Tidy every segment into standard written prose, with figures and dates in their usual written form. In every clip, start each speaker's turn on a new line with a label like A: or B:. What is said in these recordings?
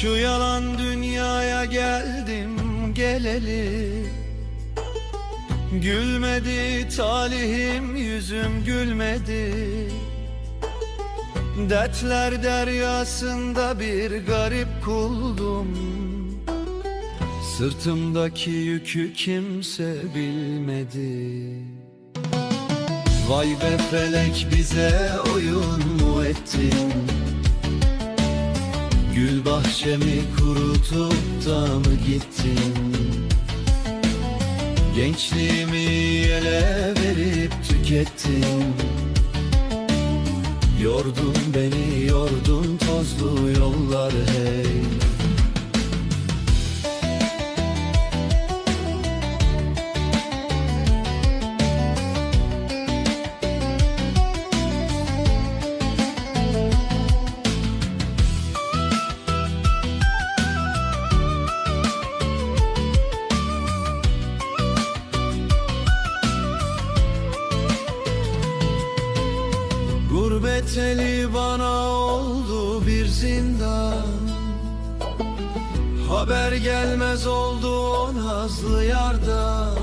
A: Şu yalan dünyaya geldim geleli, gülmedi talihim, yüzüm gülmedi. Dertler deryasında bir garip kuldum. Sırtımdaki yükü kimse bilmedi. Vay be felek, bize oyun mu ettin? Gül bahçemi kurutup da mı gittin? Gençliğimi ele verip tükettin. Yordun beni, yordun tozlu yollar hey. Gurbet eli bana oldu bir zindan. Haber gelmez oldu o nazlı yardan.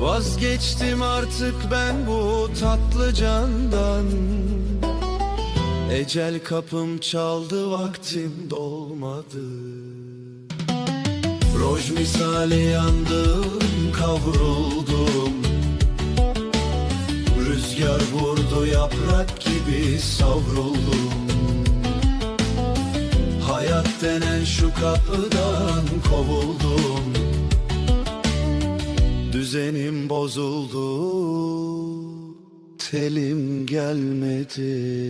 A: Vazgeçtim artık ben bu tatlı candan. Ecel kapım çaldı, vaktim dolmadı. Roj misali yandım, kavruldum. Rüzgar vurdu, yaprak gibi savruldum. Hayat denen şu kapıdan kovuldum. Düzenim bozuldu, telim gelmedi.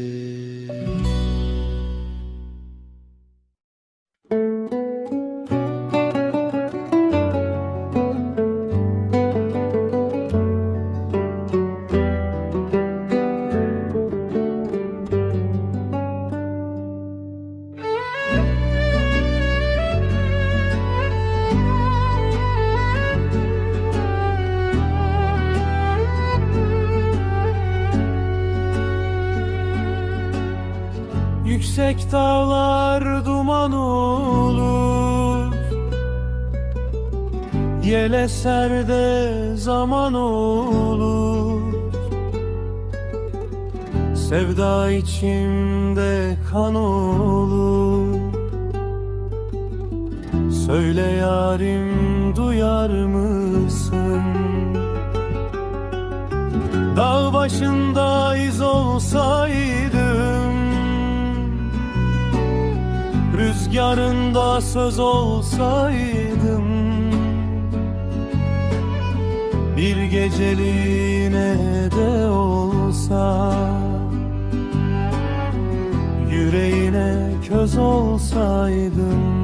B: Yüksek dağlar duman olur, yel eser de zaman olur. Sevda içimde kan olur. Söyle yarim, duyar mısın? Dağ başında iz olsaydım, rüzgarında söz olsaydım, bir geceliğine de olsa yüreğine köz olsaydım.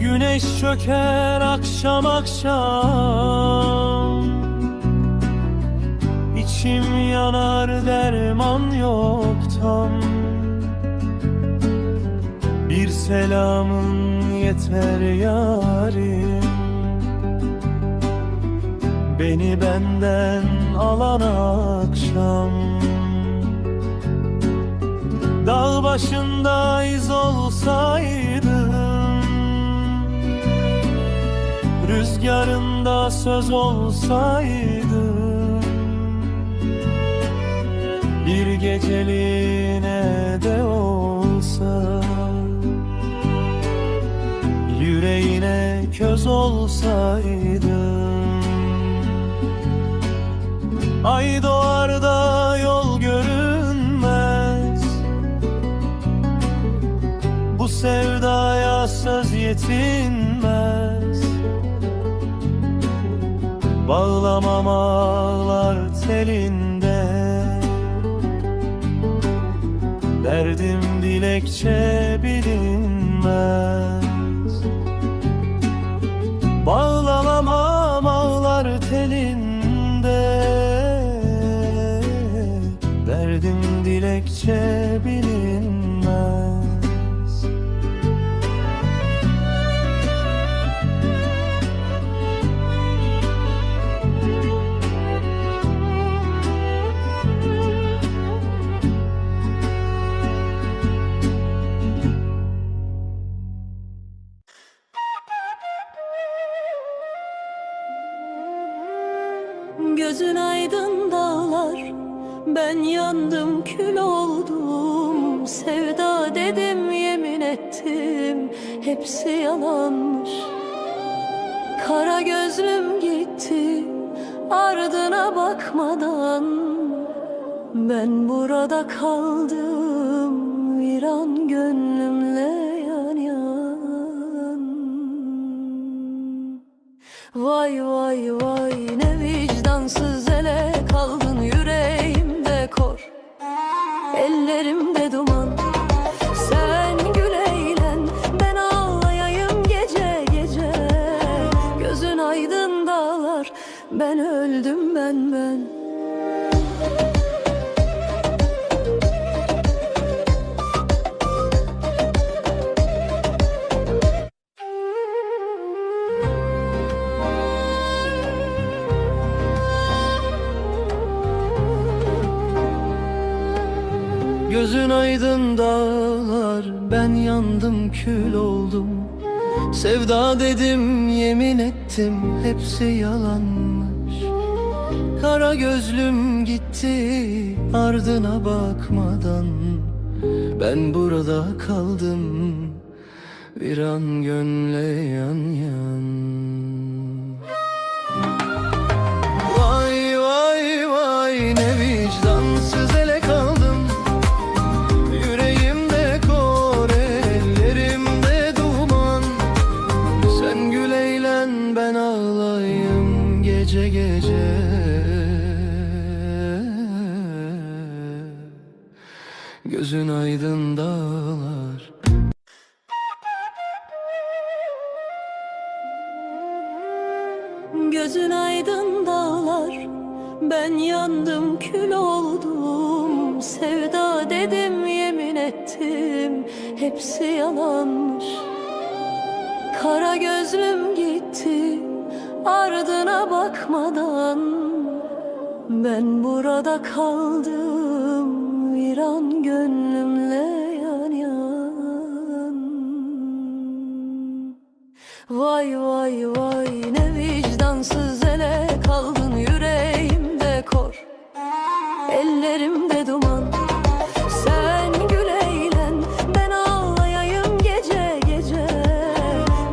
B: Güneş çöker akşam akşam, İçim yanar, derman yok tam. Bir selamın yeter yarim, beni benden alan akşam. Dağ başında iz olsaydım, rüzgarında söz olsaydım, bir geceliğine de olsa yüreğine köz olsaydım. Ay doğar da yol görünmez, bu sevdaya söz yetinmez. Bağlamam ağlar telinde, derdim dilekçe bilinmez. Bağlamam ağlar telinde, derdim dilekçe bilinmez.
C: Gözün aydın dağlar, ben yandım kül oldum. Sevda dedim yemin ettim, hepsi yalanmış. Kara gözlüm gitti ardına bakmadan, ben burada kaldım viran gönlümle yan yan. Vay vay vay ne vicdansız ele kaldın, yüreğimde kor, ellerimde duman. Sen gül eğlen, ben ağlayayım gece gece. Gözün aydın dağlar, ben öldüm ben.
A: Gözün aydın dağlar, ben yandım kül oldum. Sevda dedim yemin ettim, hepsi yalanmış. Kara gözlüm gitti ardına bakmadan, ben burada kaldım viran gönle yan yan. Vay vay vay ne vicdansız ele kaldım. Yüreğimde kor, ellerimde duman. Sen gül eğlen, ben ağlayayım gece gece. Gözün aydın dağlar.
C: Gözün aydın dağlar, ben yandım kül oldum. Sevda dedim yemin ettim, hepsi yalanmış. Kara gözlüm gitti ardına bakmadan, ben burada kaldım viran gönlümle yan yan. Vay vay vay ne vicdansız ele kaldın, yüreğimde kor, ellerimde duman. Sen gül eğlen, ben ağlayayım gece gece.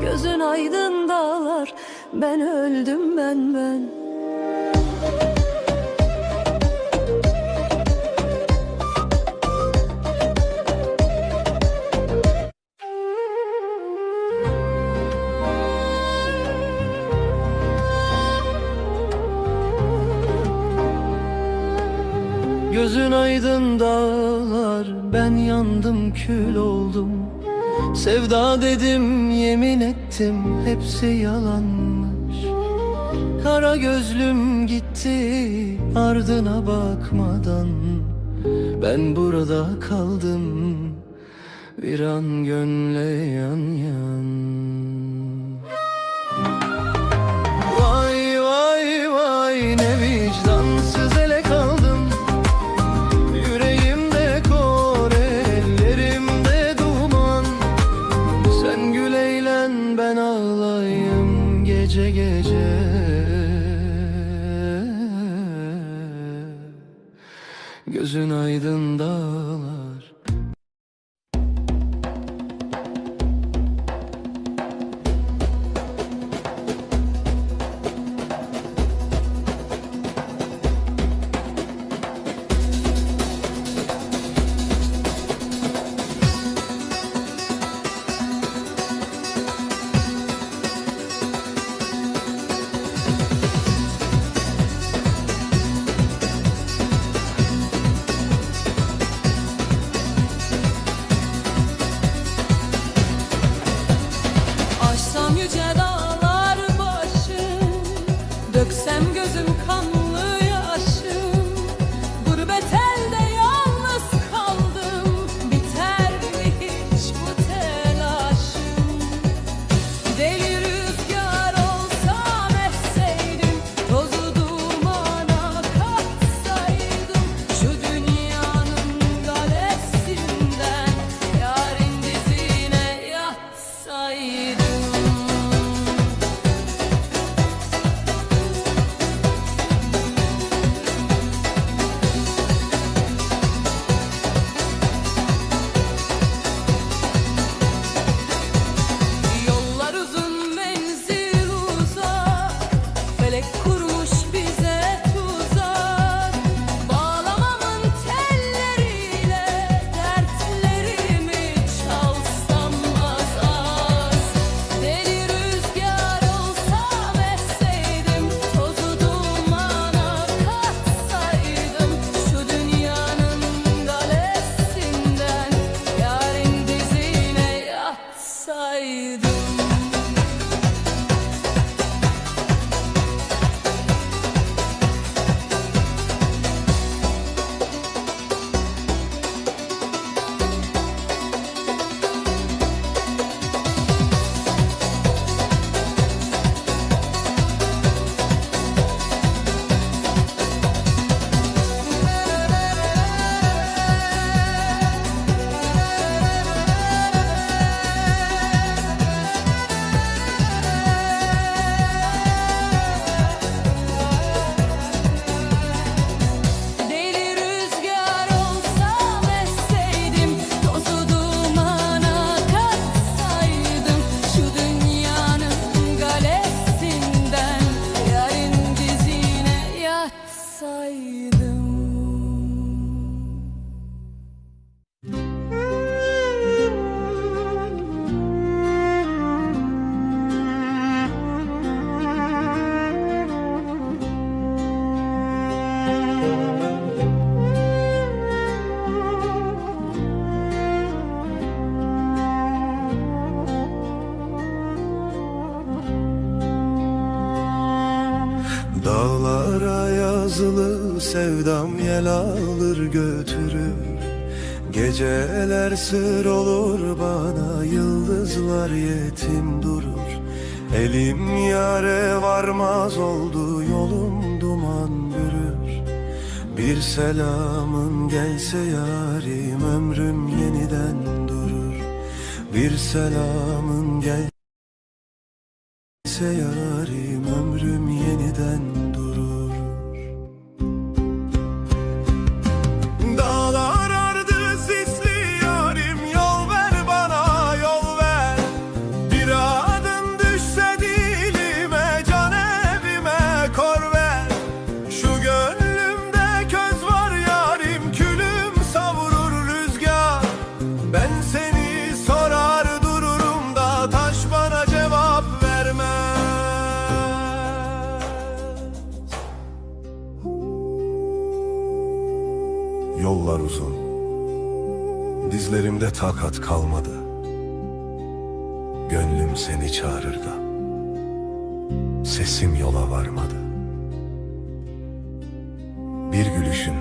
C: Gözün aydın dağlar, ben öldüm ben.
A: Gözün aydın dağlar, ben yandım kül oldum. Sevda dedim yemin ettim, hepsi yalanmış. Kara gözlüm gitti ardına bakmadan, ben burada kaldım viran gönle yan yan. Vay vay vay ne vicdansız ele kaldım. Yüreğimde kor, ellerimde duman. Sen gül eğlen, ben ağlayayım gece gece. Gözün aydın dağlar.
B: nazlı sevdam yel alır götürür. Geceler sır olur bana, yıldızlar yetim durur. Elim yare varmaz oldu, yolum duman bürür. Bir selamın gelse yarim, ömrüm yeniden durur. Bir selamın gelse yarim, ömrüm yeniden durur. Dağlar ardı sisli yarim, yol ver bana yol ver. Bir adın düşse dilime, can evime kor ver. Şu gönlümde köz var yarim, külüm savurur rüzgar. Ben seni sorar dururum da taş bana cevap vermez. Yollar uzun, dizlerimde takat kalmadı. Gönlüm seni çağırır da sesim yola varmadı. Bir gülüşün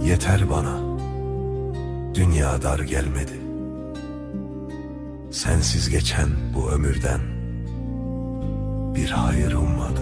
B: yeter bana, dünya dar gelmedi. Sensiz geçen bu ömürden bir hayır ummadı.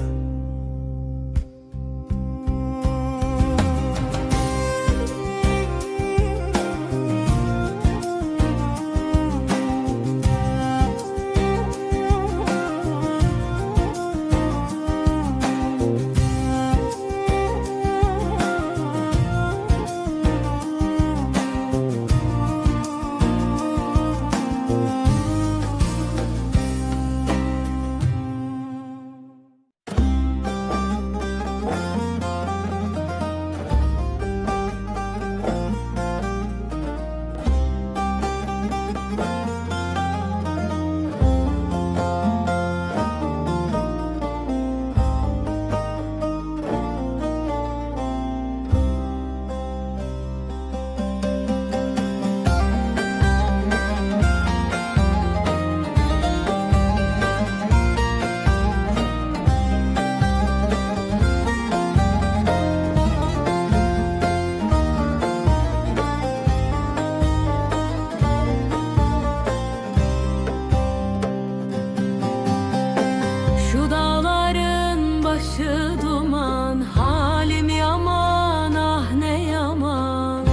C: Başı duman, halim yaman, ah ne yaman.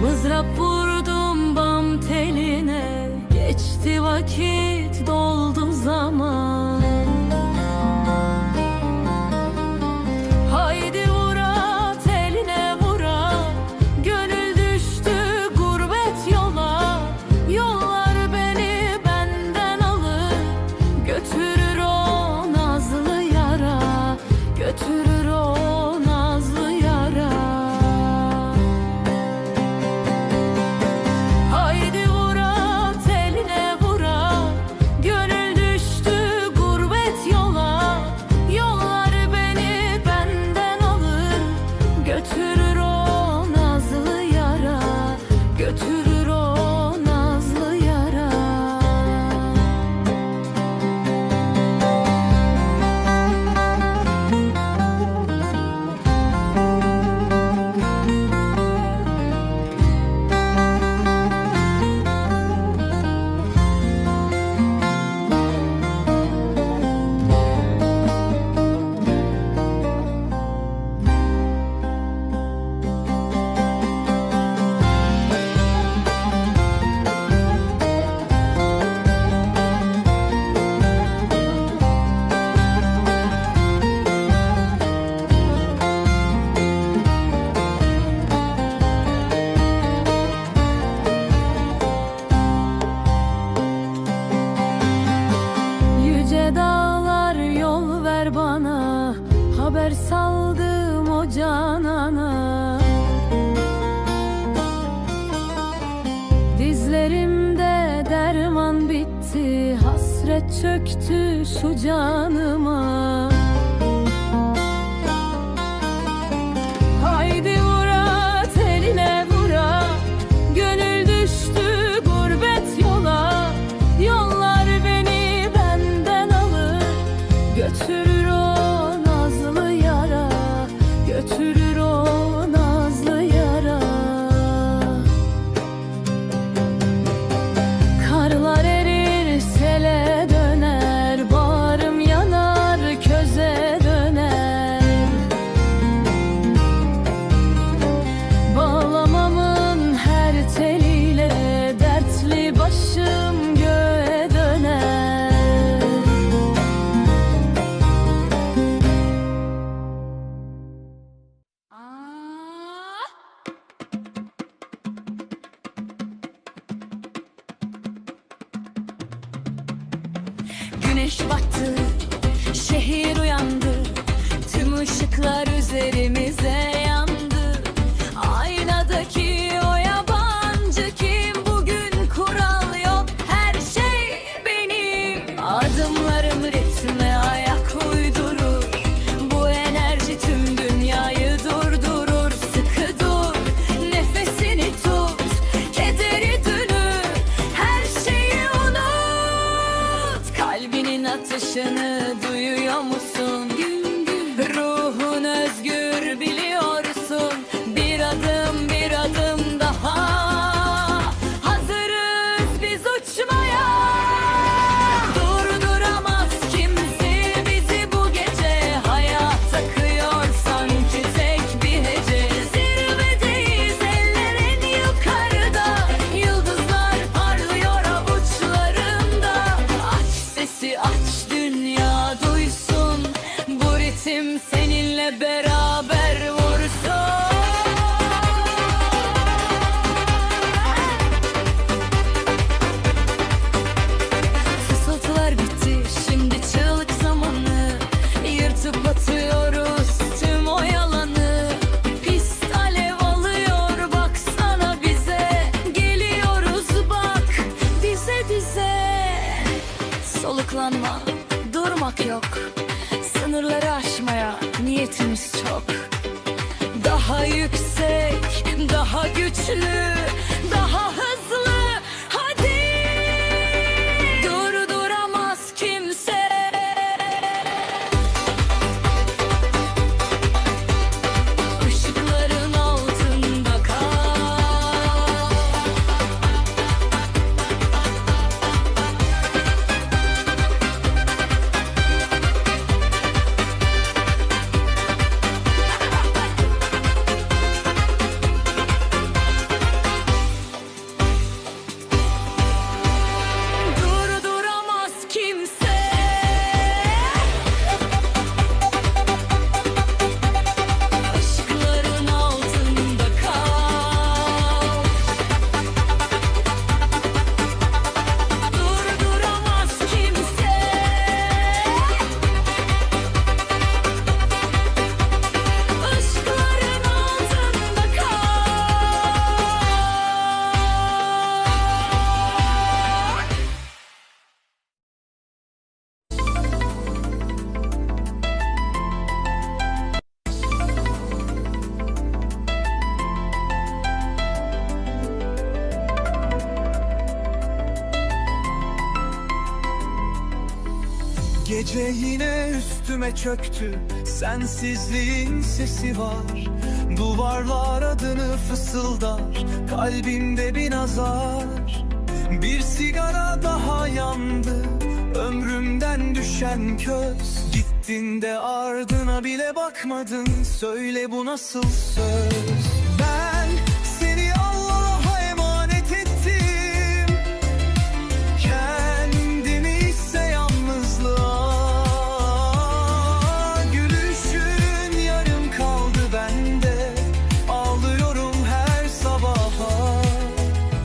C: Mızrap vurdum bam teline, geçti vakit doldu zaman. Haydi vura teline vura, gönül düştü gurbet yola. Yollar beni benden alır, götürür o nazlı yara, götürür o nazlı yara. Haydi vura teline vura, gönül düştü gurbet yola. Yollar beni benden alır, götürür o nazlı yara, götürür o nazlı yara. Yüce dağlar yol ver bana, haber saldım o canana. Dizlerimde derman bitti, hasret çöktü şu canıma. Haydi vura teline vura, gönül düştü gurbet yola. Yollar beni benden alır, götür Güneş battı, şehir uyandı, tüm ışıklar üzerimize yandı. Aynadaki o yabancı kim? Bugün kural yok, her şey benim. Adımlarım ritme ayak uydurur, bu enerji tüm dünyayı durdurur. Sıkı dur, nefesini tut, kederi dönür, her şeyi unut. Kalbinin atışını duyuyor musun? Ruhun özgür, biliyorsun. Bir adım bir adım daha, hazırız biz uçmaya. Durduramaz kimse bizi bu gece. Hayat akıyor sanki tek bir hece. Zirvedeyiz, eller en yukarıda, yıldızlar parlıyor avuçlarımda. Aç sesi aç, dünya duysun, bu ritim seninle beraber vursun. Fısıltılar bitti, şimdi çığlık zamanı. Yırtıp atıyoruz tüm o yalanı. Pist alev alıyor, baksana bize. Geliyoruz bak, dize dize. Soluklanma, durmak yok. Sınırları aşmaya niyetimiz çok. Daha yüksek, daha güçlü, daha hızlı. Hadi, durduramaz kimse. Işıkların altında kal. Durduramaz kimse. Işıkların altında kal. Durduramaz kimse. Işıkların altında kal.
B: Gece yine üstüme çöktü, sensizliğin sesi var. Duvarlar adını fısıldar, kalbimde bir nazar. Bir sigara daha yandı, ömrümden düşen köz. Gittin de ardına bile bakmadın, söyle bu nasıl söz? Ben seni Allah'a emanet ettim, kendimi ise yalnızlığa. Gülüşün yarım kaldı bende, ağlıyorum her sabaha.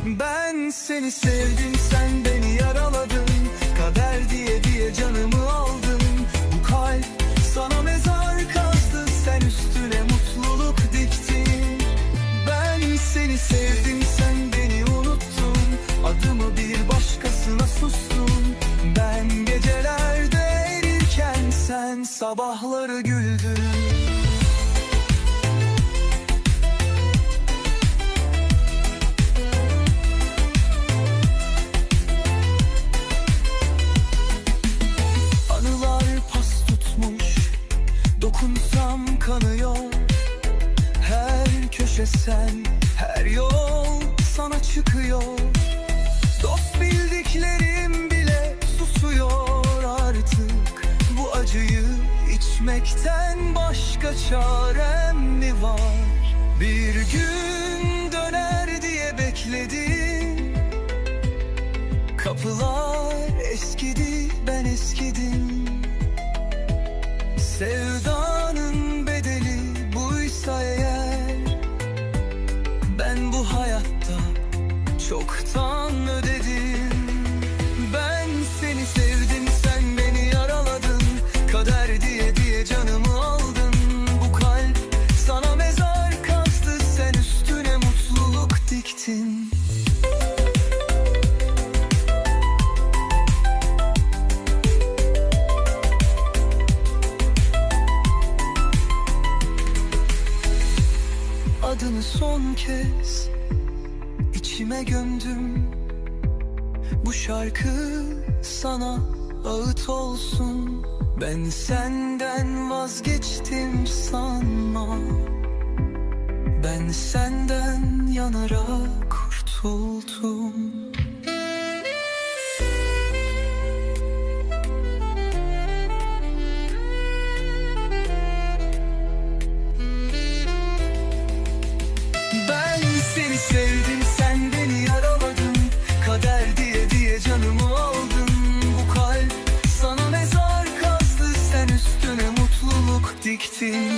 B: Ben seni sevdim, sen beni yaraladın, kader diye diye canımı aldın. Bu kalp sana mezar kazdı, sen üstüne mutluluk diktin. Ben seni sevdim, sen beni unuttun, adımı bir başkasına sustun. Ben gecelerde erirken sen sabahları güldün. Anılar pas tutmuş, dokunsam kanıyor. Her köşe sen, her yol sana çıkıyor. Dost bildiklerim bile susuyor artık. Bu acıyı içmekten başka çarem mi var? Bir gün döner diye bekledim, kapılar eskidi, ben eskidim. Sevdanın bedeli buysa eğer, ben bu hayatta çoktan ödedim. Ben seni sevdim, sen
D: adını son kez içime gömdüm. Bu şarkı sana ağıt olsun. Ben senden vazgeçtim sanma. Ben senden yanarak kurtuldum. Ben seni sevdim, sen beni yaraladın. Kader diye diye canımı aldın. Bu kalp sana mezar kazdı, sen üstüne mutluluk diktin.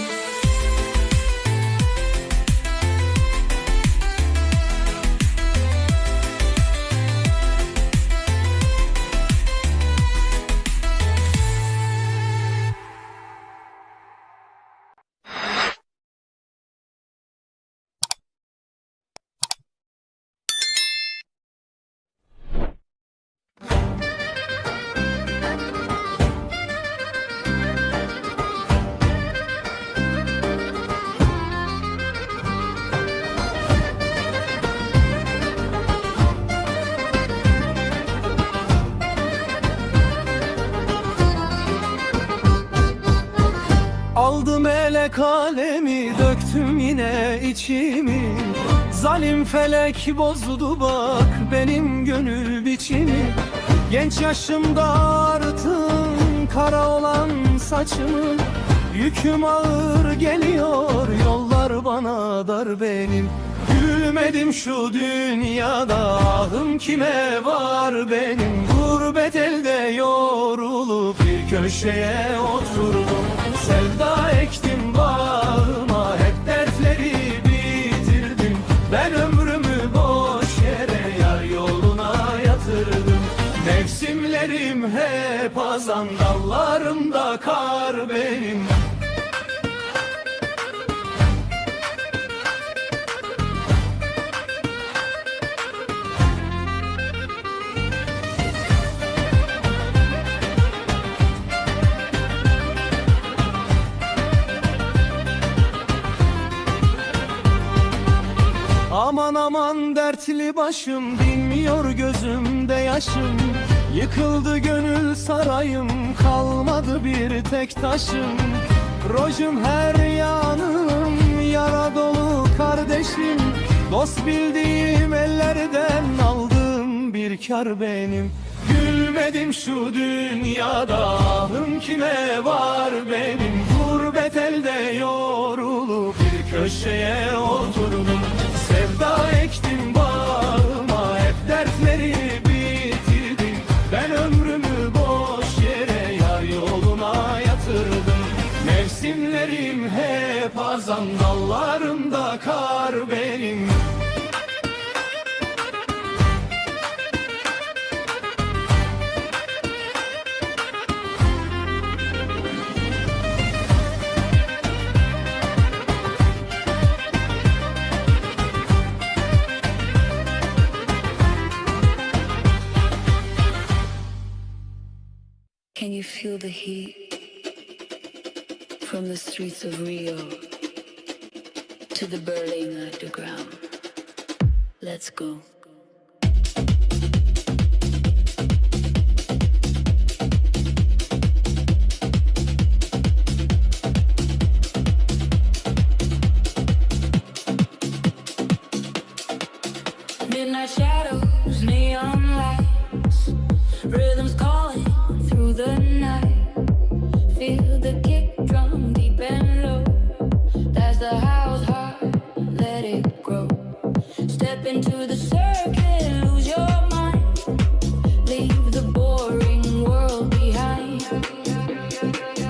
A: Aldım ele kalemi, döktüm yine içimi. Zalim felek bozdu bak benim gönül biçimi. Genç yaşımda arttım kara olan saçımı. Yüküm ağır geliyor, yollar bana dar benim. Gülmedim şu dünyada, ahım kime var benim. Gurbet elde yorulup bir köşeye oturdum. Sevda ektim bağıma, hep dertleri bitirdim. Ben ömrümü boş yere yar yoluna yatırdım. Mevsimlerim hep azan, dallarımda kar benim. Aman aman dertli başım, dinmiyor gözümde yaşım. Yıkıldı gönül sarayım, kalmadı bir tek taşım. Rojum her yanım, yara dolu kardeşim. Dost bildiğim ellerden aldığım bir kar benim. Gülmedim şu dünyada, ahım kime var benim. Gurbet elde yorulup bir köşeye oturdum. Sevda ektim bağıma, hep dertleri bitirdim. Ben ömrümü boş yere yar yoluna yatırdım. Mevsimlerim hep azan, dallarımda kar benim.
E: Can you feel the heat from the streets of Rio to the Berlin underground? Let's go.
C: Midnight shadows, neon lights, rhythms calling through the night. Feel the kick drum deep and low. That's the house heart, let it grow. Step into the circuit, lose your mind. Leave the boring world behind.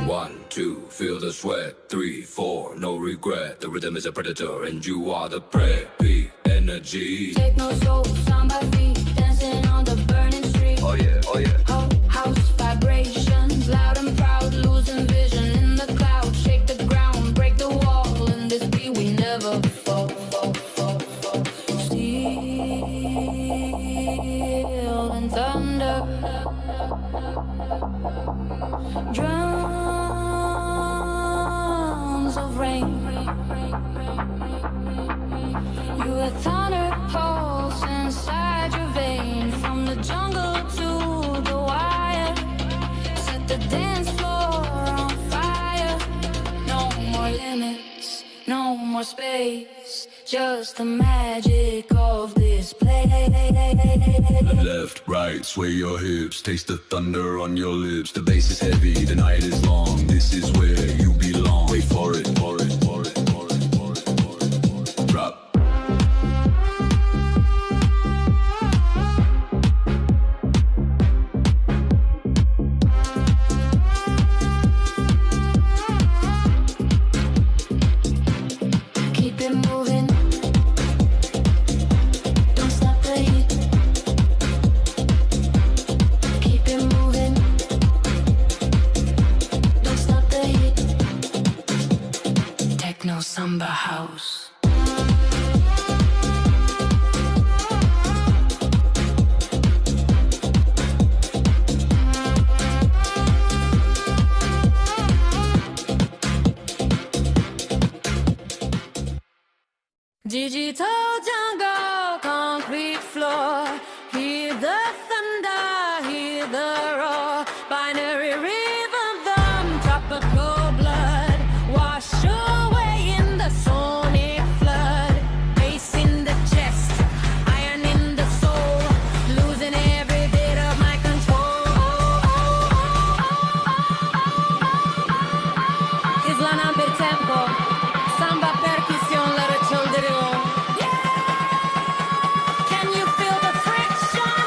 F: 1, 2, feel the sweat. 3, 4, no regret. The rhythm is a predator and you are the prey. Peak energy.
C: Techno soul, sound by feet, dancing on the burning street.
F: Oh yeah, oh yeah.
C: House vibrations, loud and proud, losing vision in the clouds. Shake the ground, break the wall. In this beat we never fall, fall, fall, fall. Steel and thunder, drums of rain. space. Just the magic of this place.
F: Left, right, sway your hips. Taste the thunder on your lips. The bass is heavy, the night is long. This is where you belong. Wait for it, for it, for it, for it, for it, for it, for it. Drop.
C: Keep it moving. Don't stop the heat. Keep it moving. Don't stop the heat. Techno samba house. Digital jungle, concrete floor. Hear the thunder, hear the roar. Binary rhythm, tropical blood. Wash away in the sonic flood. Bass in the chest, iron in the soul. Losing every bit of my control. Islana per tempo. Samba percussion, let it chill the room. Can you feel the friction?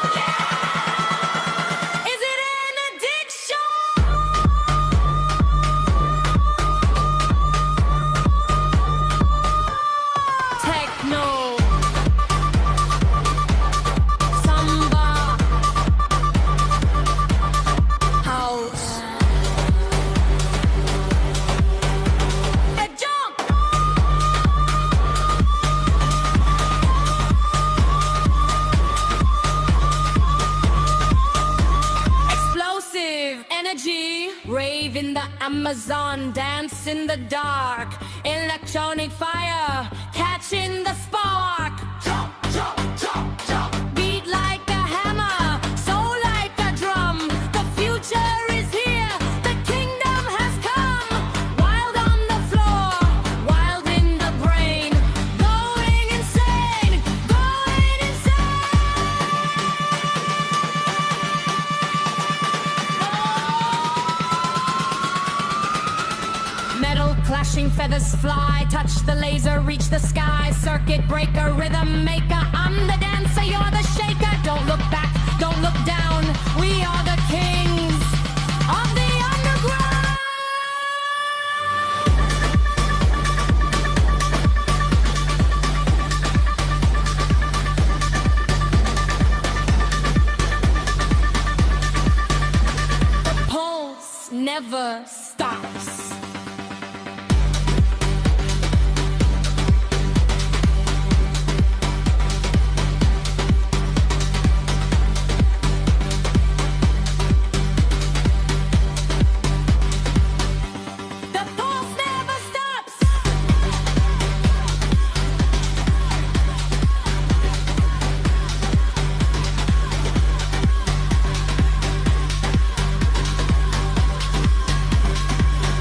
C: Is it an addiction? Techno, samba, house. A jump. Explosive energy, rave in the Amazon, dance in the dark, electronic fire, catching the spark. Jump, jump, jump, jump. Beat like a hammer, soul like a drum. The future is here, the kingdom has come. Wild on the floor, wild in the brain, going insane, going insane. Metal clashing, feathers fly, touch the laser, reach the sky. Circuit breaker, rhythm maker, I'm the dancer, you're the shaker. Don't look back, don't look down, we are the kings of the underground. The pulse never stops. The pulse never stops.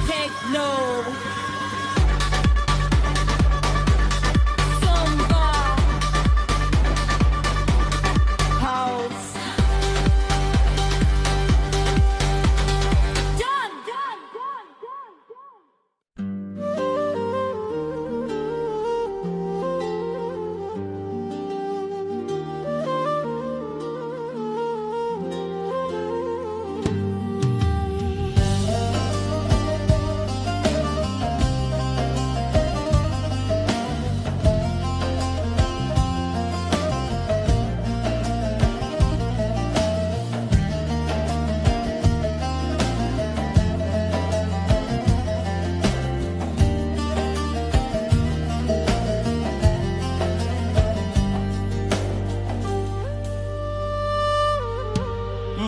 C: Techno, samba, house. Done, done, done, done, done.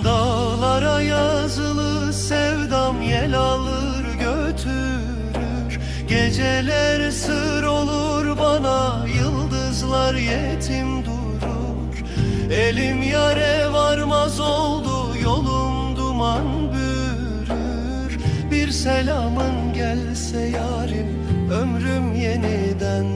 B: Dağlara yazılı sevdam yel alır götürür. Geceler sır olur bana, yıldızlar yetim durur. Elim yare varmaz oldu, yolum duman bürür. Bir selamın gelse yarim, ömrüm yeniden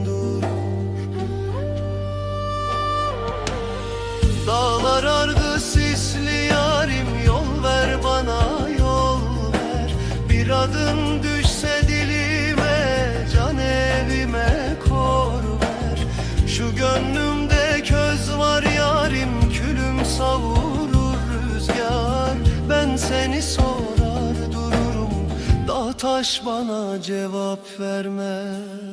A: taş bana cevap vermez.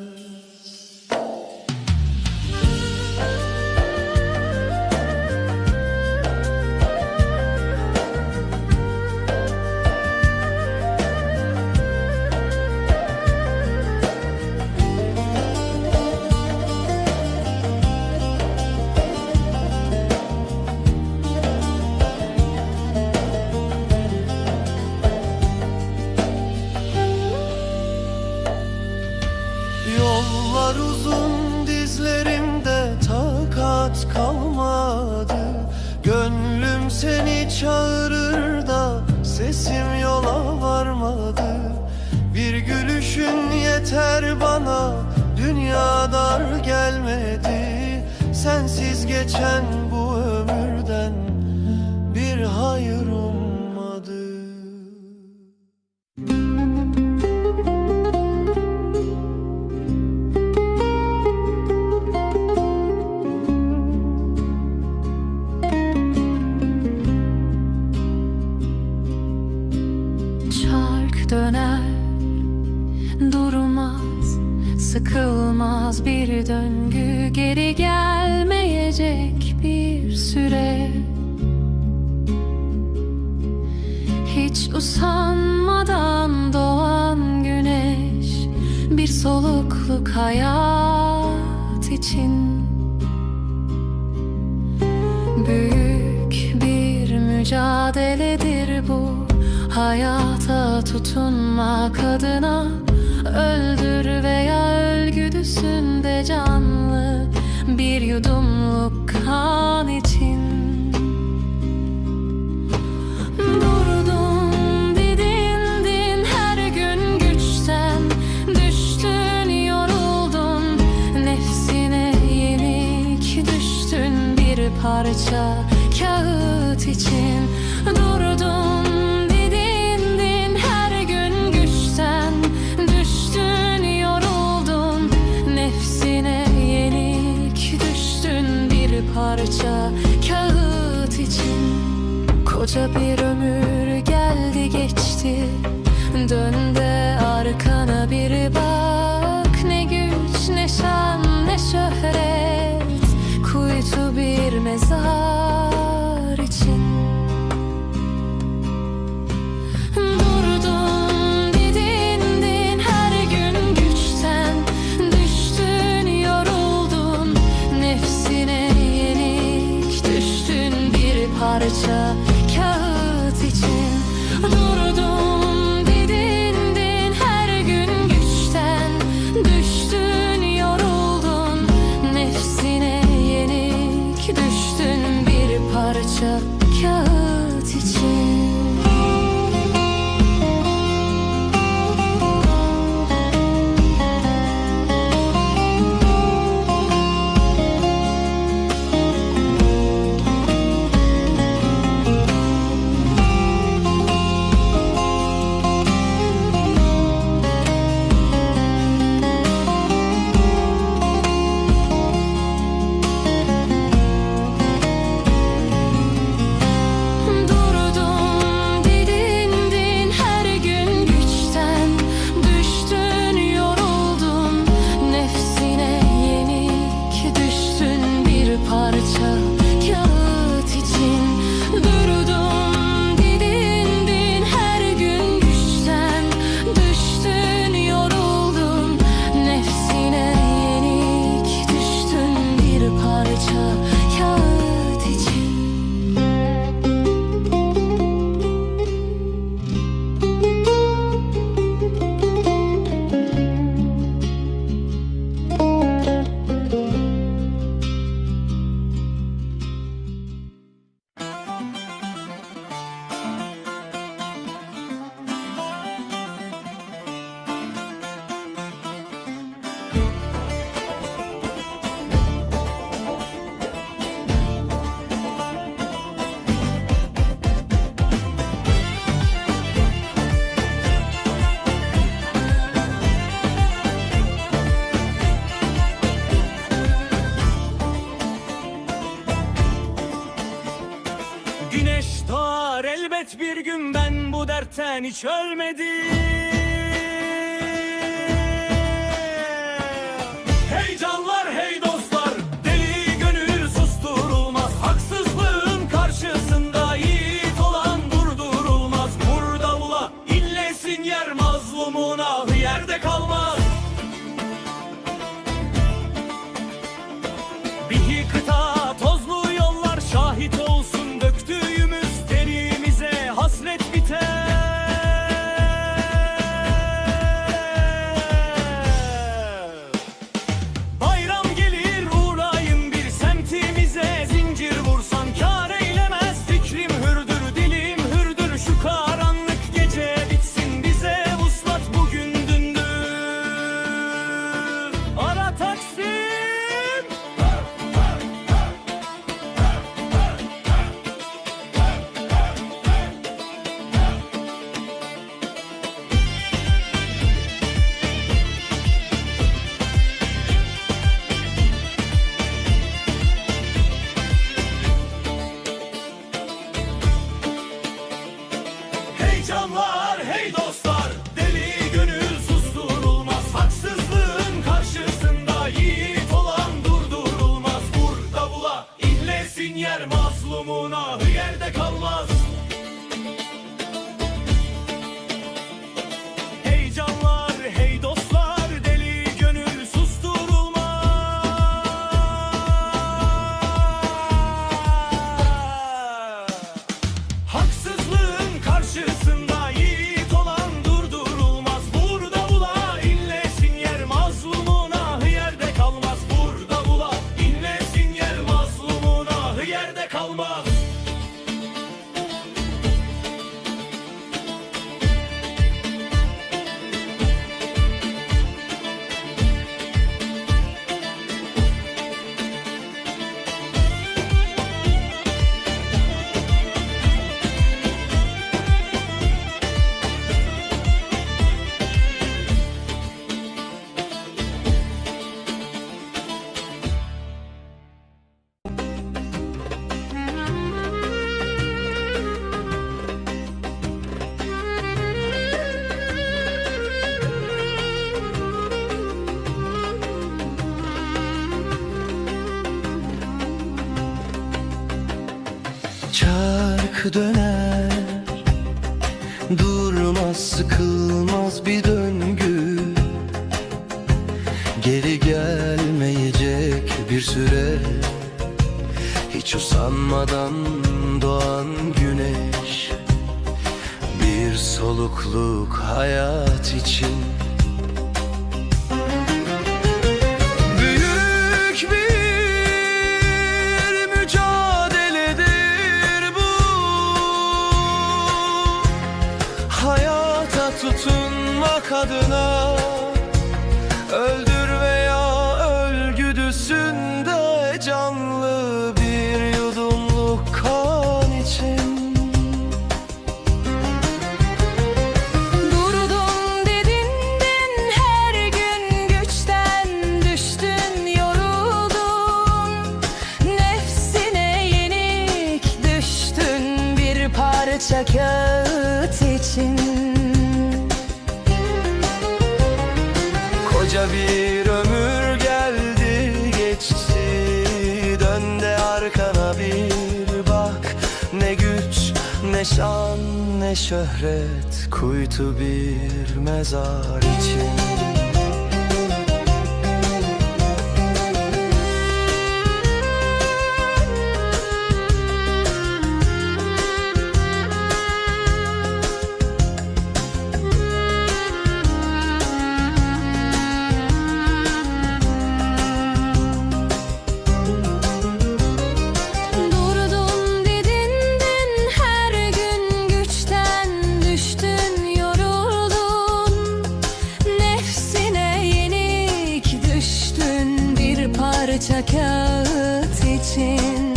A: Yollar uzun, dizlerimde takat kalmadı. Gönlüm seni çağırır da sesim yola varmadı. Bir gülüşün yeter bana, dünya dar gelmedi. Sensiz geçen bu ömürden bir hayır ummadı.
C: Çark döner, durmaz, sıkılmaz bir döngü, geri gelmeyecek bir süre. Hiç usanmadan doğan güneş, bir solukluk hayat için. Büyük bir mücadeledir bu, hayata tutunmak adına. Öldür veya öl güdüsünde canlı, bir yudumluk kan için. Durdun, didindin, her gün güçten düştün, yoruldun. Nefsine yenik düştün, bir parça kağıt için. Durdun, didindin, her gün güçten düştün, yoruldun. Nefsine yenik düştün, bir parça kağıt için. Koca bir ömür geldi geçti, dön de arkana bir bak. Ne güç, ne şan, ne şöhret, kuytu bir mezar için. Durdun, didindin, her gün güçten düştün, yoruldun. Nefsine yenik düştün, bir parça kağıt için. Durdun, didindin, her gün güçten düştün, yoruldun. Nefsine yenik düştün, bir parça kağıt için. Durdun, didindin, her gün güçten düştün, yoruldun. Nefsine yenik düştün, bir parça kağıt için. Durdun, didindin, her gün güçten düştün, yoruldun. Nefsine yenik düştün, bir parça kağıt için.
B: Güneş doğar elbet bir gün, ben bu dertten hiç ölmedim. mazlumun ahı yerde kalmaz. Heyecanlar, hey dostlar, deli gönül susturulmaz. Haksızlığın karşısında yiğit olan durdurulmaz. Vur davula, inlesin yer, mazlumun ahı yerde kalmaz. Vur davula, inlesin yer, mazlumun ahı yerde kalmaz.
A: Çark döner, durmaz, sıkılmaz bir döngü. Geri gelmeyecek bir süre, hiç usanmadan doğan güneş. Bir solukluk hayat için. Büyük bir mücadeledir bu. Hayata tutunmak adına, öldür veya öl güdüsünde canlı bir yudumluk kan için.
C: Durdun dedindin, her gün güçten düştün, yoruldun. Nefsine yenik düştün, bir parça kağıt için.
A: Koca bir ömür geldi geçti, dön de arkana bir bak. Ne güç, ne şan, ne şöhret, kuytu bir mezar için.
C: Durdun dedindin, her gün güçten düştün, yoruldun. Nefsine yenik düştün, bir parça kağıt için.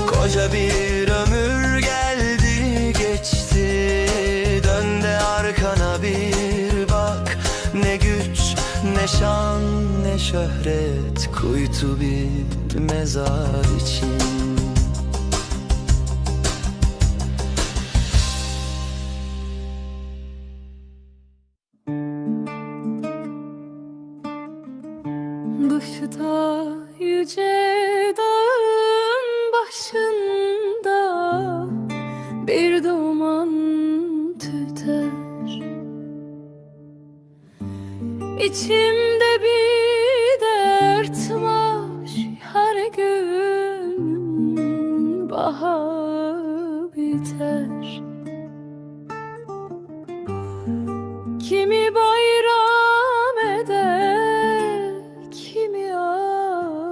A: Koca bir ömür geldi geçti, dön de arkana bir bak. Ne güç, ne şan, ne şöhret, kuytu bir mezar için.
C: Dışı da yüce dağın başında bir duman tüter. İçimde bir dert var, her gün bahar biter. Kimi bayram eder, kimi ah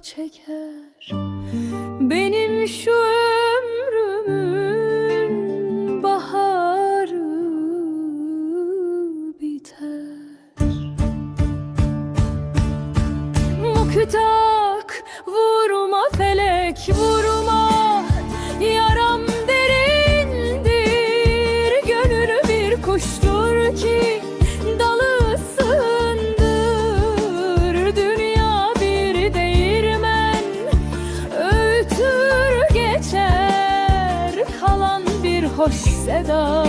C: çeker. Benim şu ömrümün baharı biter. Muktak vurma felek, vurma, yaram derindir. Gönül bir kuştur ki dalı sığındır. Dünya bir değirmen, öğütür geçer. Kalan bir hoş seda,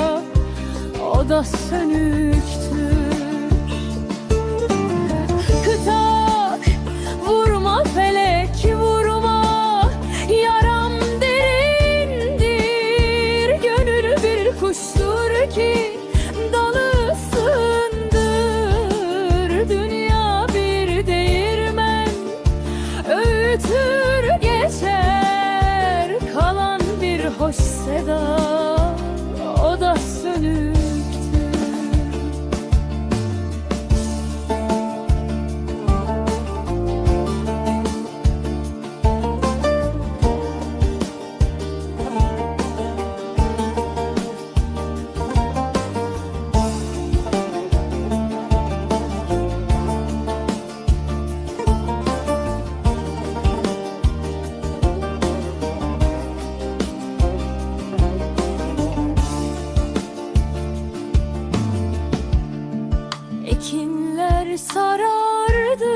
C: o da sönüktür. Kıtak vurma Ekinler sarardı,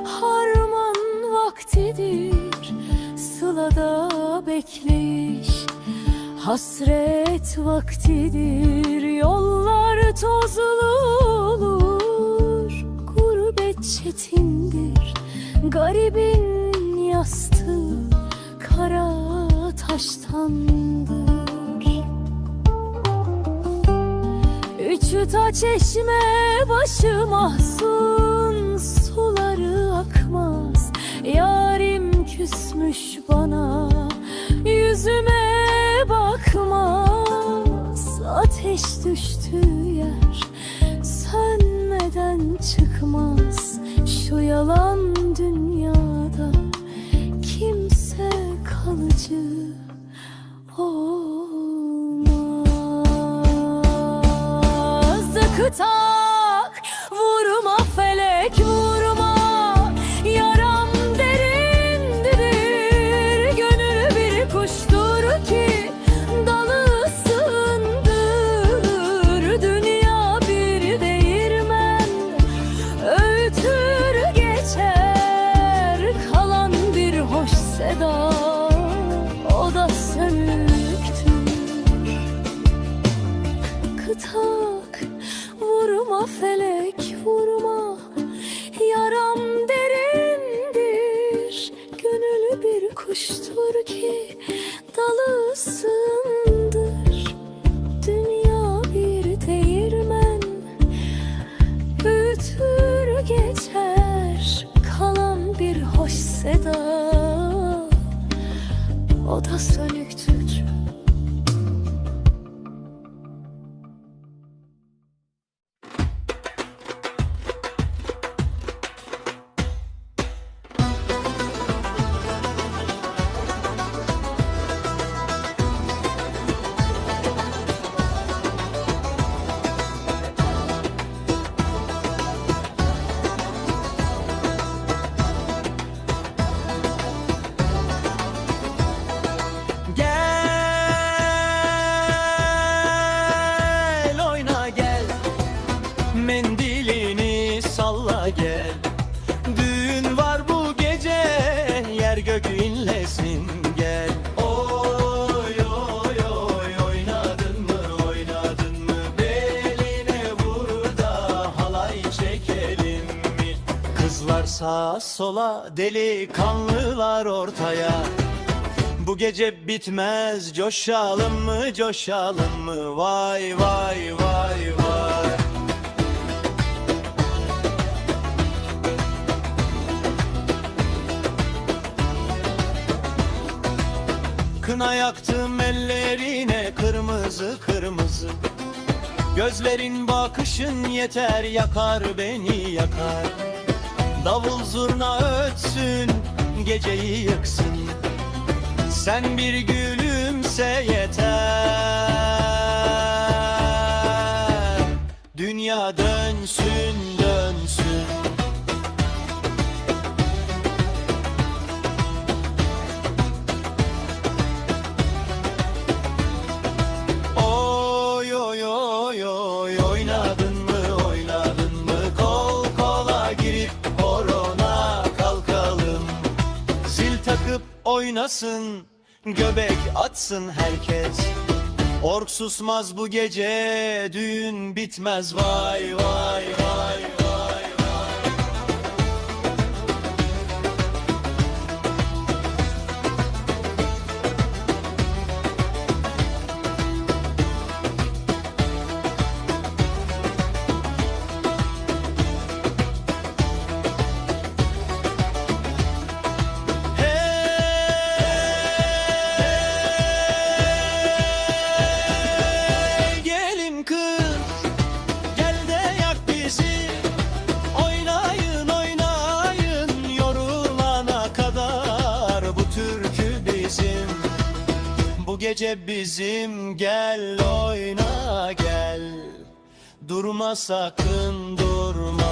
C: harman vaktidir. Sılada bekleyiş, hasret vaktidir. Yollar tozlu olur, gurbet çetindir. Garibin yastığı kara taştandır. Üçüta çeşme başı mahzun, suları akmaz. Yarim küsmüş bana, yüzüme bakmaz. Ateş düştüğü yer sönmeden çıkmaz. Şu yalan dünyada kimse kalıcı olmaz. Kıtak vurma felek vurma, yaram derindir. Gönül bir kuştur ki dalı ısındır. Dünya bir değirmen öğütür geçer. Kalan bir hoş seda, o da sönüktür. Kıtak vurma felek vurma, yaram derindir. Gönül bir kuştur ki dalı ısındır. Dünya bir değirmen öğütür geçer. Kalan bir hoş seda, o da sönüktür.
A: Gel oyna gel, mendilini salla gel. Düğün var bu gece, yer gök inlesin gel. Oy oy oy, oynadın mı beline vur da halay çekelim mi? Kızlar sağa sola, delikanlılar ortaya. Bu gece bitmez, coşalım mı? Vay vay vay vay. Kına yaktım ellerine kırmızı kırmızı. Gözlerin bakışın yeter, yakar beni yakar. Davul zurna ötsün, geceyi yıksın. Sen bir gülümse yeter. Dünya dönsün dönsün. Oy oy oy oy, oynadın mı kol kola girip horona kalkalım. Zil takıp oynasın, göbek atsın herkes. Ork susmaz bu gece, düğün bitmez. Vay vay vay vay. Bu gece bizim, gel oyna gel. Durma sakın durma.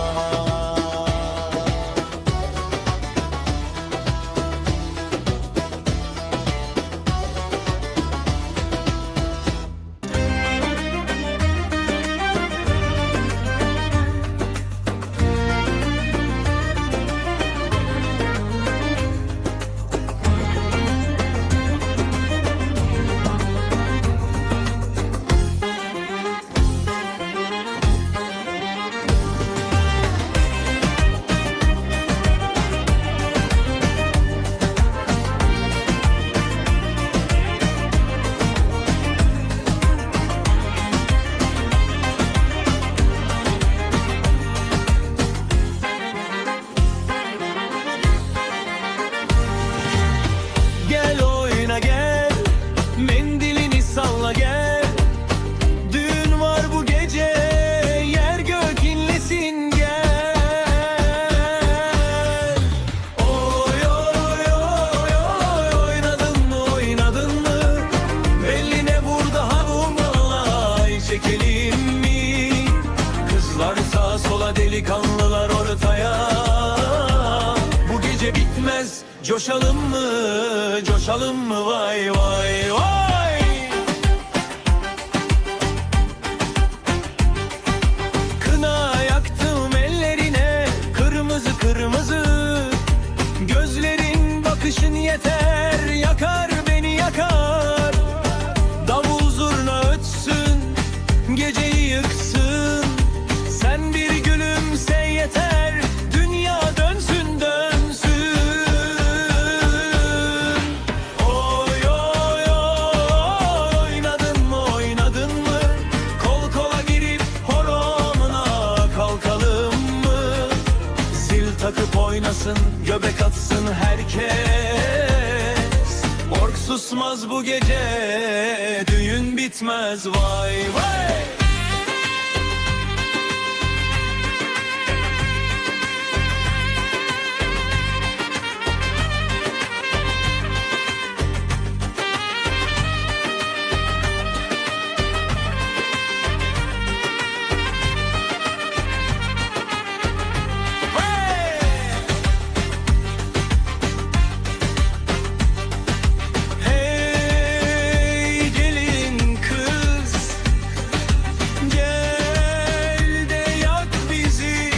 B: Kızlar sağa sola, delikanlılar ortaya. Bu gece bitmez, coşalım mı, coşalım mı, vay vay vay. Kına yaktım ellerine, kırmızı kırmızı. Gözlerin, bakışın yeter, yakar beni yakar. Davul zurna ötsün, geceyi yıksın. Sen bir gülümse yeter, dünya dönsün dönsün. Oy oy oy, oynadın mı oynadın mı? Kol kola girip horonuna kalkalım mı? Zil takıp oynasın, göbek atsın herkes. Ork susmaz bu gece, düğün bitmez, vay vay. Hey gelin kız, gel de yak bizi.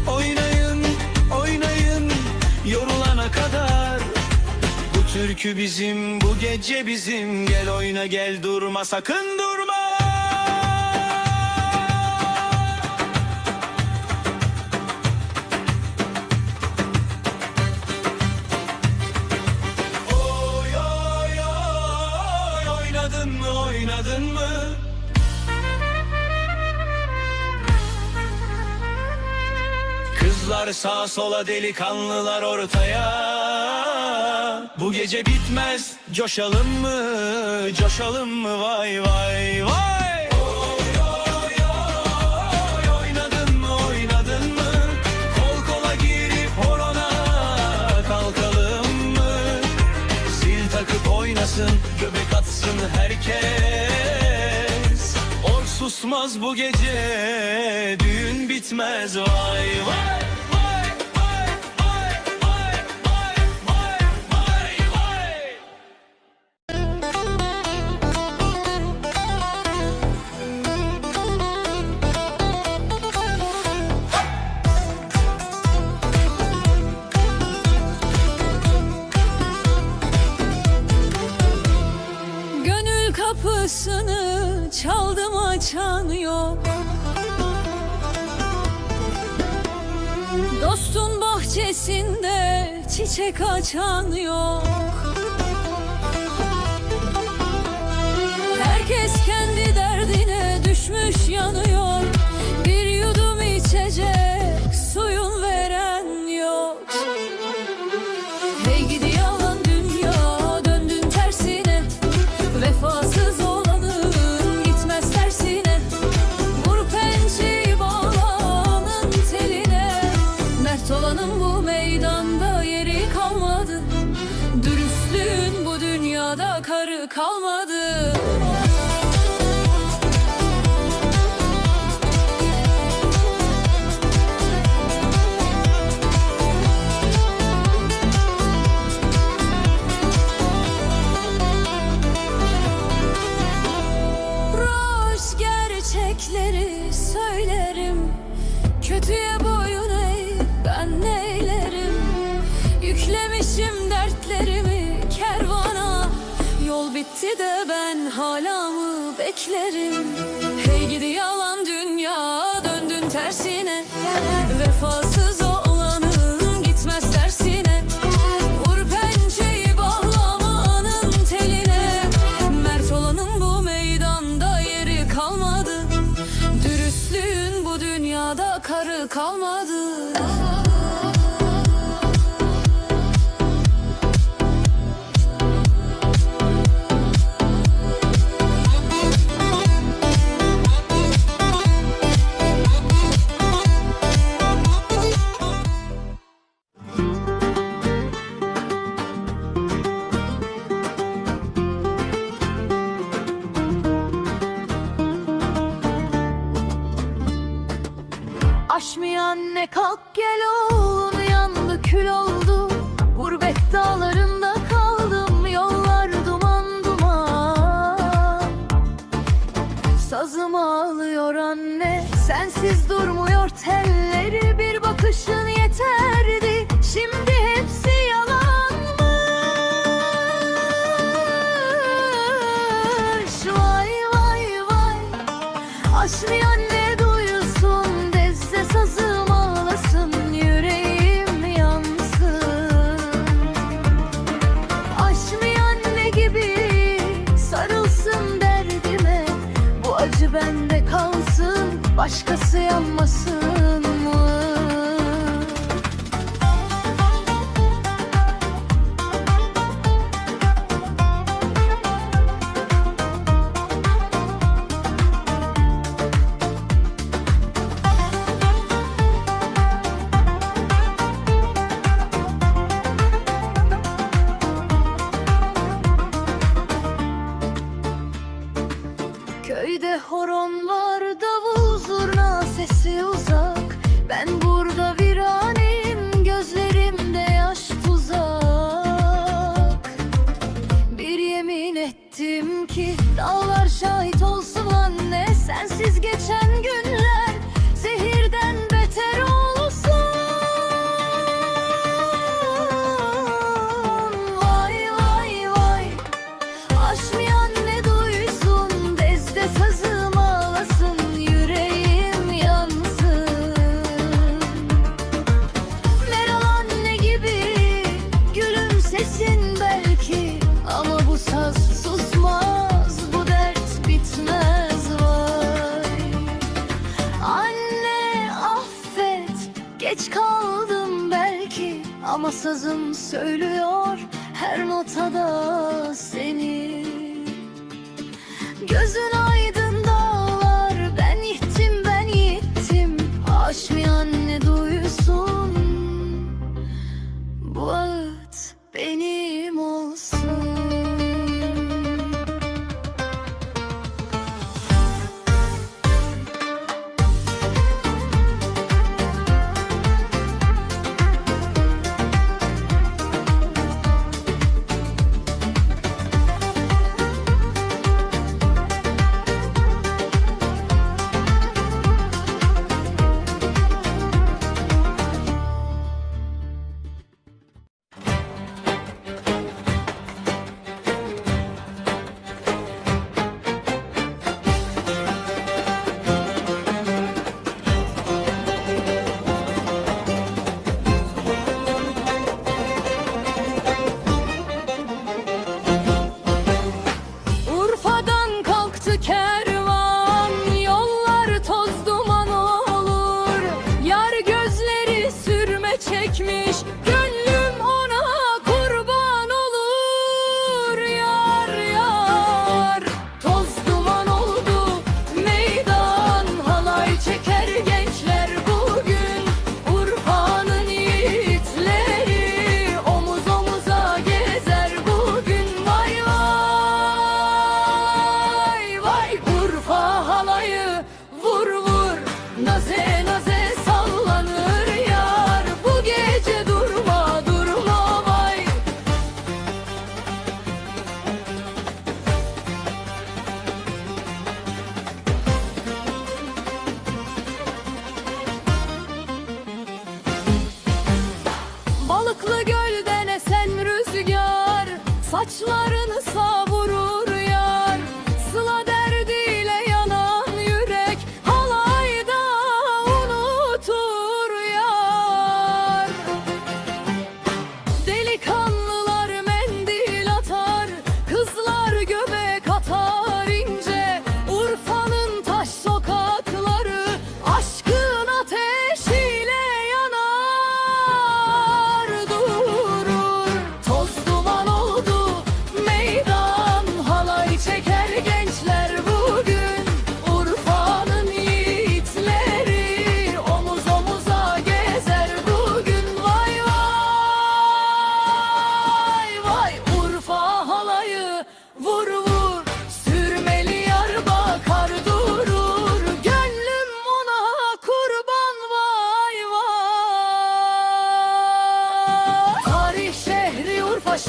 B: Oynayın oynayın yorulana kadar. Bu türkü bizim, bu gece bizim. Gel oyna gel, durma sakın durma. Oy oy oy, oynadın mı oynadın mı? Kızlar sağa sola, delikanlılar ortaya. Bu gece bitmez, coşalım mı, coşalım mı, vay vay vay. Oy oy oy, oynadın mı oynadın mı? Kol kola girip horona kalkalım mı? Zil takıp oynasın, göbek atsın herkes. Ork susmaz bu gece, düğün bitmez, vay vay.
G: Gönül kapısını çaldım, açan yok. Dostun bahçesinde çiçek açan yok. Herkes kendi derdine düşmüş yanıyor. Bir yudum içecek suyun veren yok. Hey gidi yalan dünya, döndün tersine. Vefasız olanın gitmez tersine. Vur pençeyi bağlanın teline. Mert olanın bu meydanda yeri kalmadı. Dürüstlüğün bu dünyada karı kalmadı. Roş gerçekleri söylerim. Kötüye boyun eğ, ben neylerim? Yüklemişim dertlerimi kervana. Yol bitti de ben hala mı beklerim? Hey gidi yalan dünya, döndün tersine. Vefasız olanın gitmez tersine. Vur pençeyi bağlamanın teline. Mert olanın bu meydanda yeri kalmadı. Dürüstlüğün bu dünyada karı kalmadı. Aşmı anne kalk gel oğlum, yandı kül oldu. Gurbet dağlarında kaldım, yollar duman duman. Sazım ağlıyor anne, sensiz durmuyor telleri. Bir bakışın yeterdi, şimdi hepsi yalanmış. Vay vay vay, Aşmı anne duysun, dezde sazım ağlasın, yüreğim yansın. Aşmı anne gibi sarılsın derdime, bu acı bende kalsın, başkası yanmasın mı? Köyde horon var, davul zurna sesi uzak. Ben burada viraneyim, gözlerimde yaş tuzak. Bir yemin ettim ki dağlar şahit olsun anne, sensiz geçen günler zehirden beter olsun. Vay vay vay, Aşmı anne duysun, dezde sazım ağlasın, yüreğim yansın. Meral anne gibi gülümsesin belki, ama bu saz susmaz, bu dert bitmez vay. Anne affet, geç kaldım belki, ama sazım söylüyor her notada seni. Gözün aydın dağlar, ben gittim ben gittim. Aşmı anne duysun, bu ağıt benim olsun. Urfa'dan kalktı kervan, yollar toz duman olur. Yar gözleri sürme çekmiş, gönlüm ona kurban olur. Yar yar, toz duman oldu meydan, halay çeker gençler bugün. Urfa'nın yiğitleri omuz omuza gezer bugün. Vay vay vay, Urfa halayı vur vur, naze naze sallanır yar. Bu gece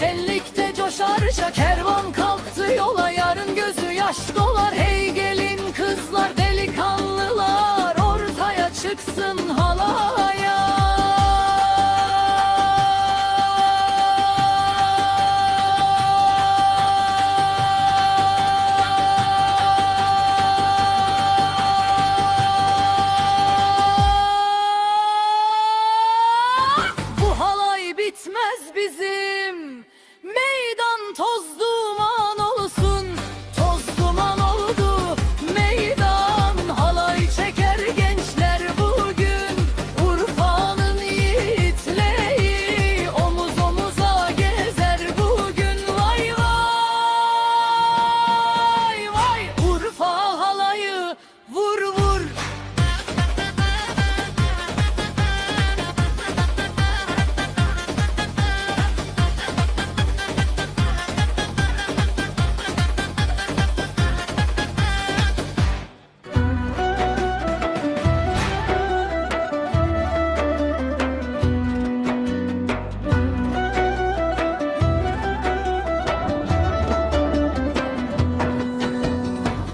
G: Şenlikte coşarca kervan kalktı yola, yarın gözü yaş dolar. Hey gelin kızlar, delikanlılar, ortaya çıksın halaya. Bu halay bitmez bizim, meydan toz duman olsun. Toz duman oldu meydan, halay çeker gençler bugün. Urfa'nın yiğitleri omuz omuza gezer bugün. Vay vay vay, Urfa halayı vur vur.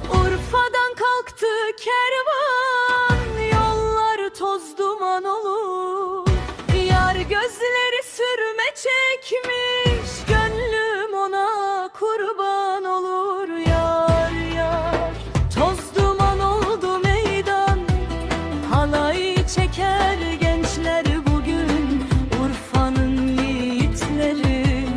G: Urfa'dan kalktı kervan, yollar toz duman olur. Yar gözleri sürme çekmiş, gönlüm ona kurban olur. Yar yar, toz duman oldu meydan, halay çeker gençler bugün. Urfa'nın yiğitleri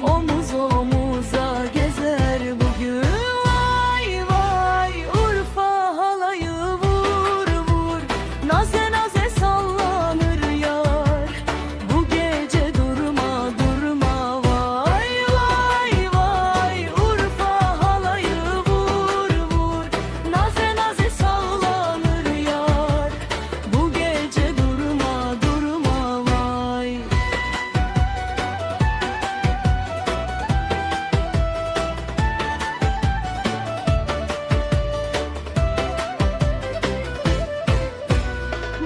G: omuz omuza gezer bugün. Vay vay, Urfa halayı vur vur, naze naze sallanır yar. Bu gece durma durma, vay vay vay, Urfa halayı vur vur, naze naze sallanır yar. Bu gece durma durma, vay.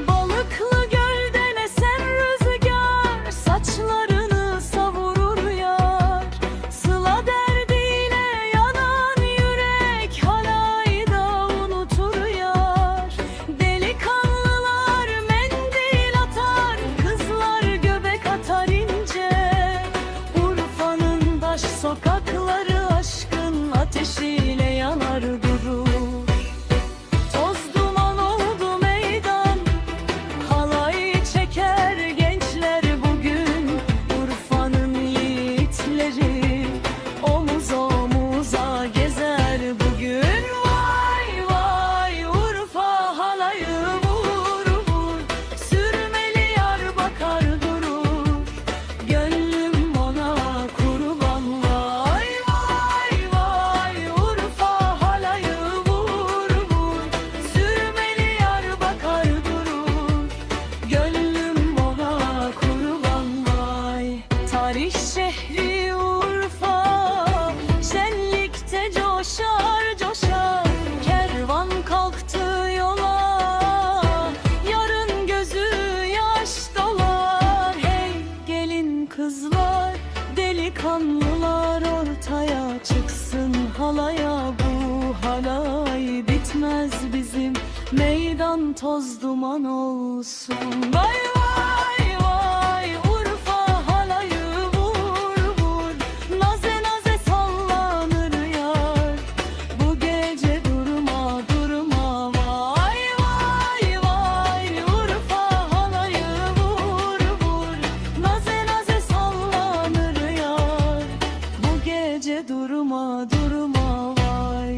G: Balıklı gölden esen rüzgar saçlarını savurur yar. Sıla derdiyle yanan yürek halayda unutur yar. Delikanlılar mendil atar, kızlar göbek atar ince. Urfa'nın taş sokakları aşkın ateşiyle yanar durur. Toz duman oldu meydan, halay çeker gençler bugün. Urfa'nın yiğitleri omuz omuza gezer bugün. Vay vay, Urfa halayı vur vur, sürmeli yar bakar durur. Gönlüm ona kurban. Vay vay vay, Urfa halayı vur vur, sürmeli yar bakar durur. Gönlüm ona kurban. Vay, tarih şehri Urfa, şenlikte coşar coşar. Kervan kalktı yola, yarın gözü yaş dolar. Hey gelin kızlar, delikanlılar, ortaya çıksın halaya. Bu halay bitmez bizim, meydan toz duman olsun. Vay vay vay, Urfa halayı vur vur, naze naze sallanır yar. Bu gece durma durma, vay vay vay, Urfa halayı vur vur, naze naze sallanır yar. Bu gece durma durma, vay.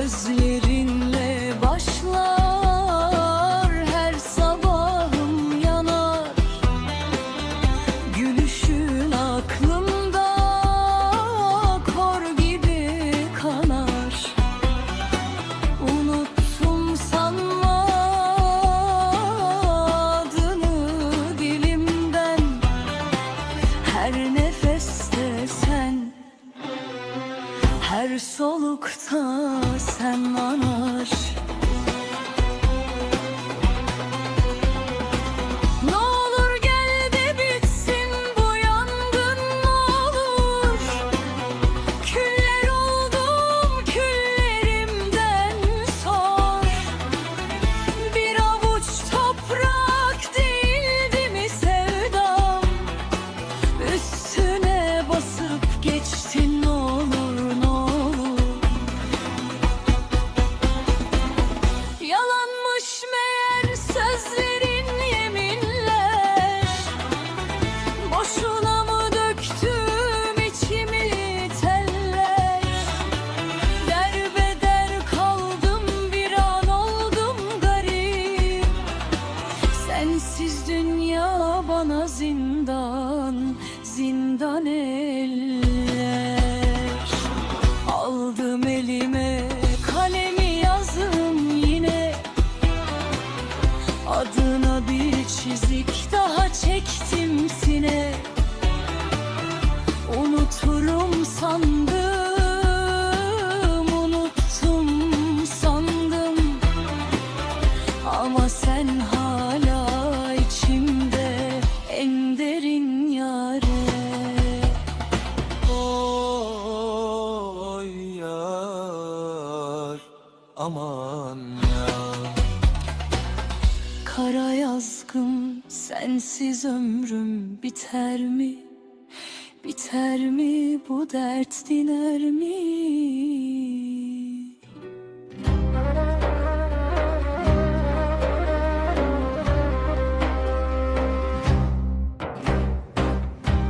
G: Sözlerinle başlar her sabahım yanar. Gülüşün aklımda kor gibi kanar. Unuttum sanma adını dilimden. Her nefeste sen, her solukta sen anar. Ne olur gel de bitsin bu yangın, ne olur. Küller oldum, küllerimden sor. Bir avuç toprak değildi mi sevdam? Üstüne basıp geçtin, ne olur ne olur. Yalanmış meğer sözlerin, yeminler. Boşuna mı döktüm içimi teller? Derbeder kaldım, bir an oldum garip. Sensiz dünya bana zindan, zindan eller. Aldım elime kalemi, yazdım yine. Adına bir çizik daha çektim sine. Unuturum sandım, unuttum sandım. Ama sen hala içimde, en derin yare.
B: Oy yar, aman yar.
G: Kara yazgın sensiz ömrüm biter mi? Biter mi, bu dert diner mi?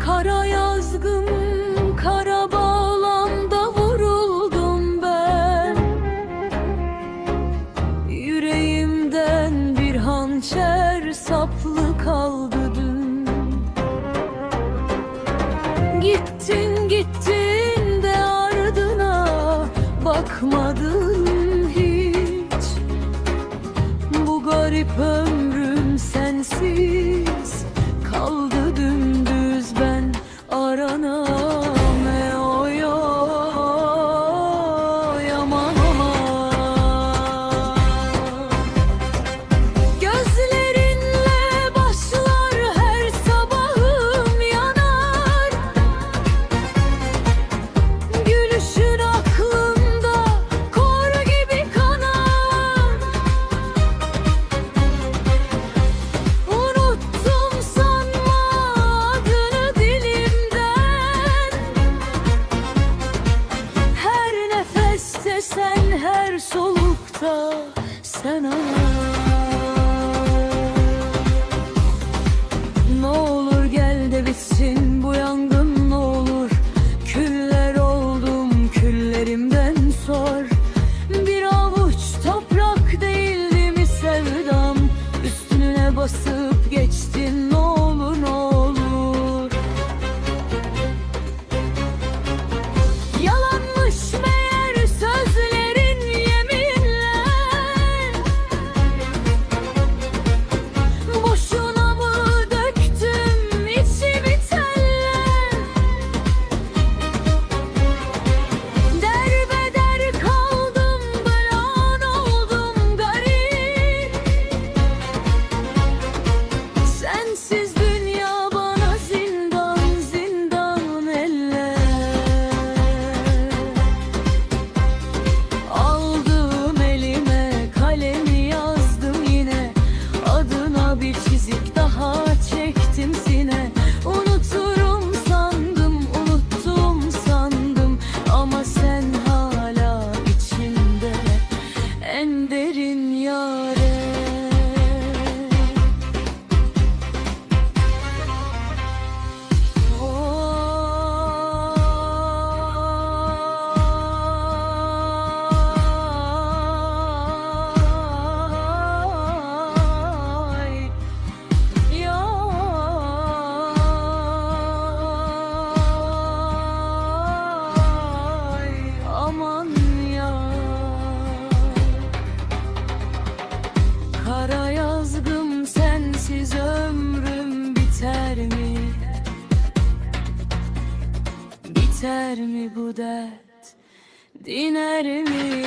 G: Kara yazgın, kara bağlamda vuruldum ben. Yüreğimden bir hançer saplı kaldı dün. Gittin gittin de ardına bakmadın hiç. Bu garip ömrüm sensiz kaldı dümdüz, ben aranam oy oy, aman aman. Gözlerinle başlar her sabahım yanar. Gülüşün aklımda kor gibi kanar. Unuttum sanma adını dilimden. Her nefeste sen, her solukta sen ne olur gel de bitsin bu yangın, ne olur. Küller oldum, küllerimden sor. Bir avuç toprak değildi mi sevdam? Üstüne basıp geçtin, ne olur ne olur. Yalanmış meğer sözlerin, yeminler. geçer mi bu dert, diner mi?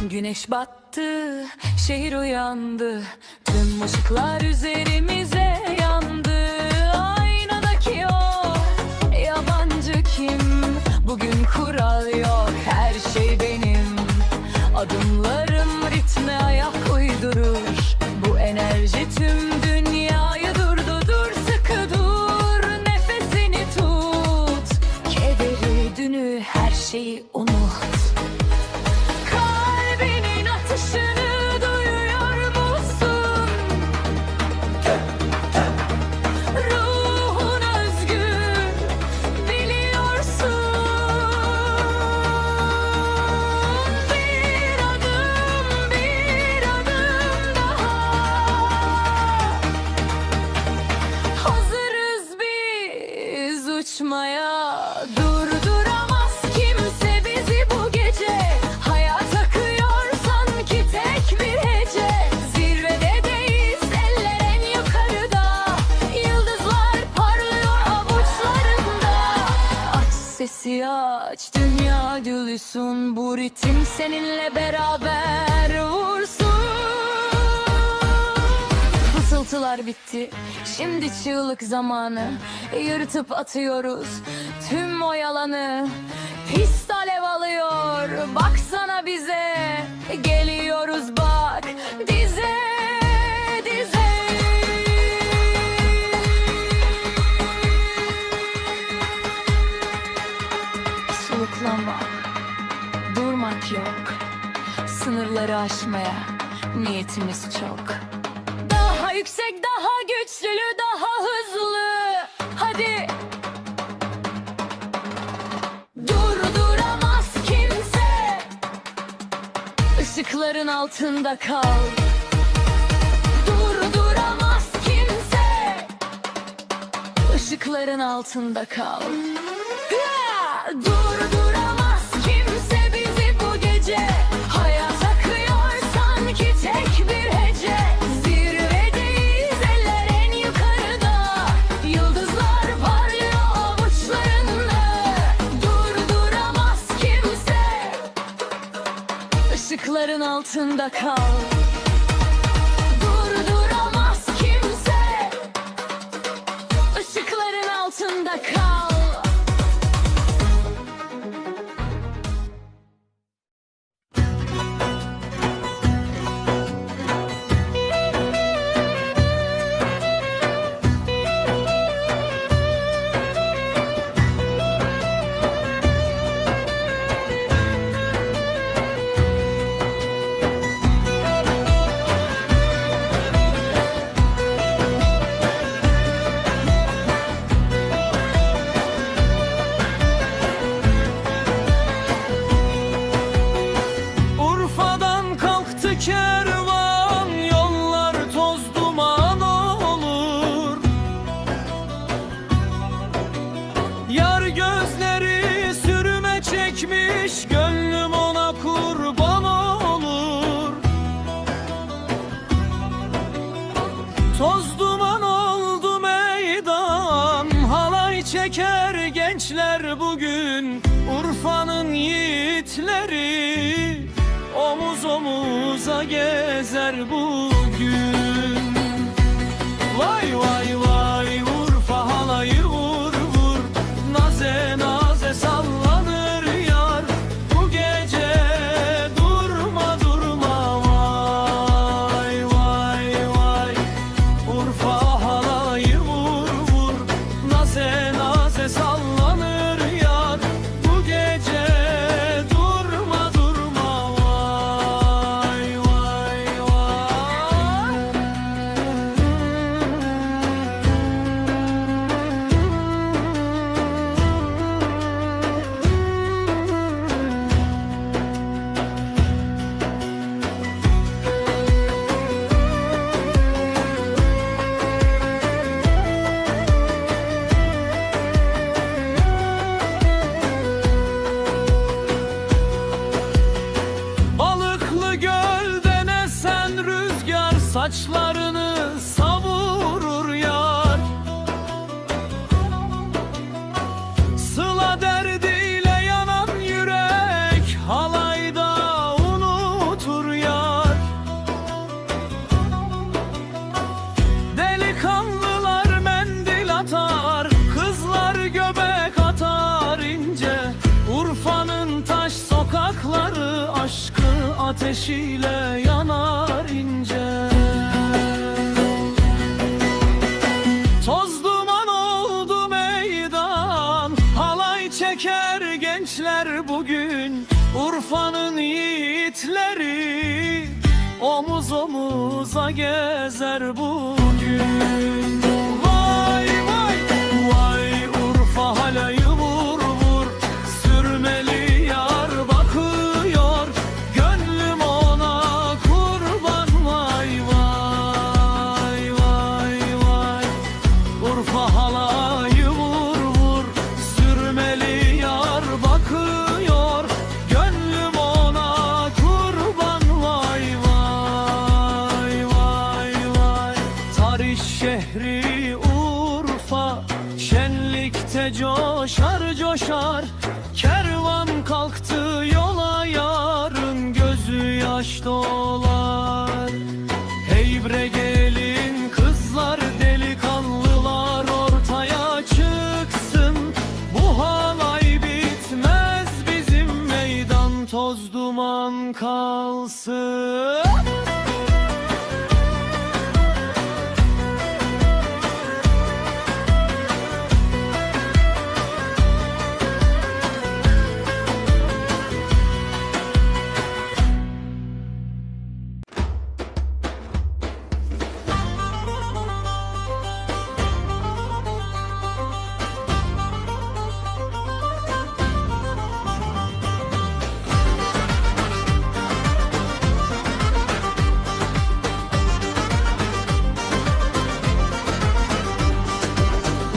G: Güneş battı, şehir uyandı, tüm ışıklar üzerimize yandı. Aynadaki o yabancı kim? Bugün kural yok, her şey benim. Adımlarım ritme ayak uydurur. Bu enerji tüm dünyayı durdur. Sıkı dur, nefesini tut. Kederi, dünü, her şeyi unut. Atışını duyuyor musun? Ruhun özgür, biliyorsun. Bir adım daha. Hazırız biz uçmaya. Durduramaz kimse bizi bu gece. Hayat akıyor sanki tek bir hece. Zirvedeyiz, eller en yukarıda. Yıldızlar parlıyor avuçlarında. Aç sesi aç, dünya duysun. Bu ritim seninle beraber vursun. Fısıltılar bitti, şimdi çığlık zamanı. Yırtıp atıyoruz tüm o yalanı. Pist alev alıyor, baksana bize. Geliyoruz bak, dize dize. Soluklama, durmak yok. Sınırları aşmaya niyetimiz çok. Daha yüksek, daha güçlü, daha hızlı. Hadi. Durduramaz kimse. Işıkların altında kal. Durduramaz kimse. Işıkların altında kal. Durduramaz kimse bizi bu gece. Hayat akıyor sanki tek bir hece. Zirvedeyiz, eller en yukarıda. Yıldızlar parlıyor avuçlarında. Durduramaz kimse. Işıkların altında kal. Durduramaz kimse. Işıkların altında kal.
B: Urfa'dan kalktı kervan, yollar toz duman olur. Yar gözleri sürme çekmiş, gönlüm ona kurban olur. Toz duman oldu meydan, halay çeker gençler bugün. Urfa'nın yiğitleri omuz omuza gezer bugün. Vay vay vay, Urfa halayı vur vur. Naze naze sallanır yar. Bu gece durma durma. Vay vay vay, Urfa halayı vur vur. Naze naze sallanır yar. Bu gece durma durma. Vay vay vay. saçlarını savurur yar. Sıla derdiyle yanan yürek halayda unutur yar. Delikanlılar mendil atar, kızlar göbek atar ince. Urfa'nın taş sokakları aşkı ateşiyle yanar ince. Toz duman oldu meydan, halay çeker gençler bugün. Urfa'nın yiğitleri omuz omuza gezer bugün. Vay vay vay, Urfa halayı vur vur, sürmeli yar bakıyor, gönlüm ona kurban. Vay vay vay vay, Urfa halayı vur vur, sürmeli yar bakıyor, gönlüm ona kurban. Vay vay vay vay. Tarih şehri Urfa şenlikte coşar coşar. Kervan kalktı yola, yarın gözü yaş dolar. Hey bre gelin kızlar, delikanlılar ortaya çıksın. Bu halay bitmez, bizim meydan toz duman kalsın.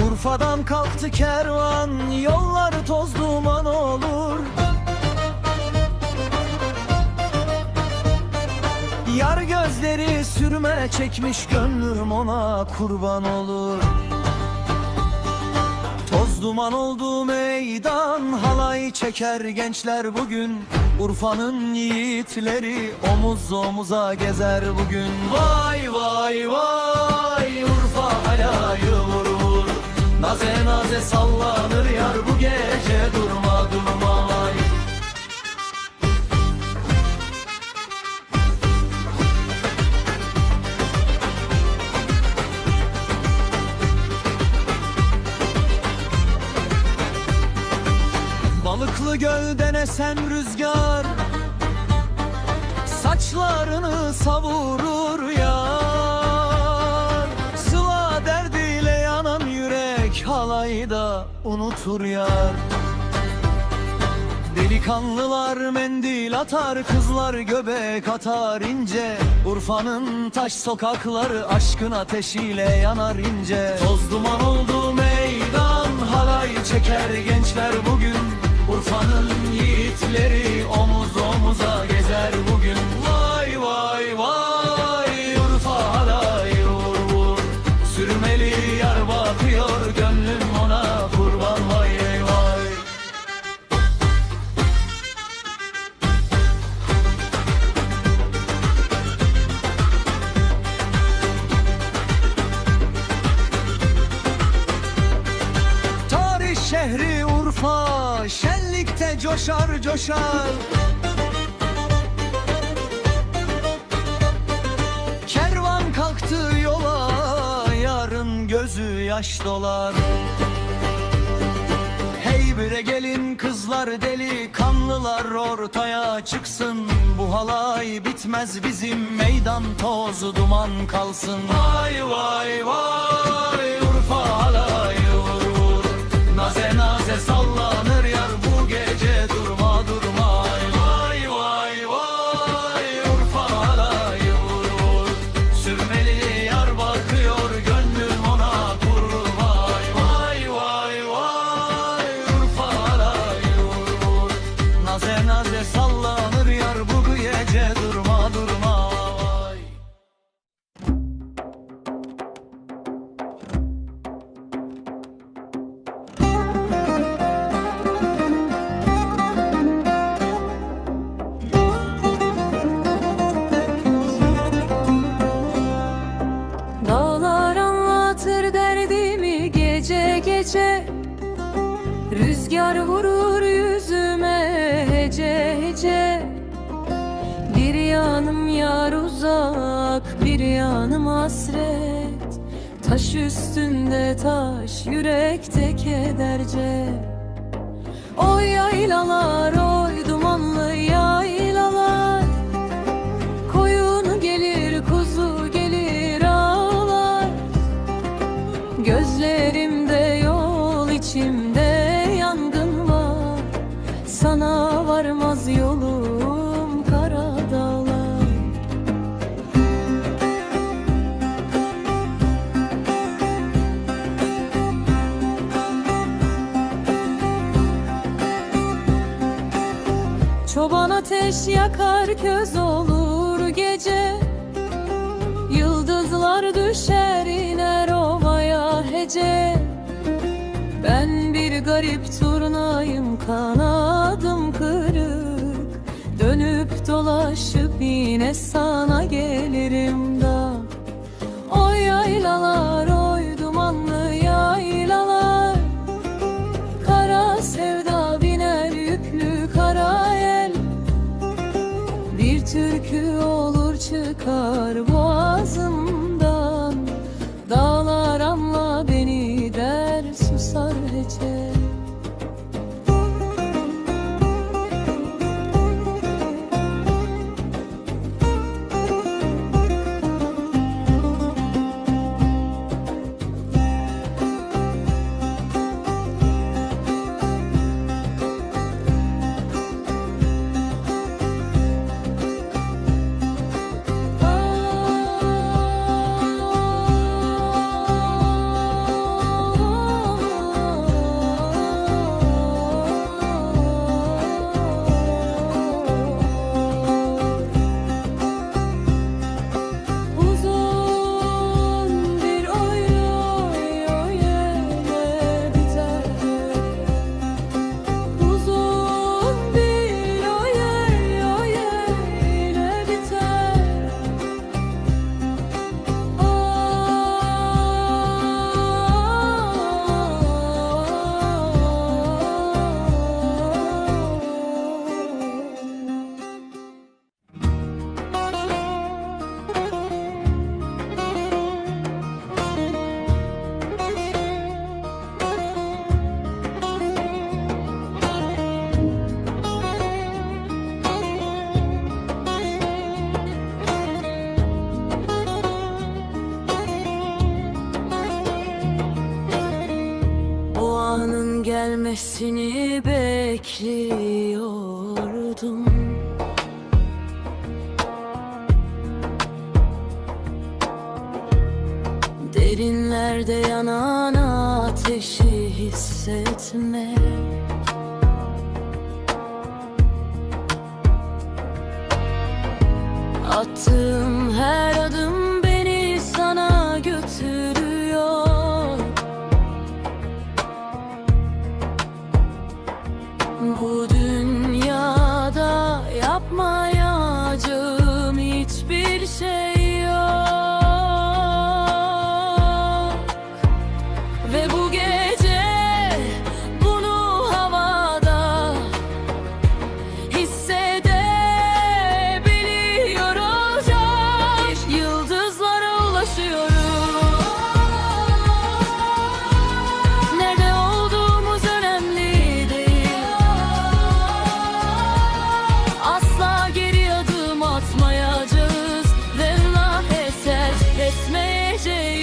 B: Urfa'dan kalktı kervan, yolları toz duman olur. Yar gözleri sürme çekmiş, gönlüm ona kurban olur. Toz duman oldu meydan, halay çeker gençler bugün. Urfa'nın yiğitleri omuz omuza gezer bugün. Vay vay vay, Urfa halayı vur vur, naze naze sallanır yar bu gece, durma durma vay. Balıklı gölden esen rüzgar saçlarını savurur yar. Sıla derdiyle yanan yürek halayda unutur yar. Delikanlılar mendil atar, kızlar göbek atar ince. Urfa'nın taş sokakları aşkın ateşiyle yanar ince. Toz duman oldu meydan, halay çeker gençler bugün. Urfa'nın yiğitleri omuz omuza gezer bugün. Vay vay vay, Urfa halayı vur vur, sürmeli yar bakıyor, gönlüm ona kurban. Vay vay. Tarih şehri Urfa şenlikte coşar coşar. Kervan kalktı yola, yarın gözü yaş dolar. Hey bre gelin kızlar, delikanlılar ortaya çıksın. Bu halay bitmez, bizim meydan toz duman kalsın. Vay vay vay, Urfa halayı vur vur, naze naze sallanır yar bu gece, durma durma. Vay vay vay, Urfa halayı vur vur, sürmeli yar bakıyor, gönlüm ona kurban. Vay vay vay, Urfa halayı vur vur, naze naze sallanır yar bu gece, durma durma. Vay.
G: rüzgar vurur yüzüme hece hece. Bir yanım yar uzak, bir yanım hasret. Taş üstünde taş, yürekte kederce. Oy yaylalar, oy dumanlı yaylalar. Koyun gelir, kuzu gelir ağlar. Gözlerimde yol, içimde yangın var. Sana varmaz yolum kara dağlar. Çoban ateş yakar, köz olur gece. Yıldızlar düşer iner ovaya hece. Ben bir garip turnayım, kanadım kırık. Dönüp dolaşıp yine sana gelirim da. Oy yaylalar, oy dumanlı yaylalar. Kara sevda biner yüklü kara yel. Bir türkü olur çıkar boğazımdan. Dağlar anla beni der, susar hece. Gelmesini bekliyordum. Derinlerde yanan ateşi hissetmek. Attığım her adım beni sana götürüyor. Bu dünyada yapmayacağım hiçbir şey yok. Ve bu gece bunu havada hissedebiliyoruz. Yıldızlara ulaşıyoruz. Nerede olduğumuz önemli değil. Asla geri adım atmayacağız ve eser etmeyeceğiz.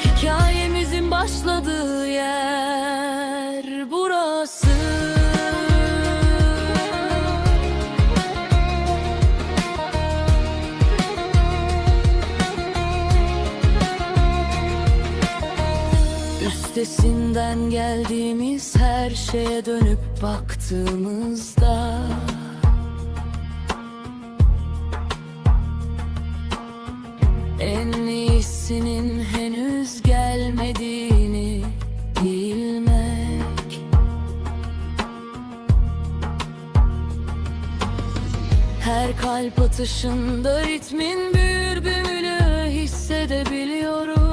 G: Hikayemizin başladığı yer burası. Üstesinden geldiğimiz her şeye dönüp baktığımızda en iyisinin henüz gelmediğini bilmek. Her kalp atışında ritmin bir gümülü hissedebiliyorum.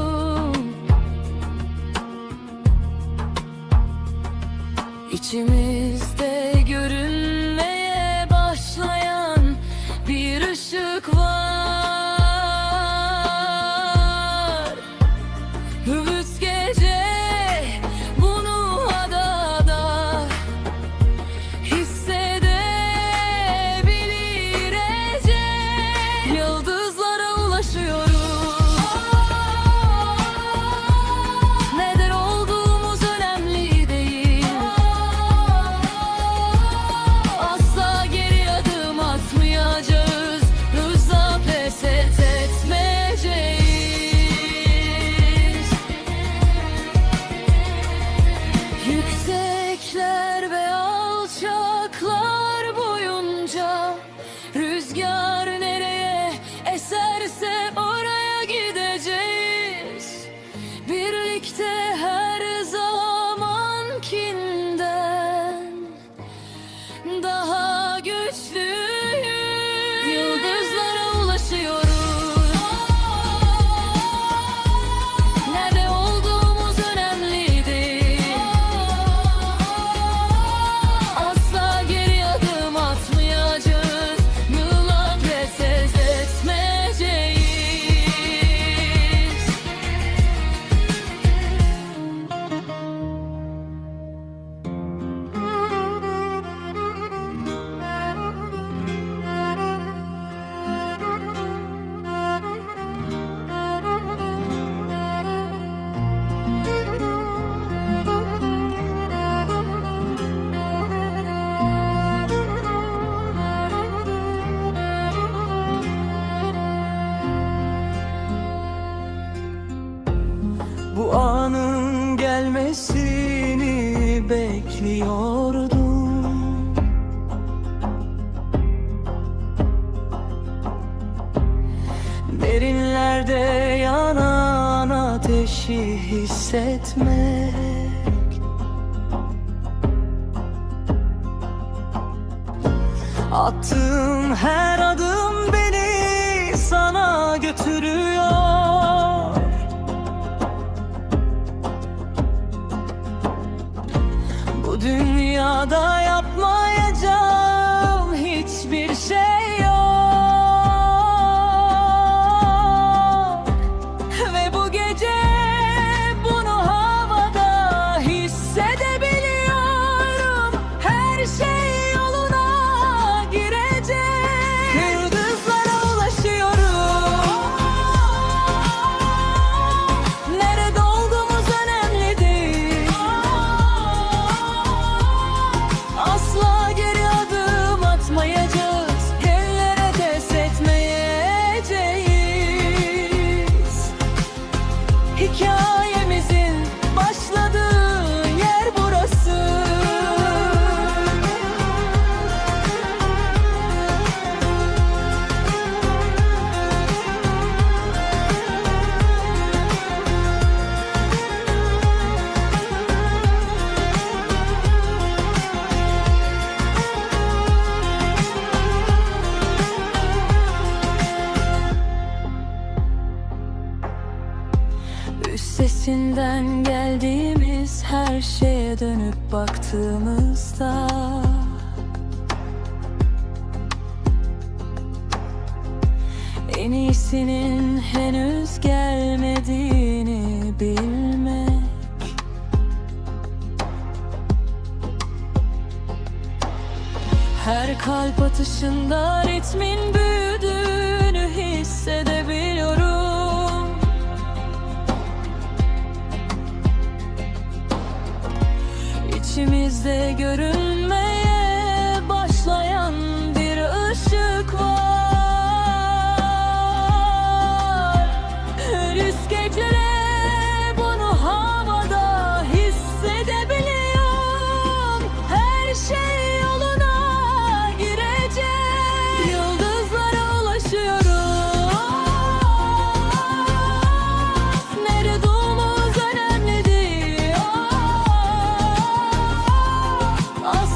G: İçimizde görünmeye başlayan bir ışık var. Hıvıs gece bunu adada hissedebilir Ece. Yıldızlara ulaşıyoruz. Neden olduğumuz önemli değil. Asla geri adım atmayacağız. Hızla pes etmeyeceğiz. Yüksekler ve alçaklar boyunca rüzgar nereye eserse oraya gideceğiz. Birlikte her zamankinden daha güçlüyüz. Yıldızlara ulaşıyoruz. Nerede olduğumuz önemli değil. Asla geri adım atmayacağız. Yılan pes etmeyeceğiz.
D: Bu anın gelmesini bekliyordum. Derinlerde yanan ateşi hissetmek. Attığım her adım beni sana götürüyor. Bu dünyada yapmayacağım hiçbir şey yok. Ve bu gece bunu havada hissedebiliyorum. Her şey yoluna girecek. Yıldızlara ulaşıyorum. Nerede olduğumuz önemli değil. Asla geri adım atmayacağız. Ellere pes etmeyeceğiz. Hikayemizin başladığı yer burası. Üstesinden geldiğimiz her şeye dönüp baktığımızda en iyisinin henüz gelmediğini bilmek. Her kalp atışında ritmin büyüdüğünü hissedebiliyorum. İçimizde görünmeye başlayan bir ışık var. Hırıs gecele bunu havada hissedebiliyorum. Her şey yoluna girecek. Yıldızlara ulaşıyoruz. Nerede olduğumuz önemli değil. Asla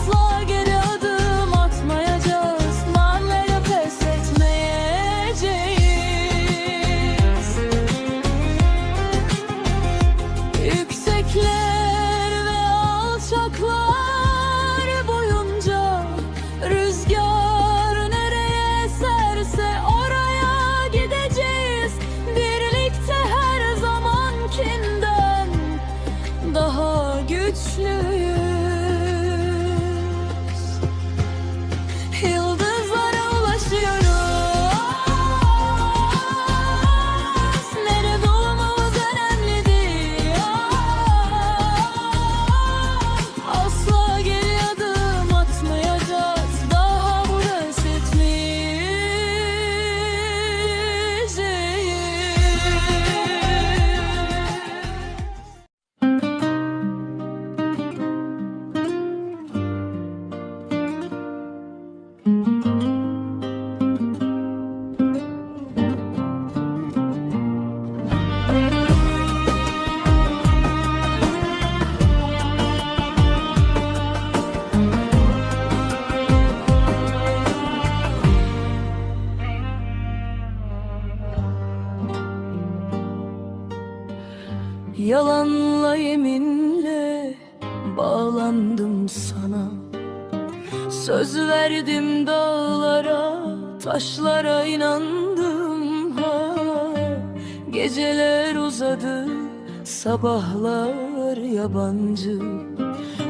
G: Söz verdim dağlara, taşlara inandım ha. Geceler uzadı, sabahlar yabancı.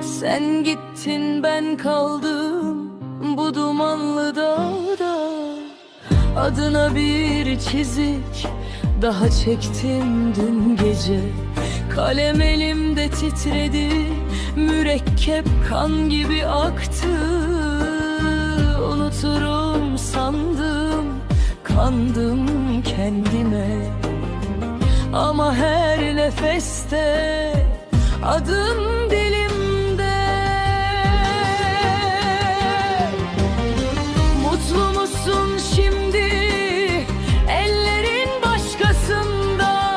G: Sen gittin ben kaldım bu dumanlı dağda. Adına bir çizik daha çektim dün gece. Kalem elimde titredi, mürekkep kan gibi aktı. Unuturum sandım, kandım kendime. Ama her nefeste adım dilimde. Mutlu musun şimdi? Ellerin başkasında.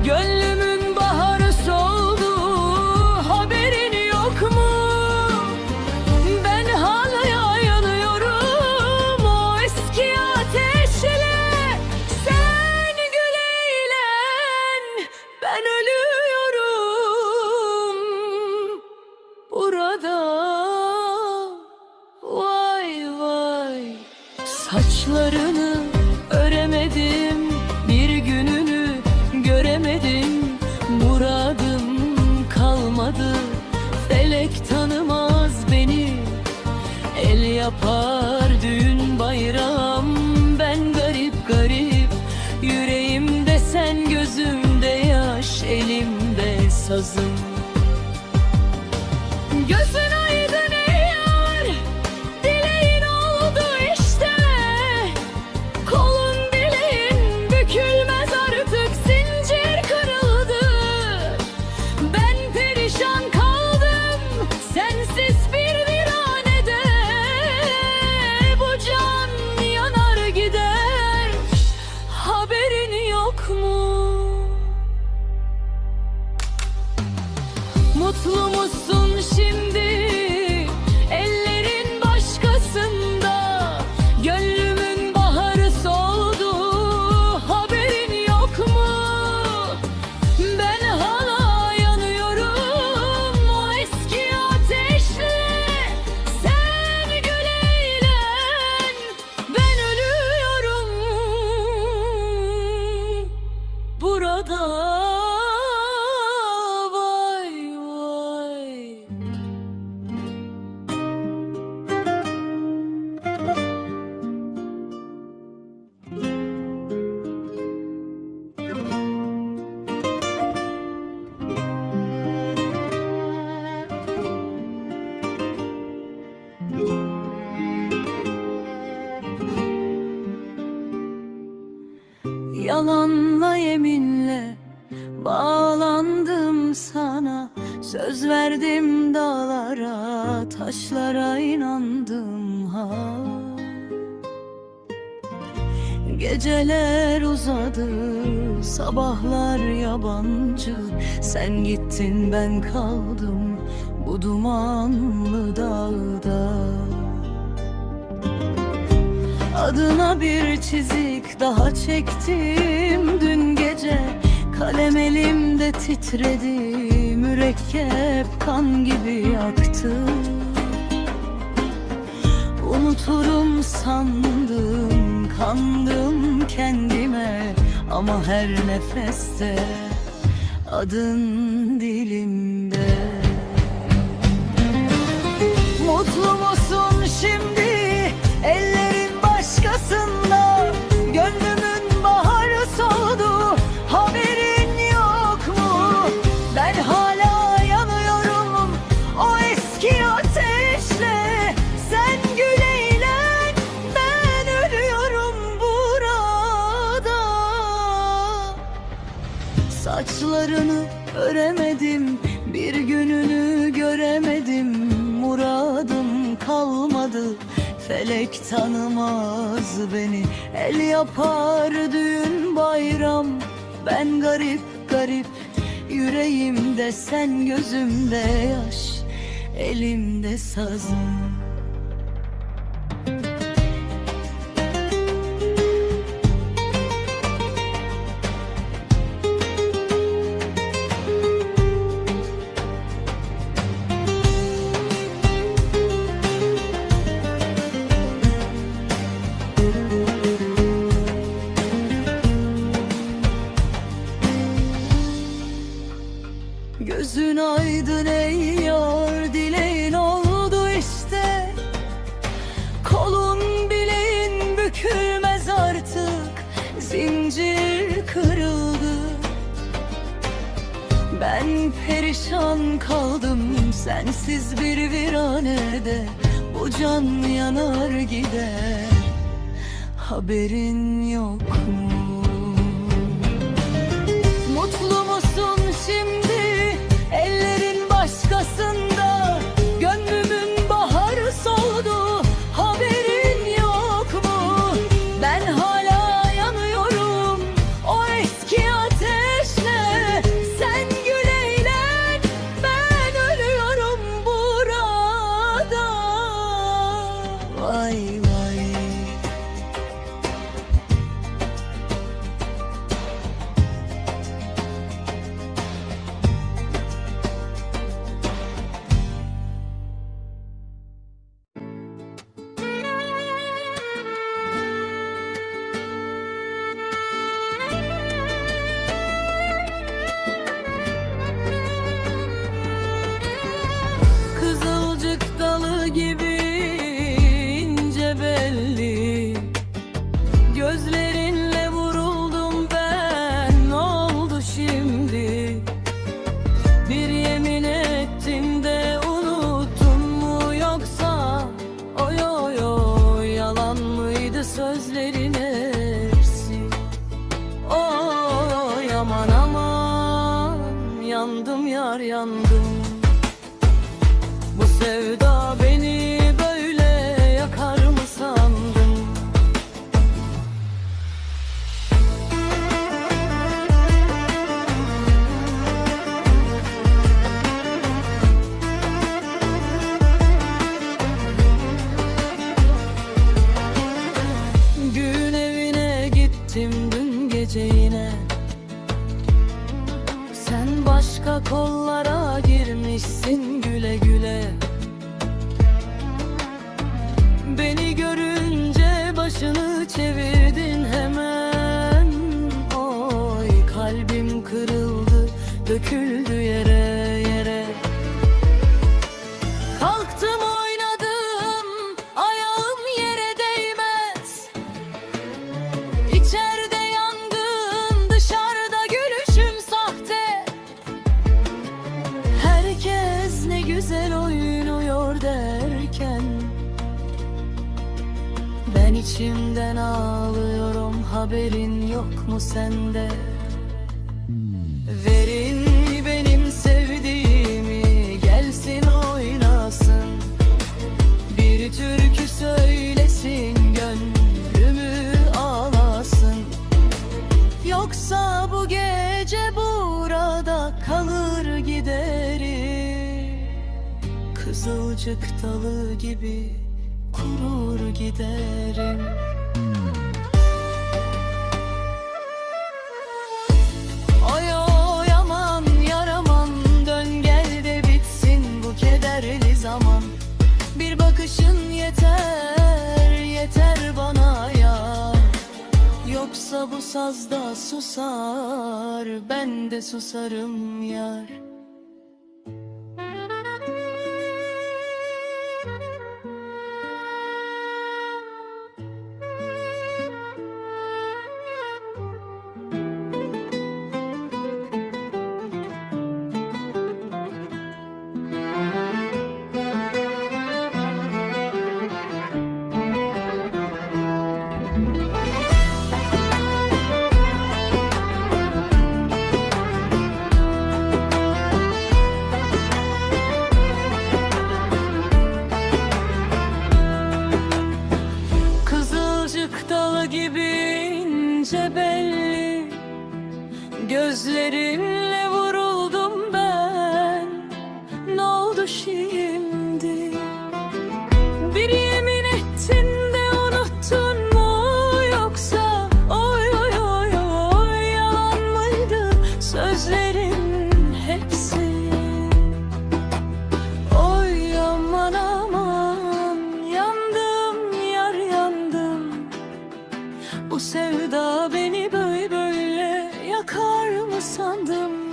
G: Gönlümün baharı soldu, haberin yok mu? Ben hala yanıyorum o eski ateşle. Sen gül eğlen, ben ölüyorum burada. Vay vay. Saçlarını öremedim, bir gününü göremedim. Muradım kalmadı, felek tanımaz beni. El yapar düğün bayram, ben garip garip. Yüreğimde sen, gözümde yaş, elimde sazım. Gözün aydın ey yar, dileğin oldu işte. Kolun bileğin bükülmez artık, zincir kırıldı. Ben perişan kaldım sensiz bir viranede. Bu can yanar gider, haberin yok mu? Mutlu musun şimdi? Ellerin başkasında. Gönlümün baharı soldu, haberin yok mu? Ben hala yanıyorum o eski ateşle. Sen gül eğlen, ben ölüyorum burada. Vay vay. Yalanla yeminle bağlandım sana. Söz verdim dağlara, taşlara inandım ha. Geceler uzadı, sabahlar yabancı. Sen gittin ben kaldım bu dumanlı dağda. Adına bir çizik daha çektim dün gece. Kalem elimde titredi, mürekkep kan gibi aktı. Unuturum sandım, kandım kendime. Ama her nefeste adın dilimde. Mutlu musun şimdi? Ellerin başkasında. Gönlümün baharı soldu, haberin yok mu? Ben hala yanıyorum o eski ateşle. Sen gül eğlen, ben ölüyorum burada. Saçlarını öremedim, bir gününü göremedim. Muradım kalmadı, felek tanımaz beni. El yapar düğün bayram, ben garip garip. Yüreğimde sen, gözümde yaş, elimde sazım. zincir kırıldı. Ben perişan kaldım sensiz bir viranede. Bu can yanar gider, haberin yok mu? Mutlu musun şimdi ellerin başkasında? Gönlümün baharı soldu, haberin yok mu? Ben hala yanıyorum o eski ateşle. Sen gül eğlen, ben ölüyorum burada. Vay vay. Kızılcık dalı gibi ince belli, gözlerinle vuruldum ben, ne oldu şimdi? Bir yemin ettin de unuttun mu, yoksa oy oy oy yalan mıydı sözlerin hepsi? Oy aman aman, yandım yar yandım. Bu sevda beni böyle yakar mı sandın? Gün evine gittim dün gece yine. Sen başka kollara girmişsin güle güle. Beni görünce başını çevirdin hemen. Oy kalbim kırıldı, döküldü yere yere. Kalktım oynadım, ayağım yere değmez. İçeride yangın, dışarıda gülüşüm sahte. Herkes ne güzel oynuyor derken, ben içimden ağlıyorum, haberin yok mu sende? Verin benim sevdiğimi, gelsin oynasın. Bir türkü söylesin, gönlümü ağlasın. Yoksa bu gece burada kalır giderim. Kızılcık dalı gibi kurur giderim. Oy oy aman yar aman, dön gel de bitsin bu kederli zaman. Bir bakışın yeter, yeter bana ya. Yoksa bu sazda susar, ben de susarım yar. ince belli. Gözlerinle vuruldum ben. Ne oldu şimdi? Bir yemin ettin de unuttun mu? Yoksa oy oy oy oy yalan mıydı sözlerin hepsi? Oy aman aman, yandım yar yandım. Bu sevda beni böyle yakar mı sandım?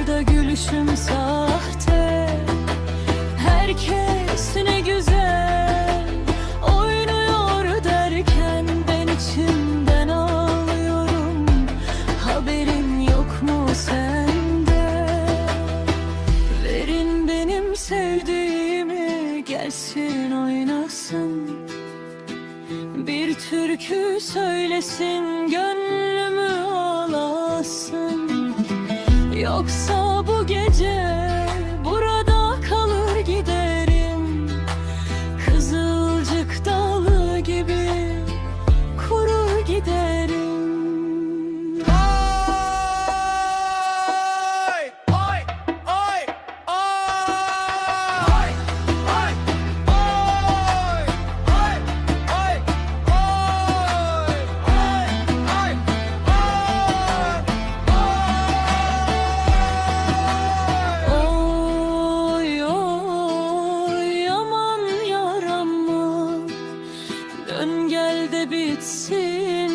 G: Dışarıda gülüşüm sahte, herkes ne güzel oynuyor derken ben içimden ağlıyorum. Haberin yok mu sende? Verin benim sevdiğimi gelsin oynasın, bir türkü söylesin gönlümü ağlasın. Yoksa bu gece burada kalır giderim, kızılcık dalı gibi kurur giderim.
B: Ay, ay, ay, ay, ay, ay, ay, ay, ay,
G: Oy oy aman yaramma, dön gel de bitsin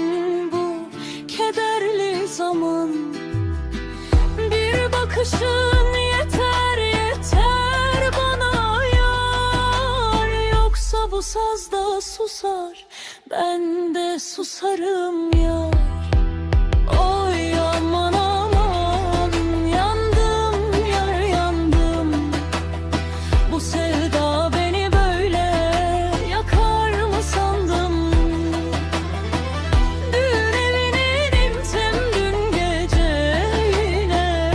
G: bu kederli zaman. Bir bakışın yeter yeter bana yar, yoksa bu saz da susar, ben de susarım yar. Oy aman aman yandım yar yandım, bu sevda beni böyle yakar mı sandın? Düğün evine indim dün gece yine,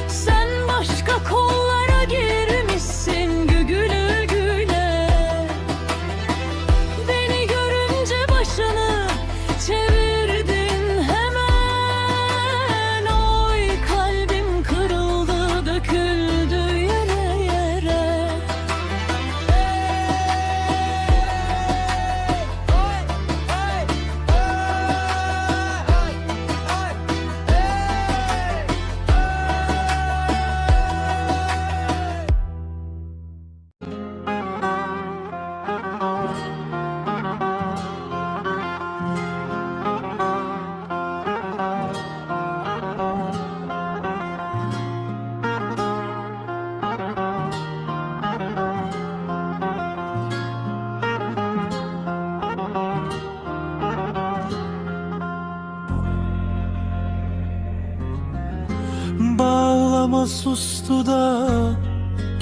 G: sen başka kollara girmişsin güle güle. Beni görünce başını çevirdin hemen, oy kalbim kırıldı döküldü yere yere.
A: Bağlama sustu da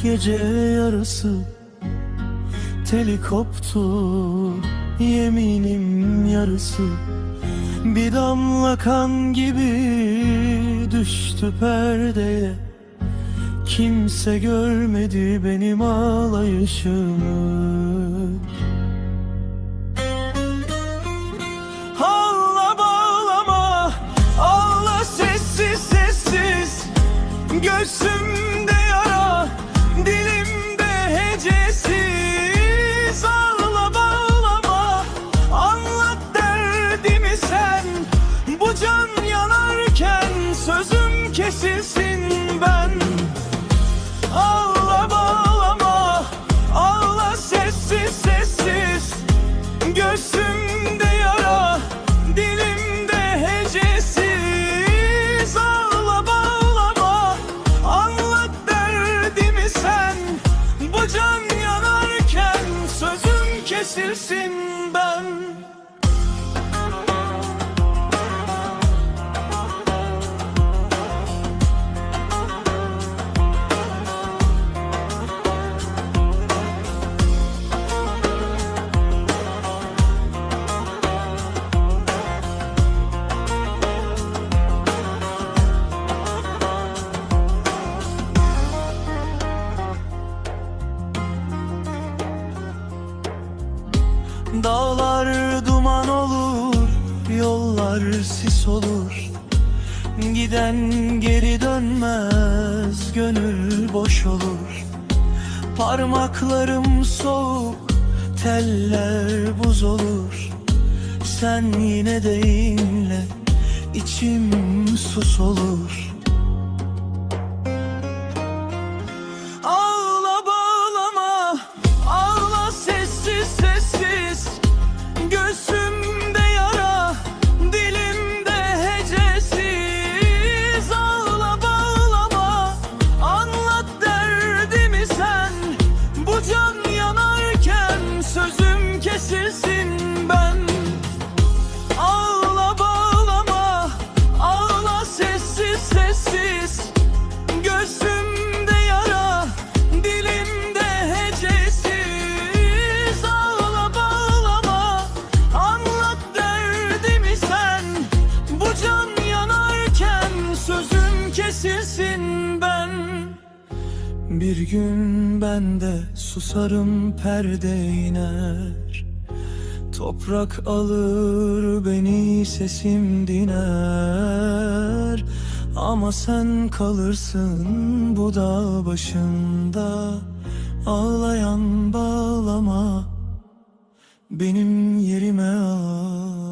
A: gece yarısı, teli koptu yeminim yarısı. Bir damla kan gibi düştü perdeye, kimse görmedi benim ağlayışımı. Ağla bağlama, ağla sessiz sessiz, göğsümde yara, dilimde hecesiz. Ağla bağlama, anlat derdimi sen, bu can yanarken sözüm kesilsin ben. Ağla bağlama, ağla sessiz sessiz, göğsümde yara, dilimde hecesiz. Ağla bağlama, anlat derdimi sen, bu can yanarken sözüm kesilsin ben. Dağlar duman olur, yollar sis olur. Giden geri dönmez, gönül boş olur. Parmaklarım soğuk, teller buz olur. Sen yine de inle, içim sus olur. Ağla bağlama, ağla sessiz sessiz, göğsümde yara, dilimde hecesiz. Ağla bağlama, Bir gün ben de susarım, perde iner. Toprak alır beni, sesim diner. Ama sen kalırsın bu dağ başında. Ağlayan bağlama, benim yerime ağla.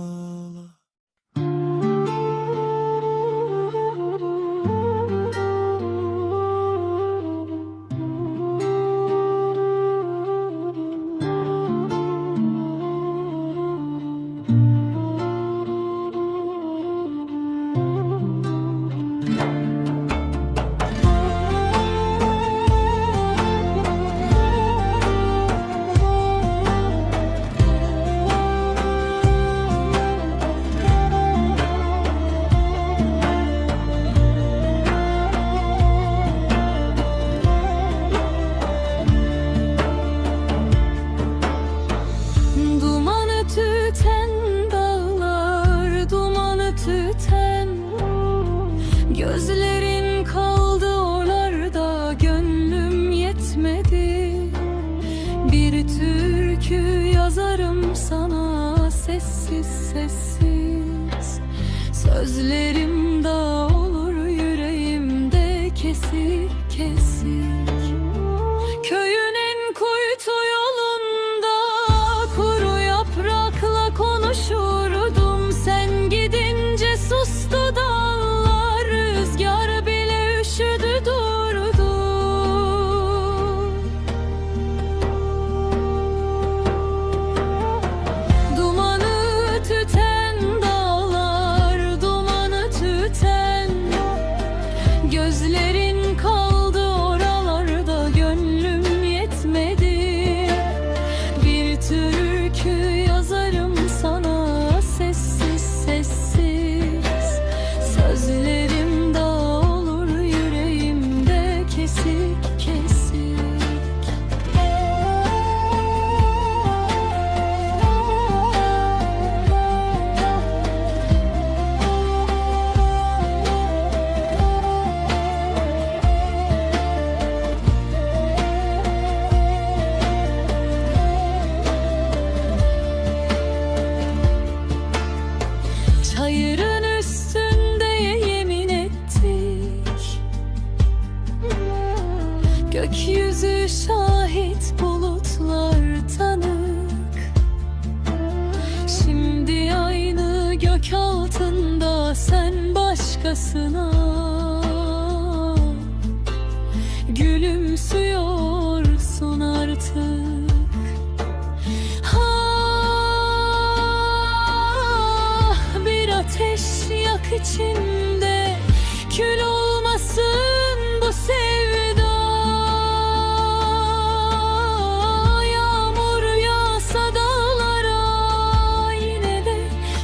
G: Dumanı tüten dağlar, dumanı tüten. Gözlerin kaldı oralarda, gönlüm yetmedi. Bir türkü yazarım sana, sessiz sessiz. Sözlerim dağ olur yüreğimde, kesik kesik. Köyün en kuytu yolunda kuru yaprakla konuşurdum. Sen gidince sustu dağlar, rüzgar bile üşüdü durdu. Dumanı tüten dağlar, dumanı tüten. Gözlerin kaldı oralarda, gönlüm yetmedi. Bir türkü yazarım sana, sessiz sessiz. Sözlerim dağ olur yüreğimde, kesik kesik. Çayırın üstünde yemin ettik. Gökyüzü şahit, bulutlar tanık. Şimdi aynı gök altında sen başkasına gülümsüyorsun artık. Bir ateş yak içimde, kül olmasın bu sevda. Yağmur yağsa dağlara, yine de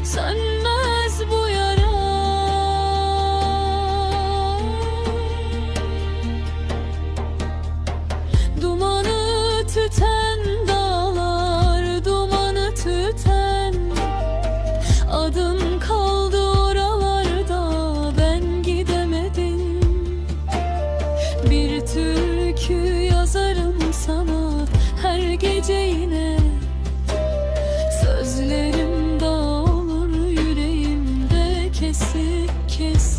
G: sönmez bu yara. Dumanı tüten dağlar, dumanı tüten. Adın kaldı oralarda, ben gidemedim. Bir türkü yazarım sana her gece yine. Sözlerim dağ olur yüreğimde, kesik kesik.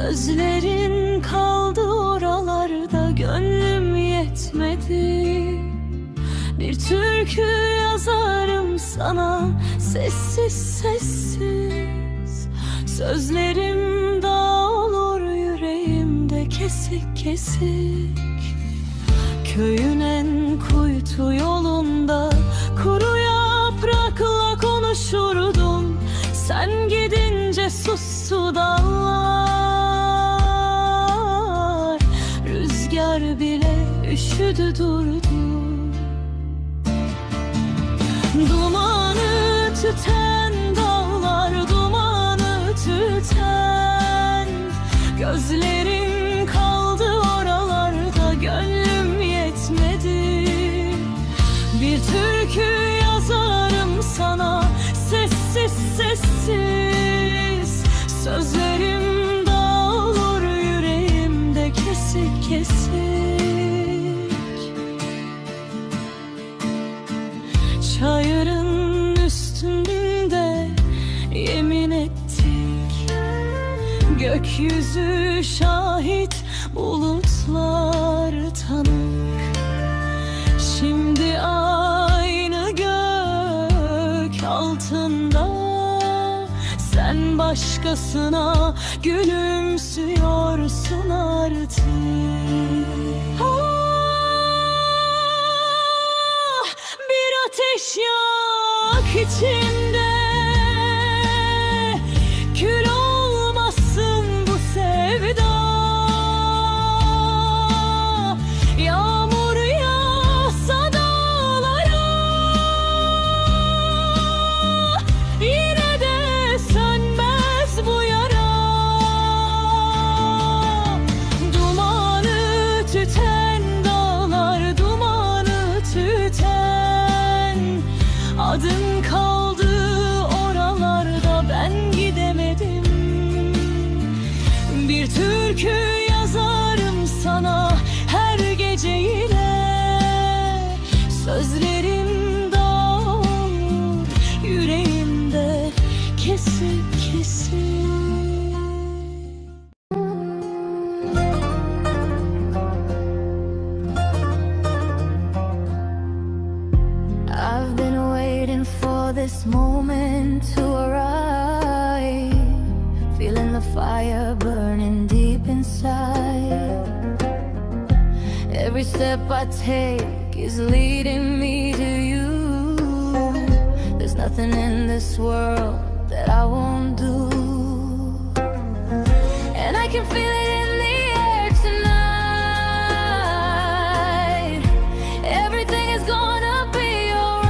G: Sözlerin kaldı oralarda, gönlüm yetmedi. Bir türkü yazarım sana, sessiz sessiz. Sözlerim dağılır yüreğimde, kesik kesik. Köyün en kuytu yolunda kuru yaprakla konuşurdum. Sen gidince sustu dallar, rüzgar bile üşüdü durdu. Dumanı tüten dağlar, dumanı tüten. Gözlerin kaldı oralarda, gönlüm yetmedi. Bir türkü yazarım sana, sessiz sessiz. Sözlerim dağılır yüreğimde, kesik kesik. Çayırın üstünde yemin ettik, gökyüzü şahit, bulutlar tanık. Şimdi aynı gök altında sen başkasına gülümsüyorsun artık. Bir ateş yak içimde, kül olmasın bu sevda. Yağmur yağsa dağlara, yine de sönmez bu yara. Dumanı tüten dağlar, dumanı tüten. Adın kaldı oralarda, ben gidemedim. Bir türkü yazarım sana her gece yine. Sözlerim dağılır yüreğimde, kesik kesik.
C: I've been waiting for this moment to arrive, feeling the fire burning deep inside. Every step I take is leading me to you. There's nothing in this world that I won't do, and I can feel it in the air tonight. Everything is gonna be alright.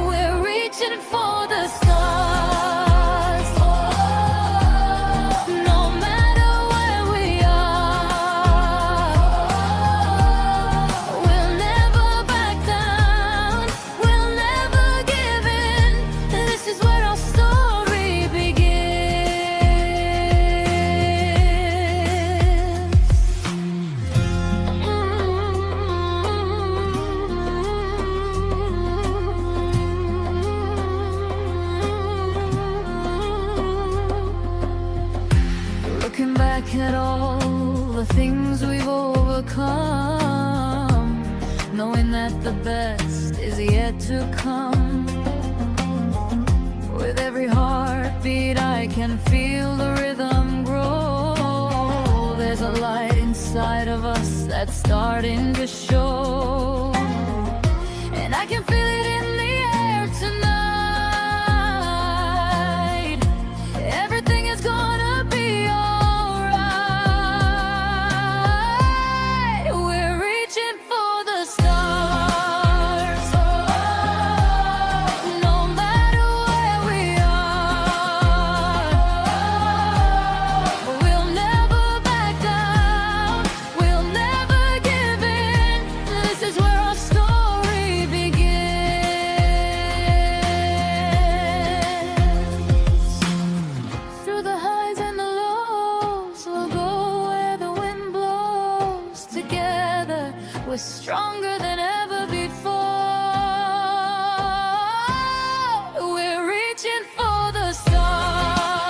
C: We're reaching for the stars. No matter where we are, we'll never back down. We'll never give in. This is where our story begins. Looking back at all the things we've overcome, knowing that the best is yet to come. With every heartbeat I can feel the rhythm grow. There's a light inside of us that's starting to show, and I can feel it in the air tonight. Everything is gonna be alright. We're reaching for the stars. No matter where we are, we'll never back down. We'll never give in. This is where our story begins. Through the highs and the lows, we'll go where the wind blows. Together, we're stronger than ever before. We're reaching for the stars.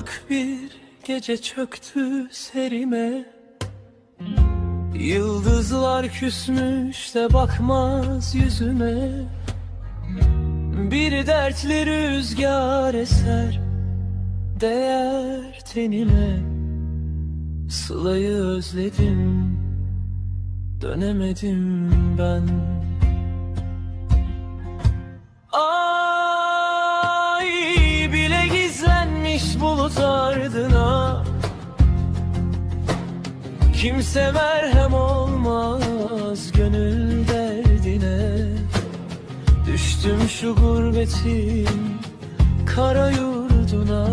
H: Karanlık bir gece çöktü serime, yıldızlar küsmüş de bakmaz yüzüme. Bir dertli rüzgar eser değer tenime. Sıla'yı özledim, dönemedim ben. Ay bile gizlenmiş bulut ardına, kimse merhem olmaz gönül derdine. Düştüm şu gurbetin kara yurduna,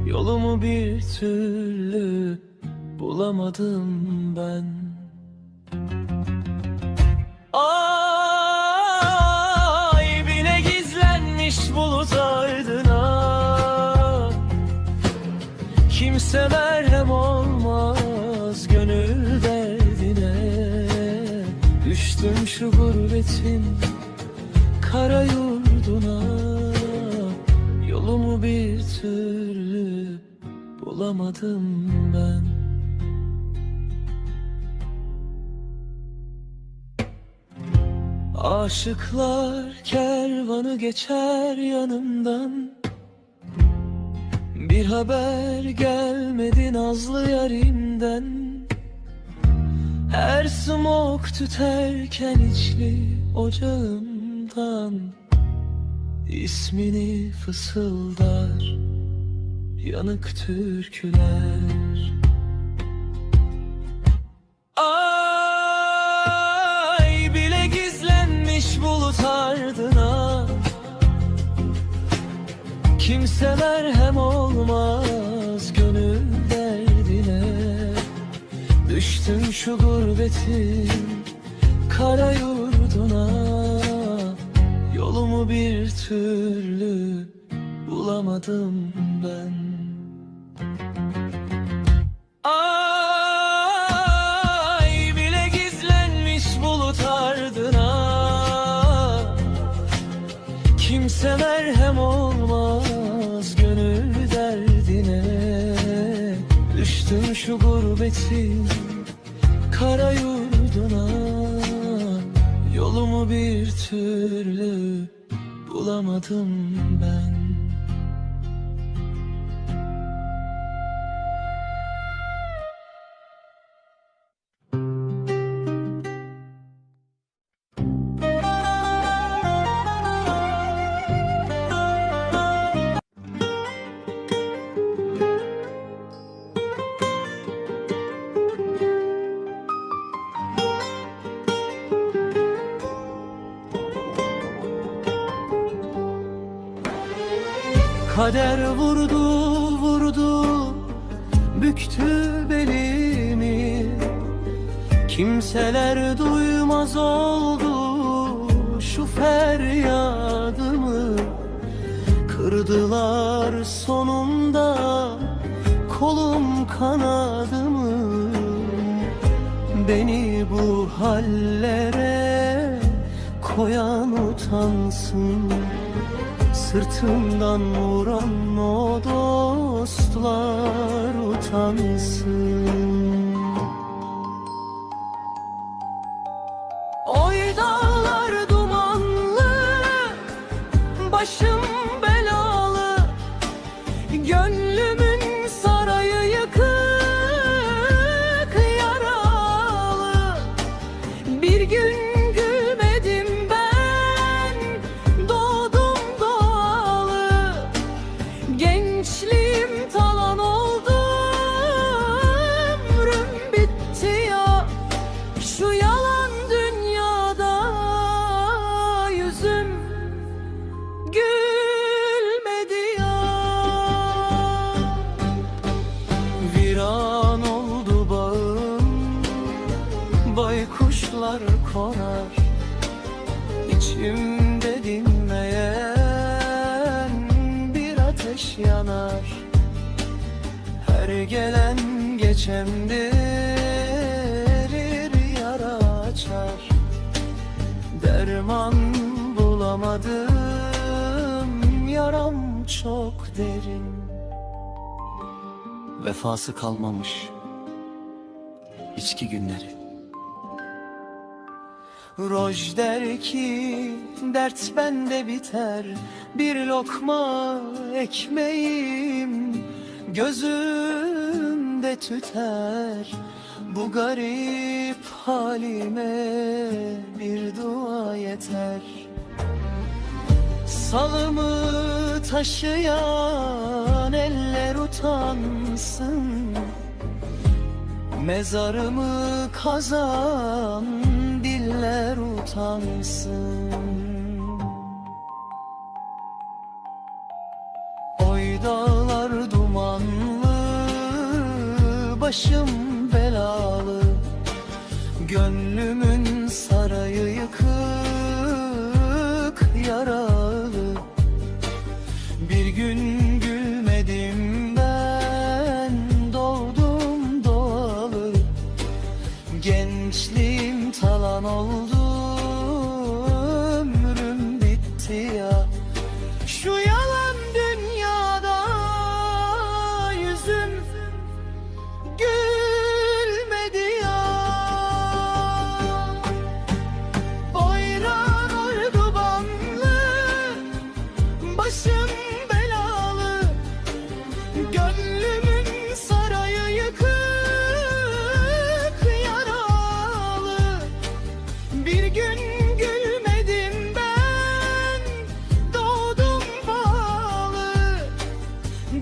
H: yolumu bir türlü bulamadım ben. Ay bile gizlenmiş bulut ardına, kimse merhem olmaz gönül derdine. Düştüm şu gurbetin kara yurduna, yolumu bir türlü bulamadım ben. Aşıklar kervanı geçer yanımdan, bir haber gelmedi nazlı yarimden. Her smok tüterken içli ocağımdan, ismini fısıldar yanık türküler. Ay bile gizlenmiş bulut ardına, kimse merhem olmaz gönül derdine. Düştüm şu gurbetin kara yurduna, yolumu bir türlü bulamadım ben. Ay bile gizlenmiş bulut ardına, kimse merhem olmaz gönül derdine. Düştüm şu gurbetin kara yurduna, yolumu bir türlü bulamadım ben. Kader vurdu vurdu, büktü belimi. Kimseler duymaz oldu şu feryadımı. Kırdılar sonunda kolum kanadımı. Beni bu hallere koyan utansın, sırtımdan vuran o dostlar utansın. Oy dağlar dumanlı, başım belalı, gönlümün sarayı yıkık yaralı. Bir gün baykuşlar konar, içimde dinmeyen bir ateş yanar. Her gelen geçemdir, yara açar. Derman bulamadım, yaram çok derin.
A: vefası kalmamış içki günleri.
H: Roj der ki dert bende biter, bir lokma ekmeğim gözümde tüter. Bu garip halime bir dua yeter. Salımı taşıyan eller utansın, mezarımı kazan diller utansın. Oy dağlar dumanlı, başım belalı, gönlümün sarayı yıkık yaralı. Bir gün gülmedim ben, doğdum doğalı. Gençliğim talan oldu, ömrüm bitti ya. Şu yalan dünyada yüzüm gülmedi ya. Boyran ordubanlı, başım belalı, gönlümün sarayı yıkık yaralı. Bir gün gülmedim ben, doğdum bağlı.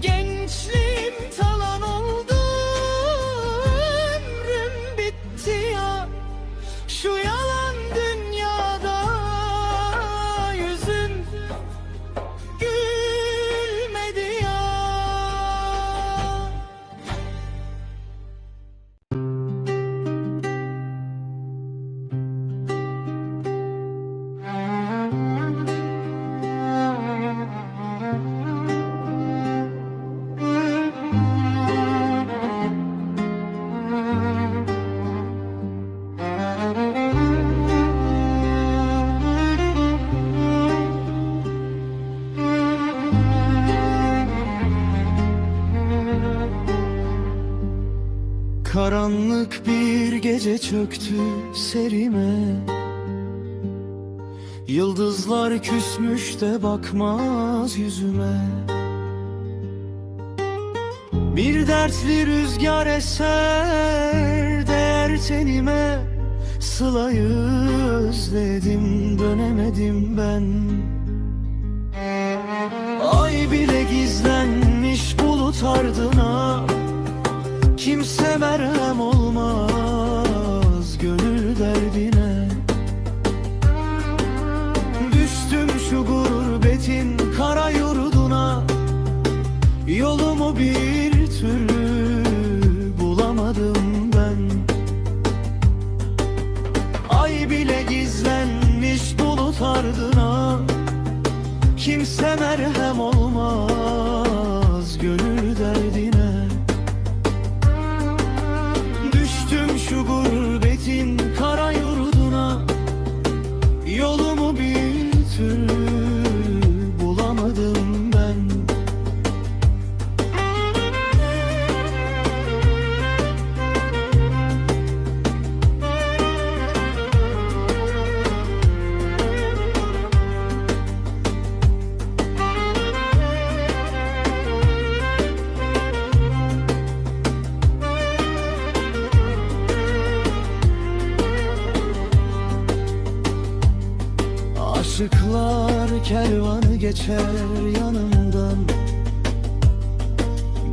H: Gençliğim talan oldu, ömrüm bitti ya. Şu yalan dünyada yüzüm gülmedi ya.
A: Karanlık bir gece çöktü serime, yıldızlar küsmüş de bakmaz yüzüme. Bir dertli rüzgar eser değer tenime, Sıla'yı özledim, dönemedim ben. Ay bile gizlenmiş bulut ardına, kimse merhem olmaz gönül derdine. Düştüm şu gurbetin kara yurduna, yolumu bir türlü bulamadım ben. Ay bile gizlenmiş bulut ardına, kimse merhem olmaz gönül derdine. Düştüm şu gurbetin kara yurduna, yolumu bir türlü bulamadım ben. Aşıklar kervanı geçer yanımdan,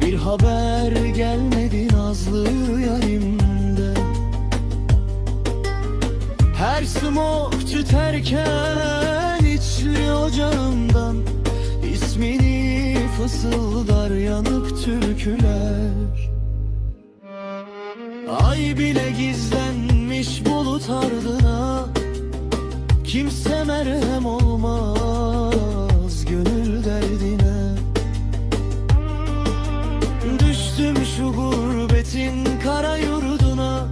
A: bir haber gelmedi nazlı yarimden. Her smok tüterken içli ocağımdan, ismini fısıldar yanık türküler. Ay bile gizlenmiş bulut ardına, kimse merhem olmaz gönül derdine. Düştüm şu gurbetin kara yurduna,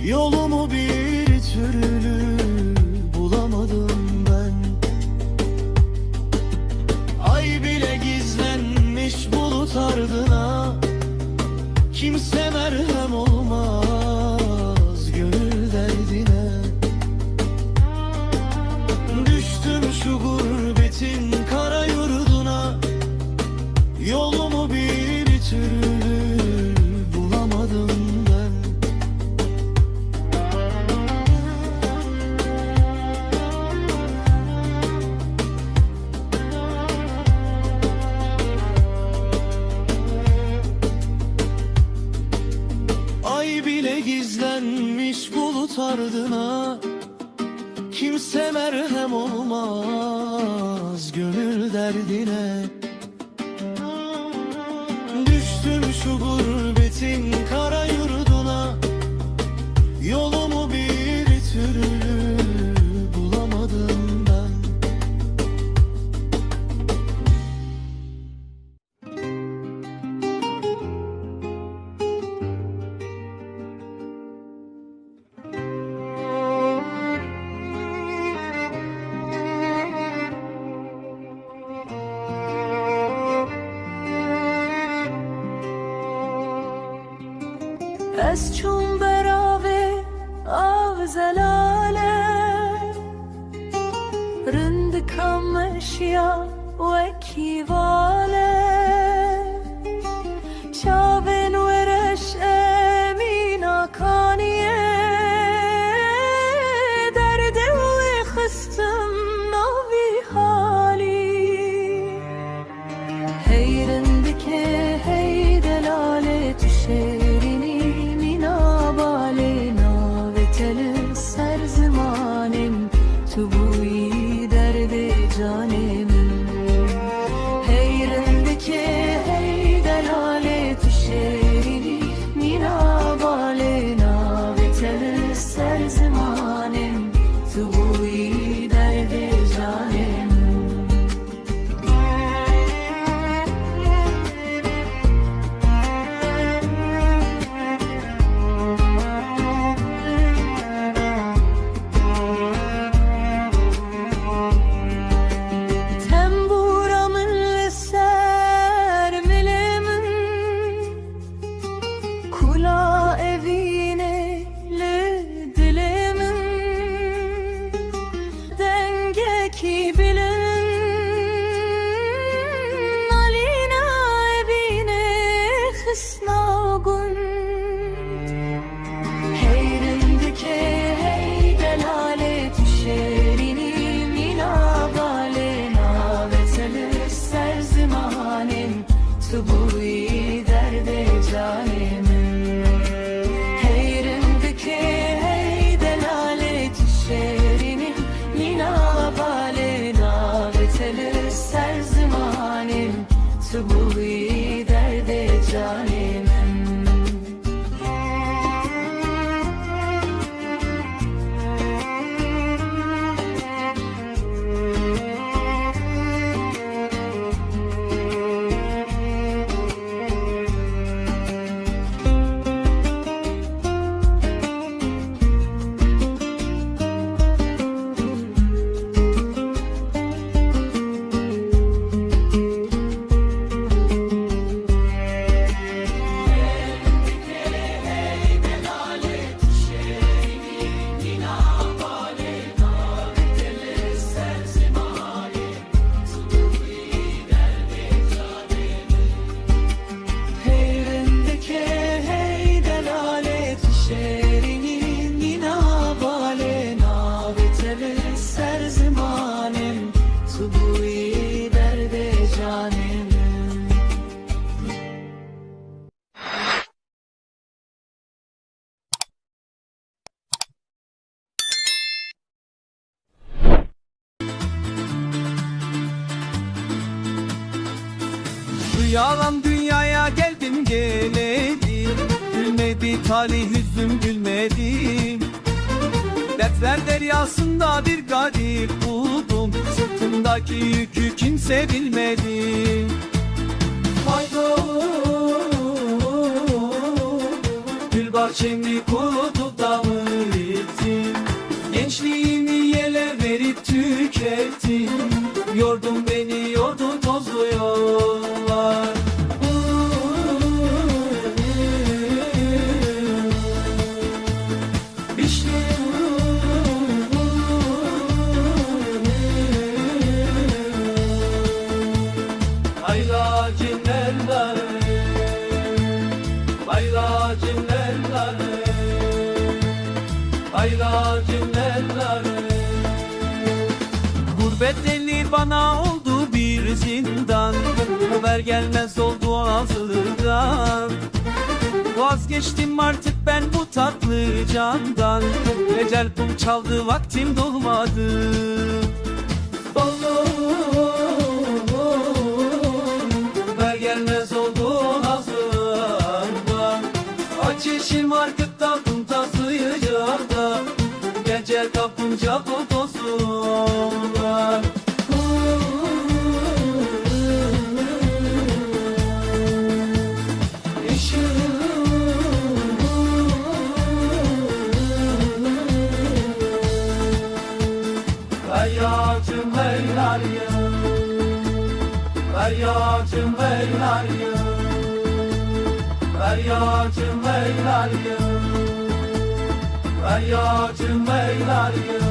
A: yolumu bir türlü bulamadım ben. Ay bile gizlenmiş bulut ardına, Kimse merhem olmaz gönül derdine. Düştüm şu gurbetin kara yurduna, yolumu bir türlü bulamadım ben. Ay bile gizlenmiş bulut ardına, kimse merhem olmaz gönül derdine. Düştüm şu gurbetin kara yurduna, yolumu bir türlü bulamadım ben.
G: Ez çûm beravê av zelale, rindika meşya wekî vale. Çavên wê reş emîna kaniye, derdê wê xistim navî halî. Hey rindike hey delale tu şerini, ser zemanim tu buî derdê canê min. Hey rindike hey delale tu şerini, mîna balê navê te ser zemanim tu buî derdê canê min. Tu buî derdê canê min. Hey rindike hey delale tu şerini, mîna balê navê te ser zemanim tu buî derdê canê min.
H: Yalan dünyaya geldim geledim, gülmedi talih yüzüm gülmedim. Dertler deryasında bir garip buldum, sırtımdaki yükü kimse bilmedi. Haydo, gül bahçemi kurutup da mı gittin? Gençliğimi yele verip tükettin. Yordun beni, yordun tozlu yollar. Ayracım elleri. Gurbet eli bana oldu bir zindan, haber gelmez oldu ağzından. Vazgeçtim artık ben bu tatlı candan, ecel kum çaldı vaktim dolmadı. Haber gelmez oldu ağzından. Açışım arkıktan kum taslayacak da, gece kapınca fotosunda. Feryacım heyler ya, feryacım heyler ya, feryacım heyler ya, feryacım heyler ya.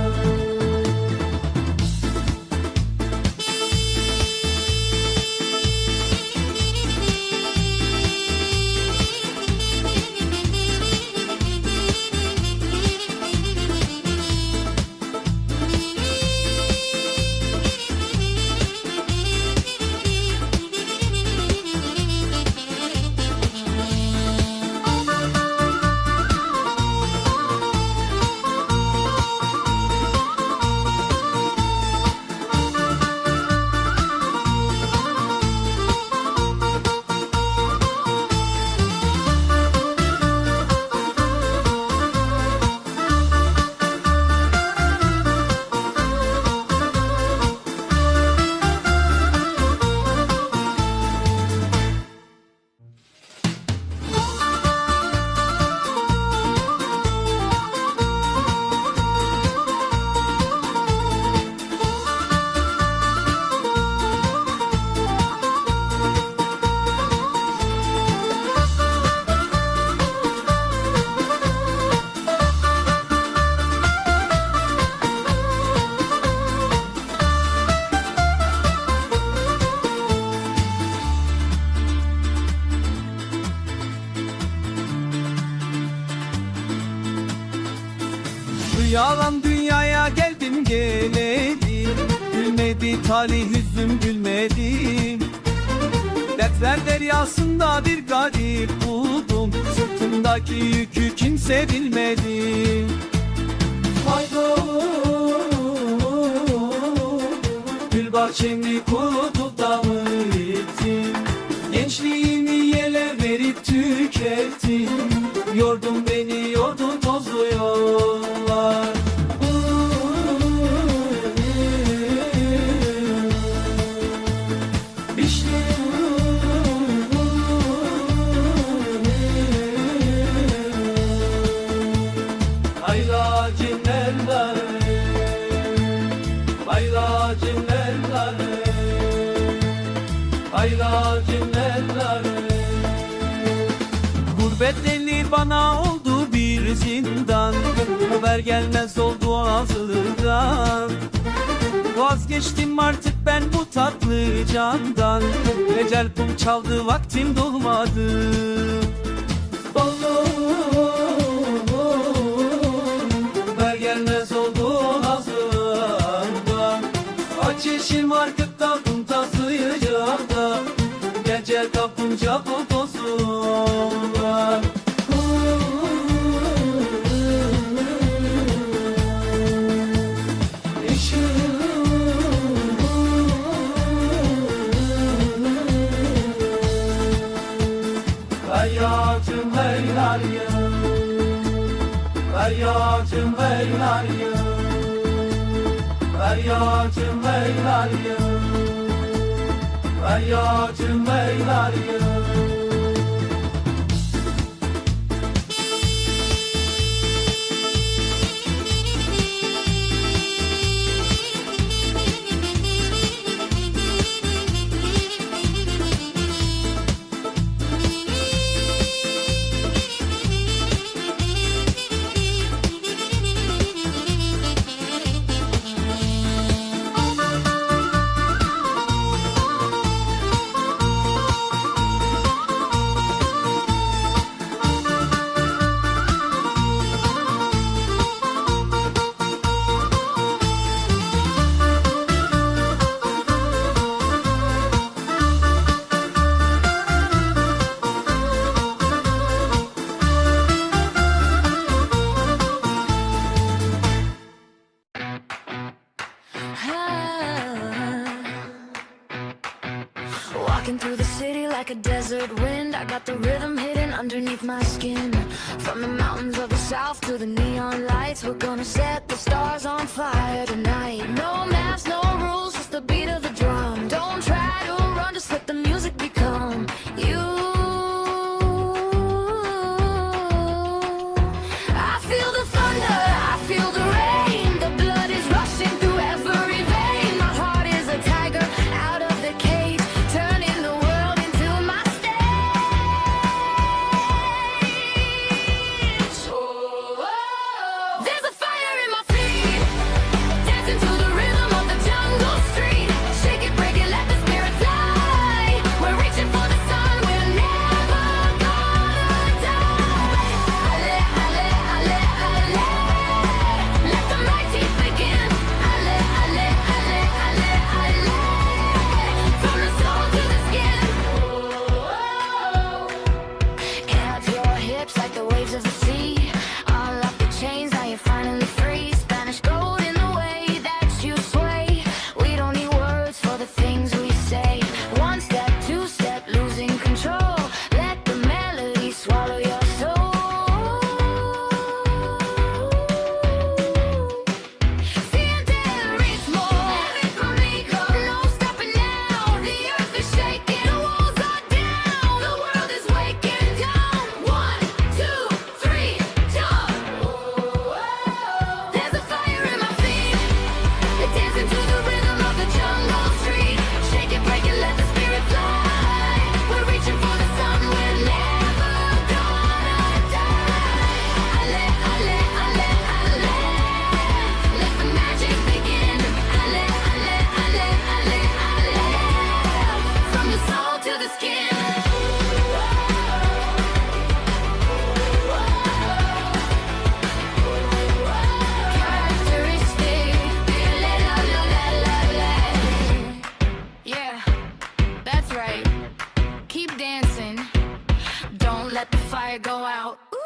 H: Yalan dünyaya geldim geleli, gülmedi talih yüzüm gülmedi. Dertler deryasında bir garip buldum, sırtımdaki yükü kimse bilmedi. Haydo, gül bahçemi kurutup da mı ettim? Gençliğimi yele verip tükettim. Yordun beni, yordun tozlu yollar. Ayracım elleri, ayracım elleri, ayracım elleri. Gurbet eli bana oldu bir zindan, haber gelmez oldu ağzından. Vazgeçtim artık ben bu tatlı candan, ecel kum çaldı vaktim dolmadı. Haber gelmez oldu ağzından. Açışım arkıktan kum taslayacak da, gece kapınca fotosunda. Feryacım heyler ya, feryacım heyler ya, feryacım heyler ya, feryacım heyler ya.
C: like a desert wind. I got the rhythm hidden underneath my skin. From the mountains of the south to the neon lights, we're gonna set the stars on fire tonight. No maps, no rules, just the beat of the drum. Don't try to run, just let the music become you. I feel the thunder, I feel the rain. The blood is rushing through every vein. My heart is a tiger out of the cage, turning the world into my stage. There's a fire in my feet, dancing to the rhythm of the jungle street. Shake it, break it, let the spirit fly. We're reaching for the sun, we're never gonna die. Ale, ale, ale, ale. Let the magic begin. Ale, ale, ale, ale, ale. From the soul to the skin. Hands your hips like the waves of the sea. All up the chains, now you're finally free. Spanish gold in the way that you sway. We don't need words for the things we say. One step, two step, losing control. Let the melody swallow your soul. Siente el ritmo, ven conmigo. No stopping now, the earth is shaking, the walls are down, the world is waking down. 1, 2, 3, jump. There's a fire in my feet, dancing to the rhythm of the jungle street. Shake it, break it, let the spirit fly. We're reaching for the sun, we're never gonna die. Ale, ale, ale, ale. Let the magic begin. Ale, ale, ale, ale, ale. From the soul to the skin. Characteristic. La, la, la, la, la. Yeah, that's right. Keep dancing. Don't let the fire go out. Ooh.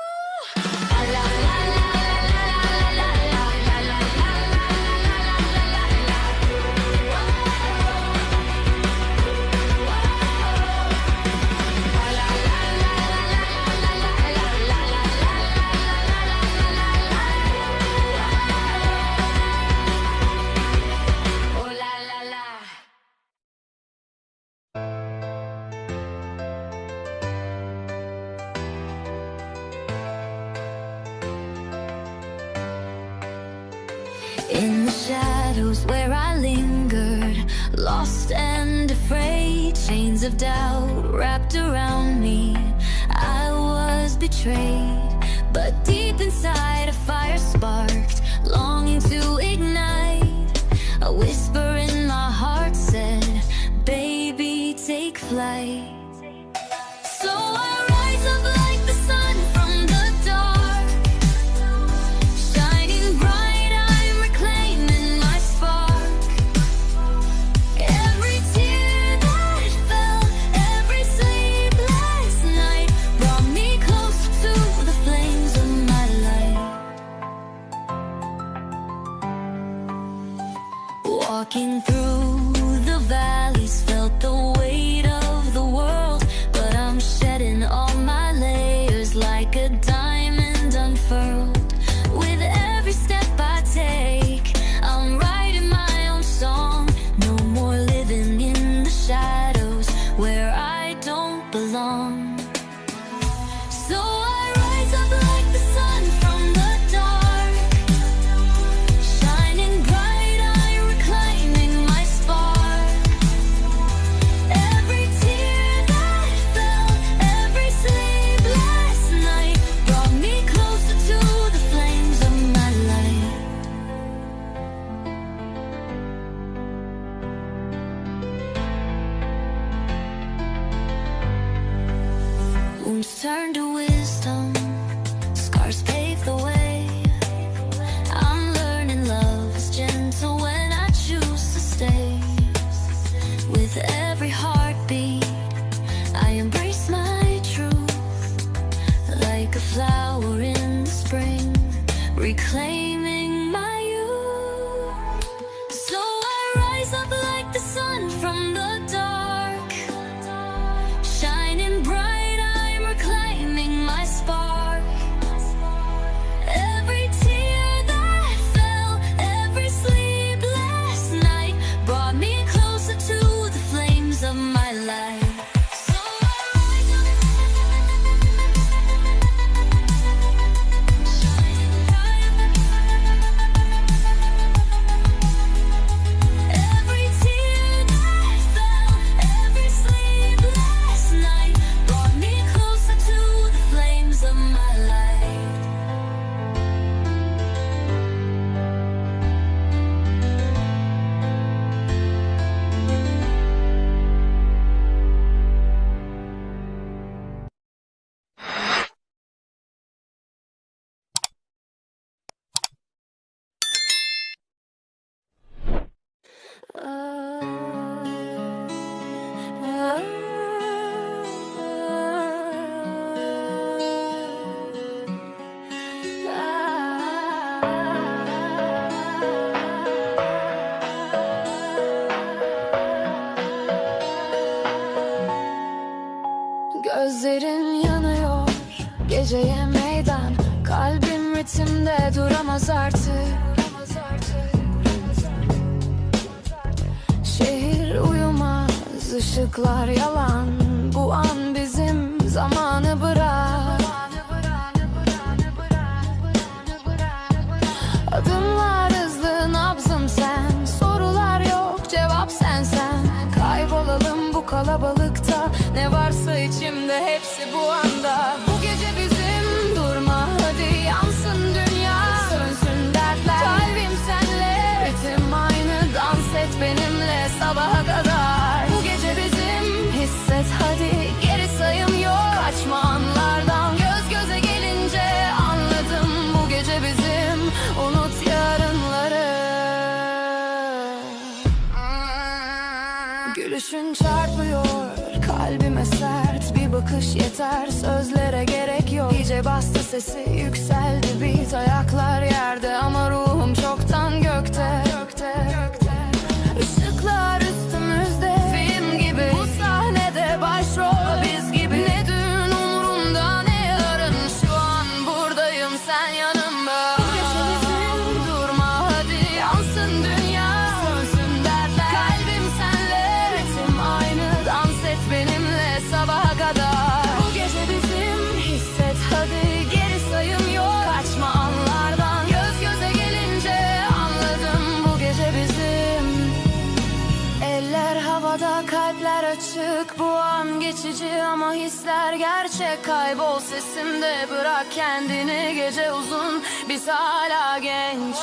C: La, la, la, la, la, la, la, la, la, la, la, la, la, la, la. Oh la la la. In the shadows where I lingered, lost and afraid, chains of doubt wrapped around me. I was betrayed, but deep inside a fire sparked, longing to ignite. A whisper in my heart said, baby, take flight. So I rise up like the sun from the dark, shining bright, I'm reclaiming my spark. Every tear that fell, every sleepless night brought me closer to the flames of my light. Walking through the valleys, felt the weight of the world, but I'm shedding all my layers like a diamond unfurled. With every step I take, I'm writing my own song. No more living in the shadows where I don't belong. So I rise up like the sun from the dark, shining bright, I'm reclaiming my spark. Every tear that fell, every sleepless night brought me closer to the flames of my light. Wounds turn to wisdom, scars pave the way. I'm learning love is gentle when I choose to stay. With every heartbeat, I embrace my truth, like a flower in the spring, reclaiming my youth. So I rise up like the sun from the dark, shining geceye meydan. Kalbim ritimde duramaz artık. Şehir uyumaz, ışıklar yalan. Bu an bizim, zamanı bırak. Adımlar hızlı, nabzım sen. Sorular yok, cevap sen. Kaybolalım bu kalabalıkta. Ne varsa içimde hepsi bu anda. Bu gece bizim, durma hadi yansın dünya. Sönsün dertler, kalbim senle. Ritim aynı, dans et benimle sabaha kadar. Bu gece bizim, hisset hadi, geri sayım yok. Kaçma anlardan, göz göze gelince anladım. Bu gece bizim, unut yarınları. Gülüşün çarpıyor kalbime sert. Bir bakış yeter, sözlere gerek yok. İyice bastı sesi, yükseldi beat. Ayaklar yerde ama ruhum çoktan gökte. Işıklar üstümüzde, film gibi. Bu sahnede başrol biz gibi. Ne dün umurumda ne yarın. Şu an buradayım, sen yanımda. Bu gece bizim, durma hadi yansın dünya. Sönsün dertler, kalbim senle. Ritim aynı, dans et benimle sabaha kadar. Bu gece bizim, hisset hadi, geri sayım yok. Kaçma anlardan, göz göze gelince anladım. Bu gece bizim. Eller havada, kalpler açık. Bu an geçici ama hisler gerçek. Kaybol sesimde, bırak kendini. Gece uzun, biz hala genç.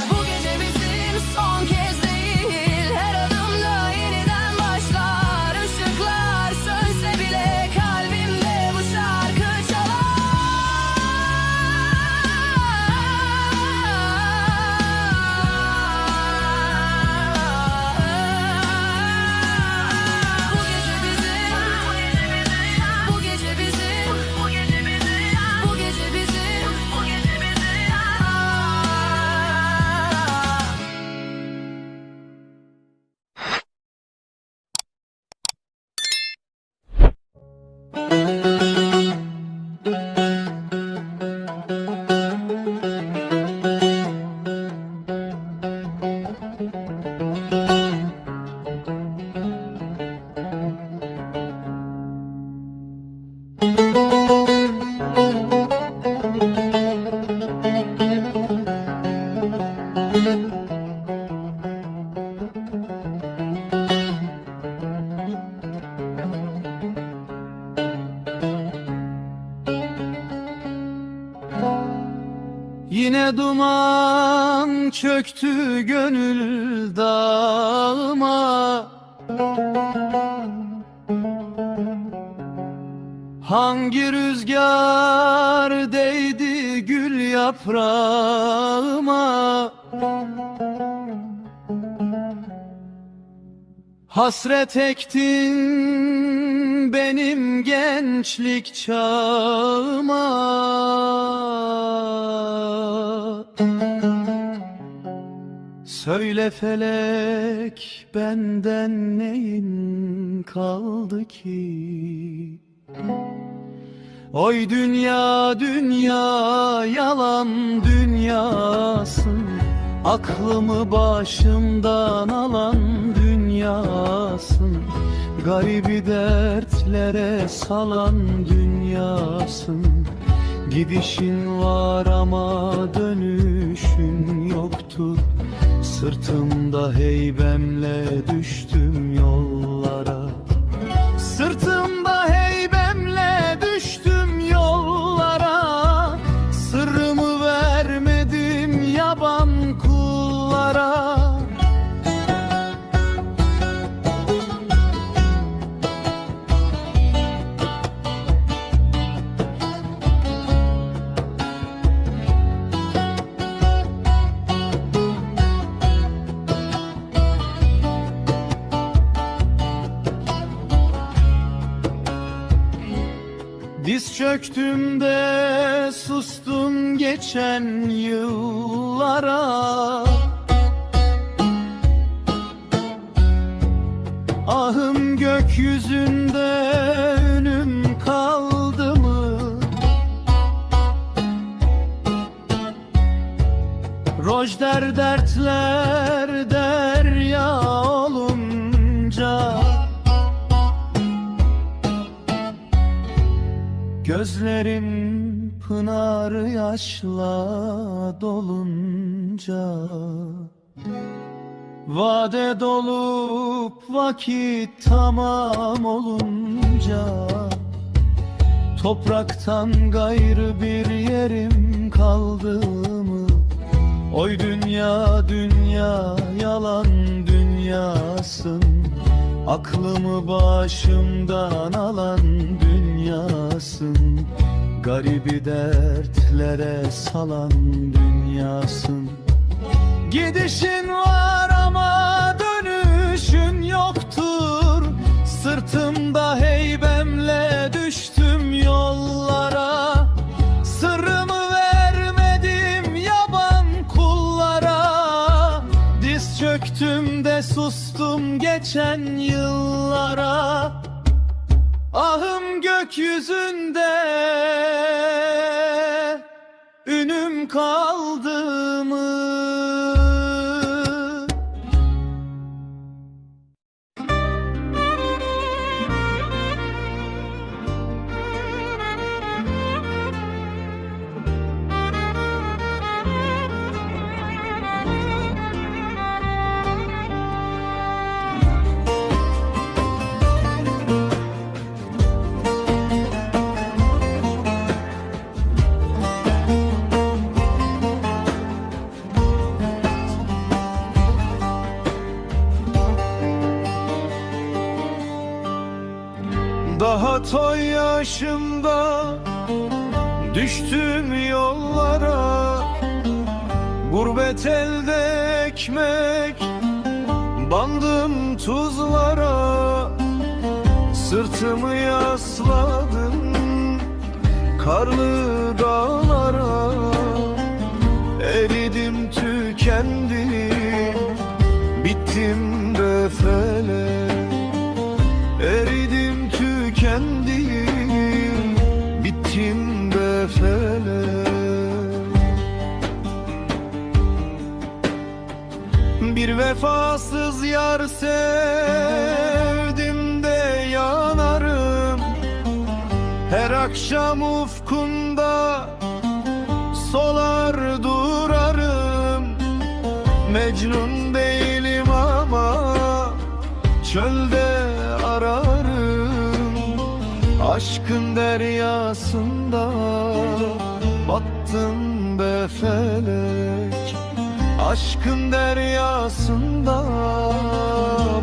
C: Bu gece bizim, son kez değil. Her adımda yeniden başlar. Işıklar sönse bile kalbimde bu şarkı çalar. Bu gece bizim, bu gece bizim, bu gece bizim, bu gece bizim.
A: Yine duman çöktü gönül dağıma. Hangi rüzgar değdi gül yaprağıma? Hasret ektin benim gençlik çağıma. Söyle felek, benden neyin kaldı ki? Oy dünya dünya, yalan dünyasın. Aklımı başımdan alan dünyasın. Garibi dertlere salan dünyasın. Gidişin var ama dönüşün yoktur. Sırtımda heybemle düştüm yollara. Sırtımda heybemle düştüm yollara. Sırrımı vermedim yaban kullara. Diz çöktüm de sustum geçen yıllara. Ahım gökyüzünde, önüm kaldı mı? Rojder dertler derya olunca, gözlerin pınarı yaşla dolunca, vade dolup vakit tamam olunca, topraktan gayrı bir yerim kaldı mı? Oy dünya dünya yalan dünyasın, aklımı başımdan alan dünyasın, garibi dertlere salan dünyasın. Gidişin var ama dönüşün yoktur, sırtımda heybemle düştüm yollara, sırrımı vermedim yaban kullara, diz çöktüm de sustum geçen yıllara, ahım gökyüzünde ünüm kaldı mı? Daha toy yaşımda düştüm yollara, gurbet elde ekmek bandım tuzlara, sırtımı yasladım karlı dağlara, eridim tükendim bittim be felek, eridim tükendim bittim be felek. Bir vefasız yar sevdim de yanarım, her akşam ufkunda solar durarım. Mecnun değilim ama çölde ararım, aşkın deryasında battım be felek, aşkın deryasında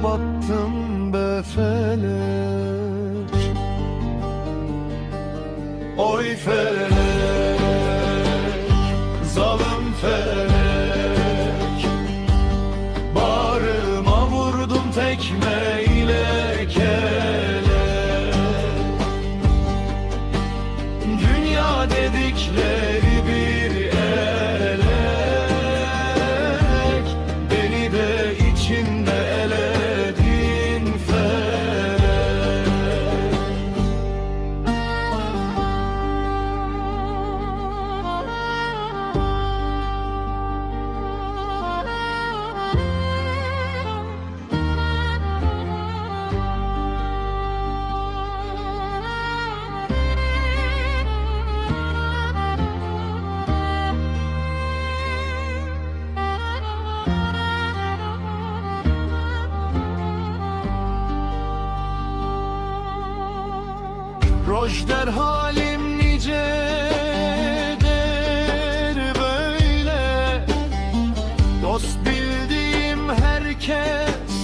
A: battım be felek. Oy felek, zalim felek, bağrıma vurdum tekmeyle kelek. Dünya dedikleri bir elek, beni de içinde eledin felek. Rojder halim nicedir böyle, dost bildiğim herkes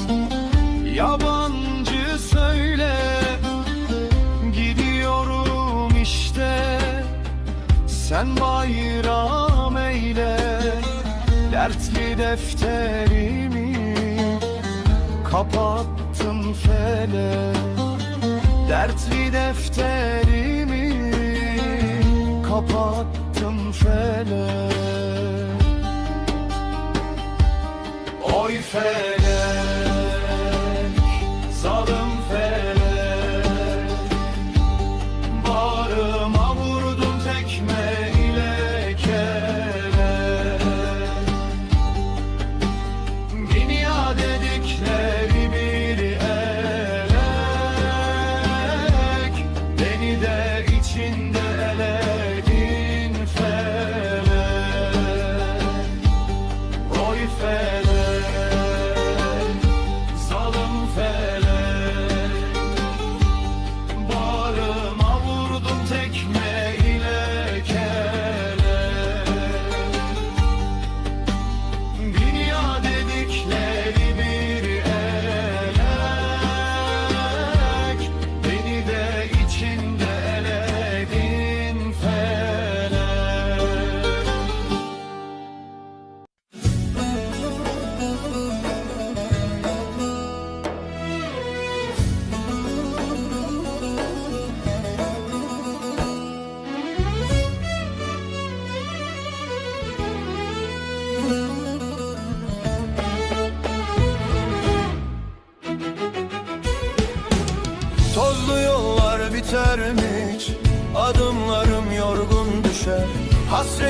A: yabancı söyle. Gidiyorum işte sen bayram eyle, dertli defterimi kapattım felek, dertli defterimi kapattım felek. Oy felek, zalim felek, bağrıma vurdum tekmeyle kelek.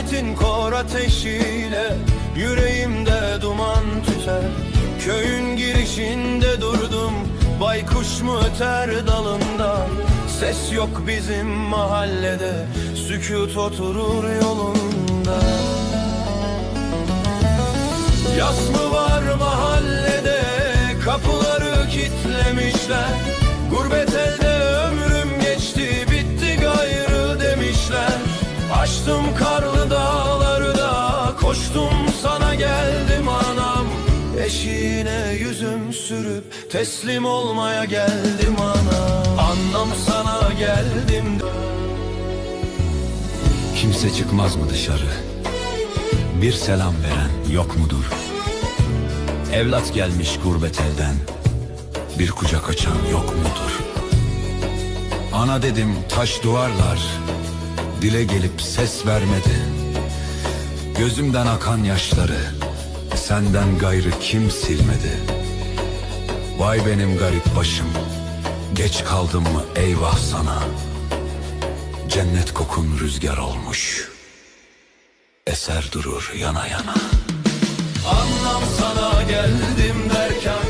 B: Hasretin kor ateşiyle yüreğimde duman tüter. Köyün girişinde durdum, baykuş mu öter dalında. Ses yok bizim mahallede, sükût oturur yolunda. Yas mı var mahallede, kapıları kilitlemişler. Gurbet elde ömrüm geçti, bitti gayrı demişler. Aştım karlı dağları da, koştum sana geldim anam. Eşiğine yüzüm sürüp teslim olmaya geldim anam. Anam sana geldim.
F: Kimse çıkmaz mı dışarı? Bir selam veren yok mudur? Evlat gelmiş gurbet elden, bir kucak açan yok mudur? Ana dedim taş duvarlar, dile gelip ses vermedi. Gözümden akan yaşları senden gayrı kim silmedi? Vay benim garip başım, geç kaldım mı eyvah sana. Cennet kokun rüzgar olmuş, eser durur yana yana.
B: Anlam sana geldim derken,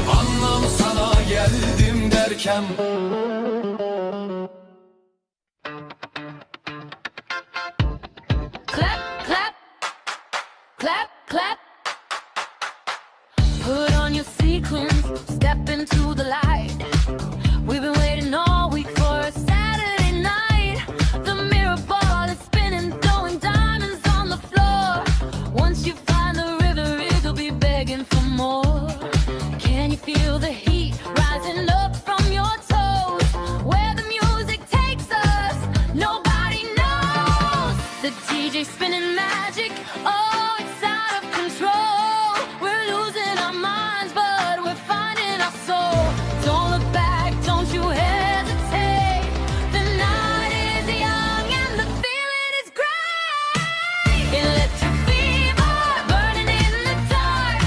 B: anlam sana geldim derken.
C: Clap, clap, clap, clap. Put on your sequins, step into the light. We've been waiting all week for a Saturday night. The mirror ball is spinning, throwing diamonds on the floor. Once you find the river, it'll be begging for more. Can you feel the heat rising up from your toes? Where the music takes us, nobody knows. The DJ spinning magic, oh, it's out of control. We're losing our minds, but we're finding our soul. Don't look back, don't you hesitate. The night is young and the feeling is great. Electric fever, burning in the dark.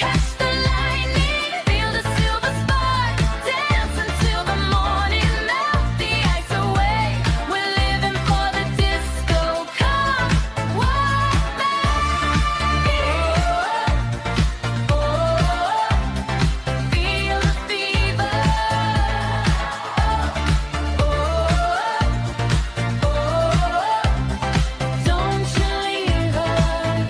C: Catch the lightning, feel the silver spark. Dance until the morning, melt the ice away. We're living for the disco. Come walk back. Oh, feel the fever. Don't you leave us.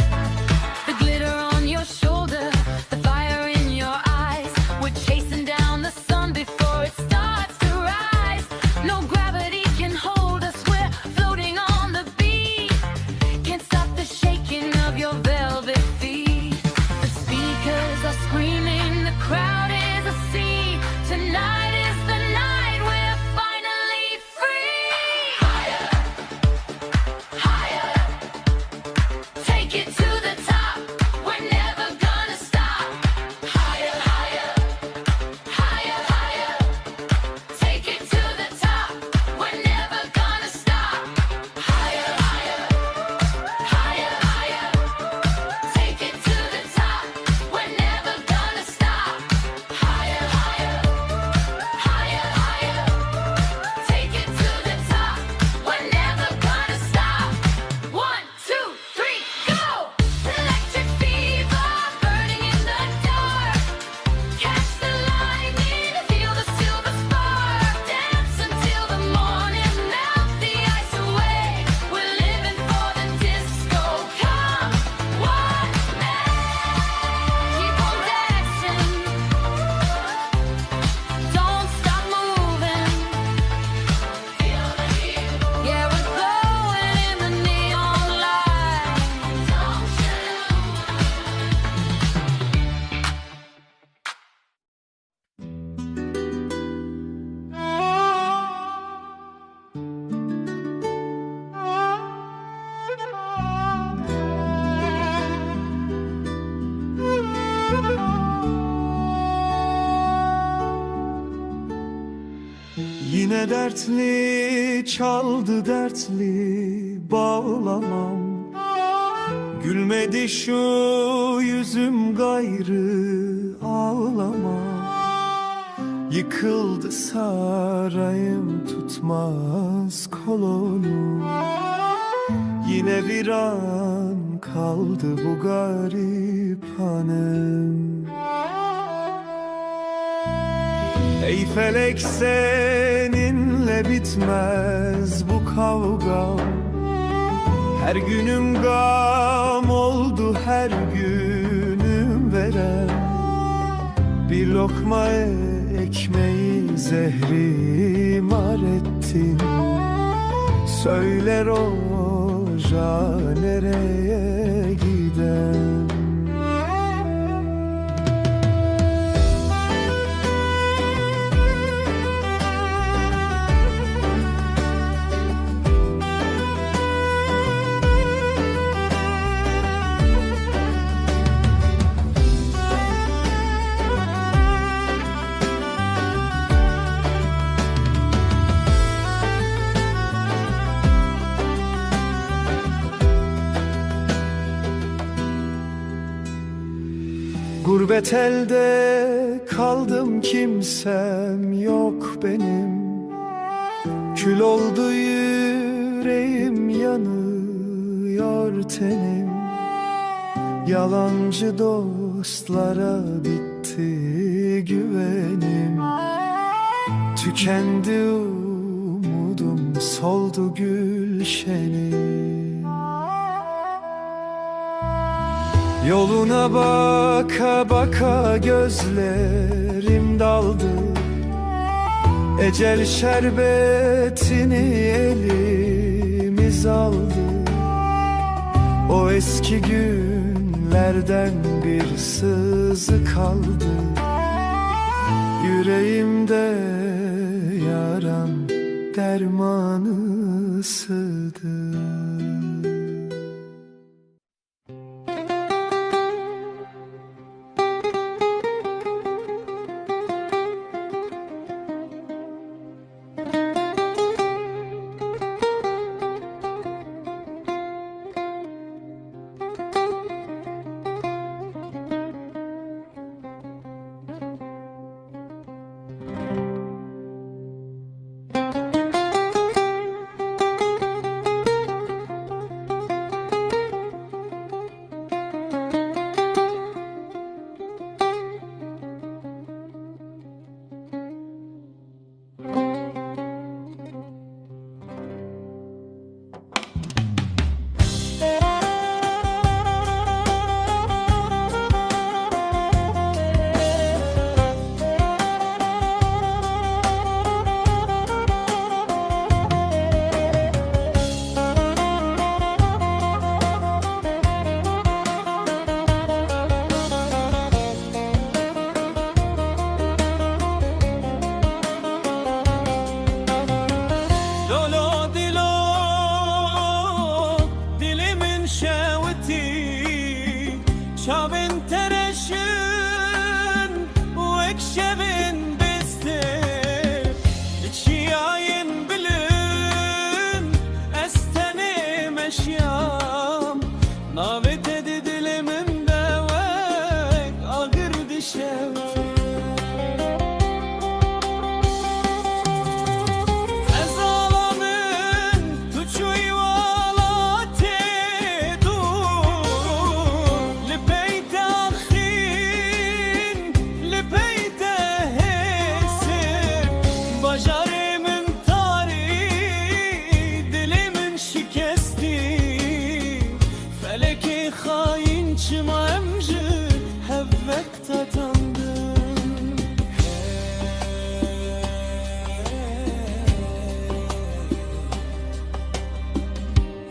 C: The glitter on your shoulder, the fire in your eyes. We're chasing down the sun before it starts to rise. No gravity can hold us, we're floating on the beat. Can't stop the shaking of your velvet feet. The speakers are screaming, the crowd is a sea. Tonight is the night we're finally free. Higher, higher. Take it to the top, we're never gonna stop. Higher, higher, higher, higher. Take it to the top, we're never gonna stop. Higher, higher, higher, higher. Take it to the top, we're never gonna stop. Higher, higher, higher, higher. Take it to the top, we're never gonna stop. 1, 2, 3, go! Electric fever, burning in the dark. Catch the lightning, feel the silver spark. Dance until the morning, melt the ice away. We're living for the disco. Come walk back. Keep on dancing. Don't stop moving. Feel the heat. Yeah, we're glowing in the neon light. Don't you
B: Yine dertli çaldı dertli bağlamam. Gülmedi şu yüzüm gayrı ağlama. Yıkıldı sarayım, tutmaz kolonu. Yine viran kaldı bu garip hanem. Ey felek, seninle bitmez bu kavgam. Her günüm gam oldu, her günüm verem. Bir lokma ekmeği zehri mar ettin. Söyle Roja, nereye gidem? Gurbet elde kaldım, kimsem yok benim. Kül oldu yüreğim, yanıyor tenim. Yalancı dostlara bitti güvenim. Tükendi umudum, soldu gülşenim. Yoluna baka baka gözlerim daldı. Ecel şerbetini elimiz aldı. O eski günlerden bir sızı kaldı. Yüreğimde yaram dermanı sığdı.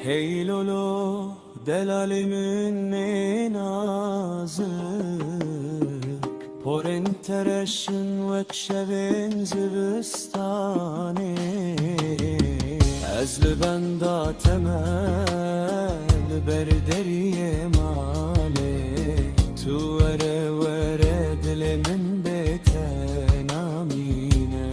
H: Hey lolo delalimin nazık Porin tereşin vekşevin zivistani Ezli benda temel berderiye male Tu vere vere dilimin beten amine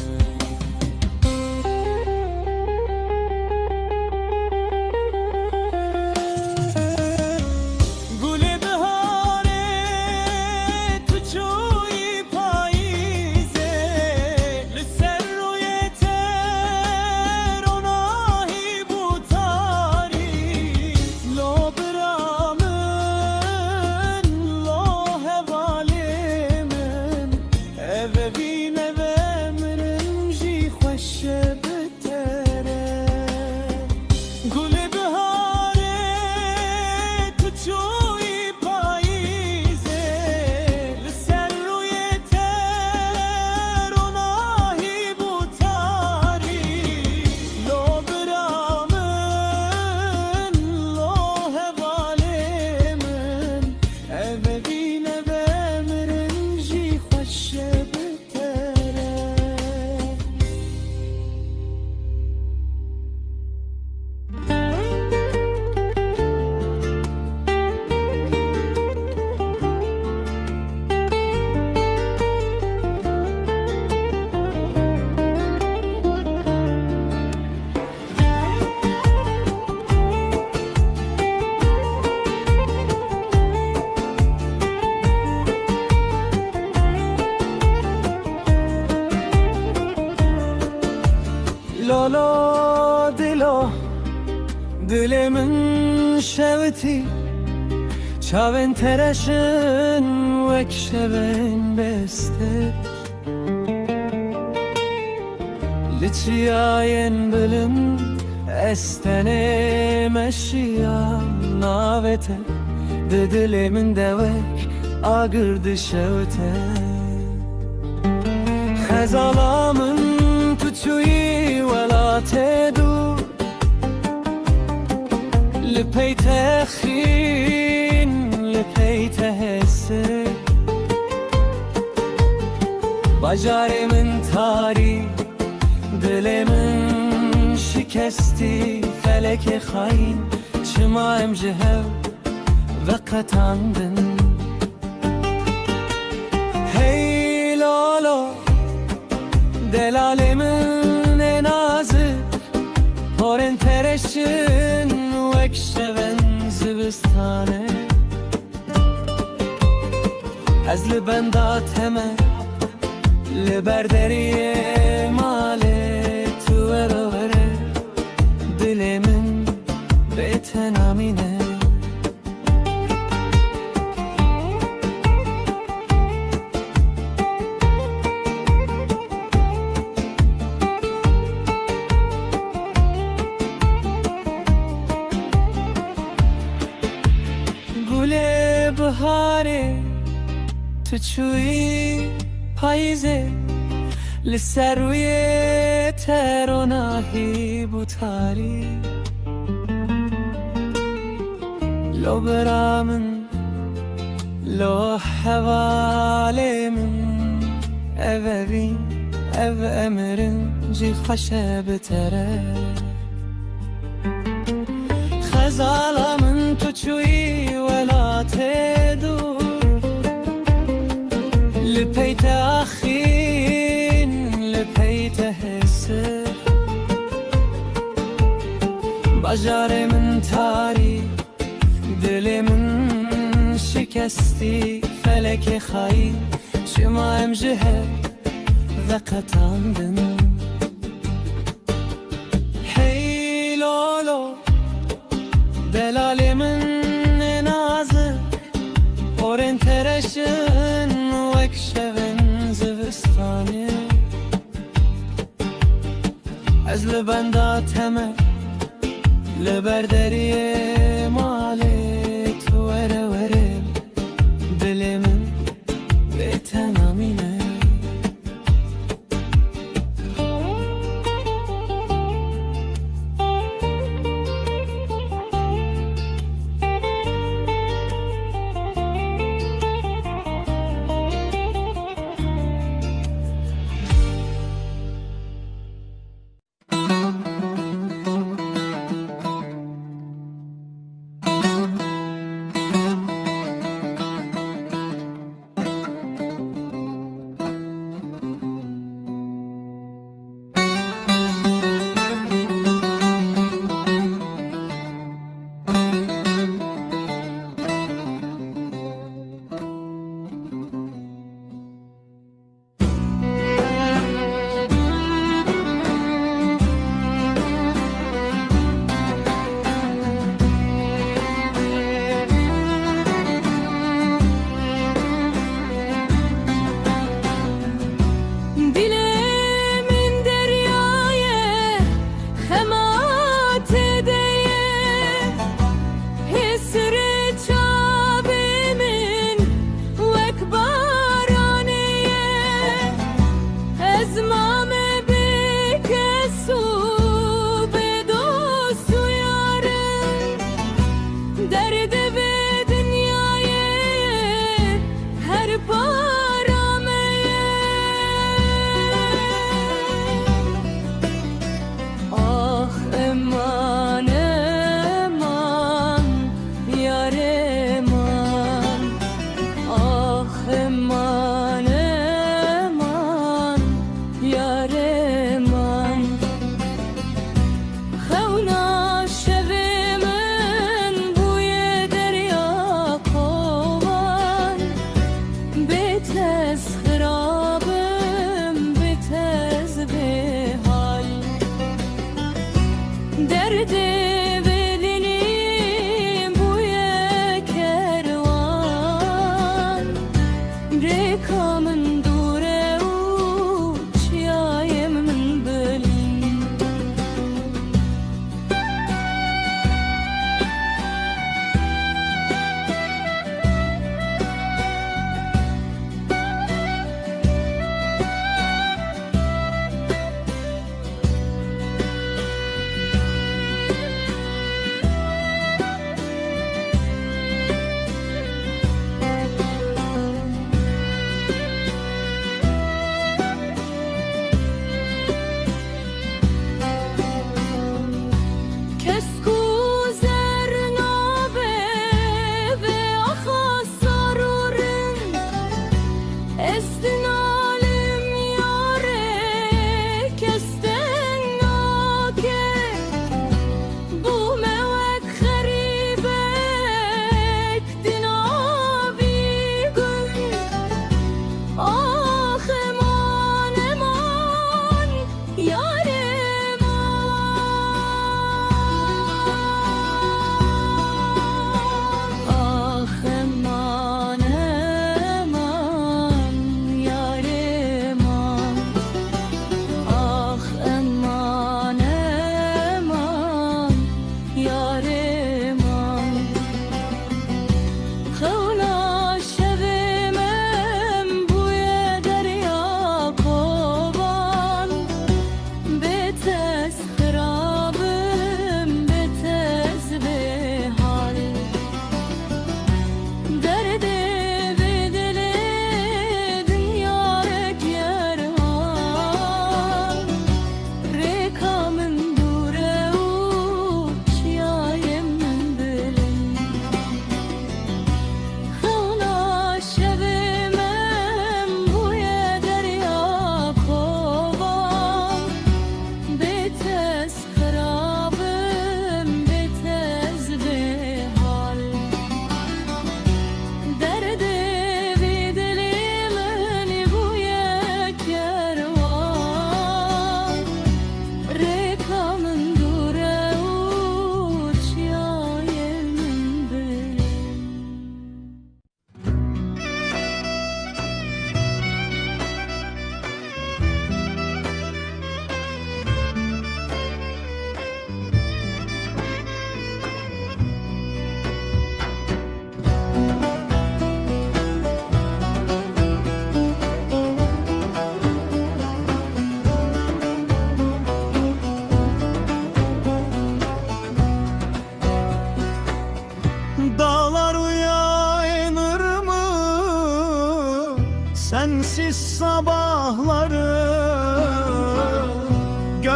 D: لالا دلا دل من شوتی چاون ترشن وک شون بسته لچیاین بلم استنه مشیام ناوته دل من دوک آگرد شوته خزالامın tutuyi ولا تدو لپیت خین لپیت حسه بجار من تاری دل من شکستی فلک خاین چمایم جهو و قطاندن هی لالا delalimin nazı Poren tereşin vekşeven zivistane Ez li benda teme li berderiye male tu vere vere dilimin betenamine بهاره تو چوی پاییزه لسر روی تروناهی بوتاری لو برامن لو حوالمن اوین او امرن جی خشه بتره خزالامن تو چوی ولا تدور لپیت آخین لپیت حسه بجار من تاری دل من شکستی فلک خاین شمایم جهه و قطاندن هی لولو delalimin nazı Oren tereşin vek şevin zivistani Ez li benda teme li berderiye mali tu vere vere dilimin betenamine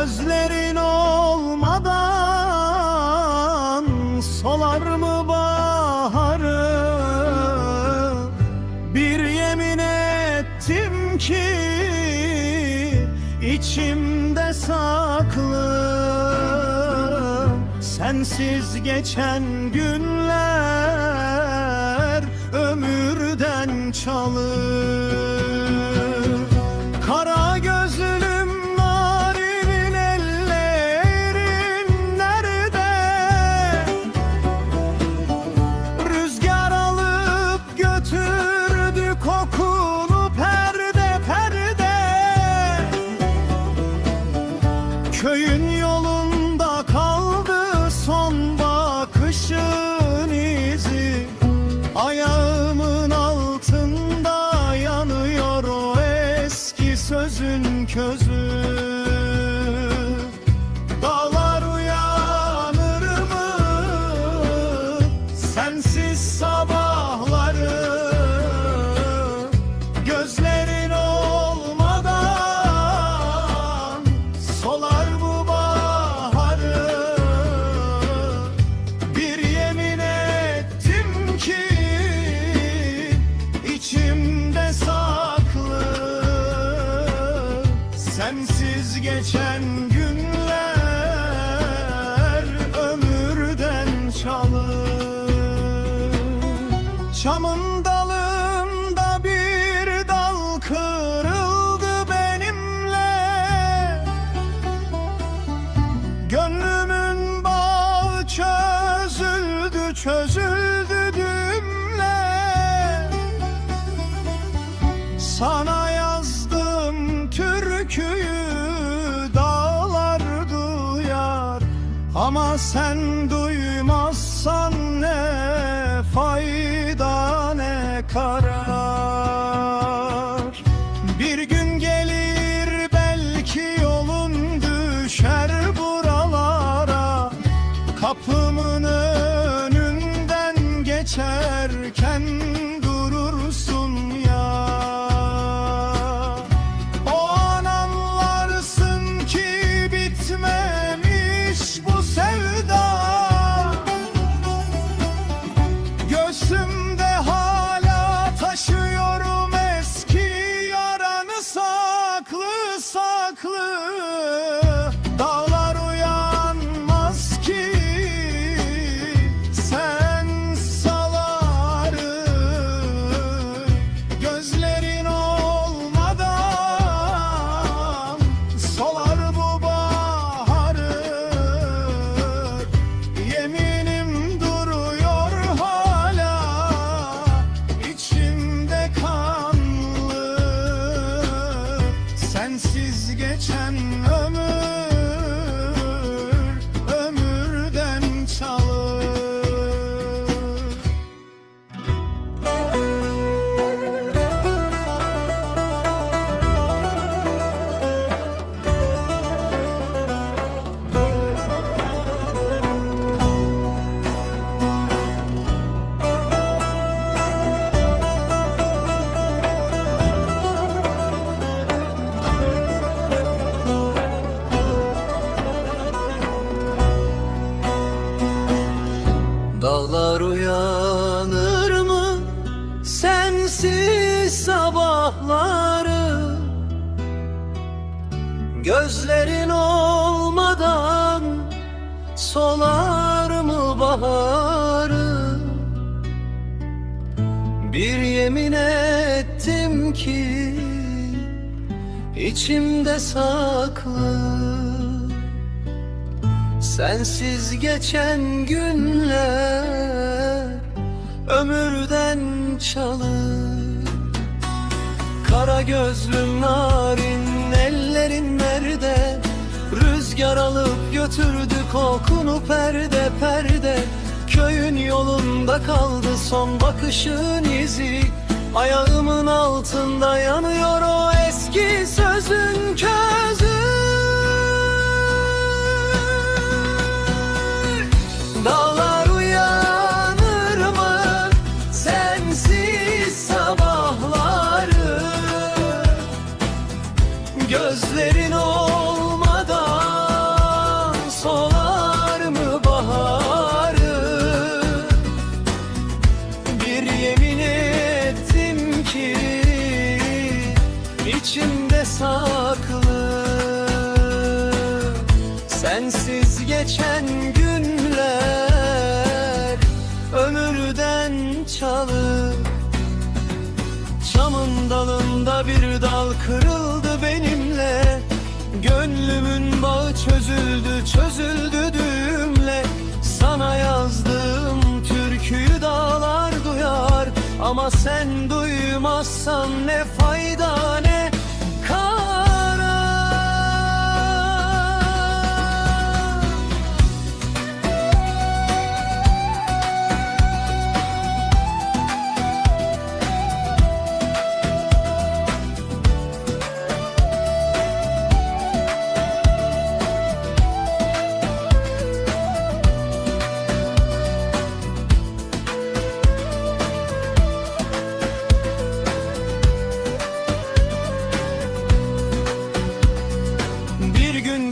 B: Gözlerin olmadan solar mı baharı? Bir yemin ettim ki içimde saklı, sensiz geçen günler ömürden çalır. Kara gözlüm narin ellerin nerede? Rüzgar alıp götürdü kokunu perde perde. Köyün yolunda kaldı son bakışın izi. Ayağımın altında yanıyor o eski sözün közü. Dağlar uyanır mı sensiz sabahları? Gözlerin olmadan solar bu baharı. Bir yemin ettim ki içimde saklı, sensiz geçen günler ömürden çalır. Çamın dalında bir dal kırıldı benimle. Gönlümün bağı çözüldü, çözüldü düğümle. Sana yazdım türküyü dağlar duyar, ama sen duymazsan ne fayda ne karar. Bir gün gelir belki yolun düşer buralara. Kapımın önünden geçerken durursun ya. O an anlarsın ki bitmemiş bu sevda. Göğsümde hala taşıyorum eski yaranı saklı saklı. Dağlar uyanmaz ki sen saları. Gözlerin olmadan solar bu baharı. Yeminim duruyor hala içimde kanlı, sensiz geçen ömür ömürden çalır. Dağlar uyanır mı sensiz sabahları? Gözlerin olmadan solar mı baharı? Bir yemin ettim ki içimde saklı, sensiz geçen günler ömürden çalır. Kara gözlüm narin ellerin nerede? Rüzgar alıp götürdü kokunu perde perde. Köyün yolunda kaldı son bakışın izi. Ayağımın altında yanıyor o eski sözün közü. Dağlar uyanır mı sensiz sabahları? Gözlerin olmadan
A: Sensiz geçen günler ömürden çalır. Çamın dalında bir dal kırıldı benimle. Gönlümün bağı çözüldü, çözüldü düğümle. Sana yazdığım türküyü dağlar duyar, ama sen duymazsan ne fayda ne karar.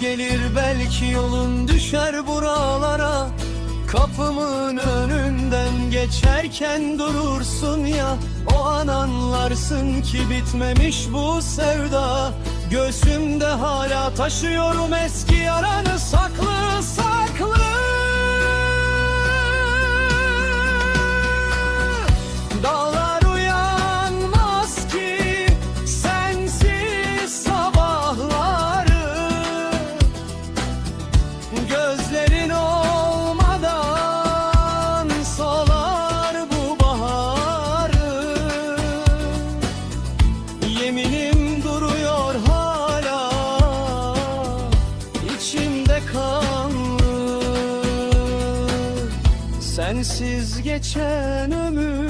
A: Gelir belki yolun düşer buralara. Kapımın önünden geçerken durursun ya, o an anlarsın ki bitmemiş bu sevda. Göğsümde hala taşıyorum eski yaranı, saklı saklı. Dağlar uyanmaz ki sensiz sabahları. Gözlerin olmadan solar bu baharı. Yeminim duruyor hala içimde kanlı. Sensiz geçen ömür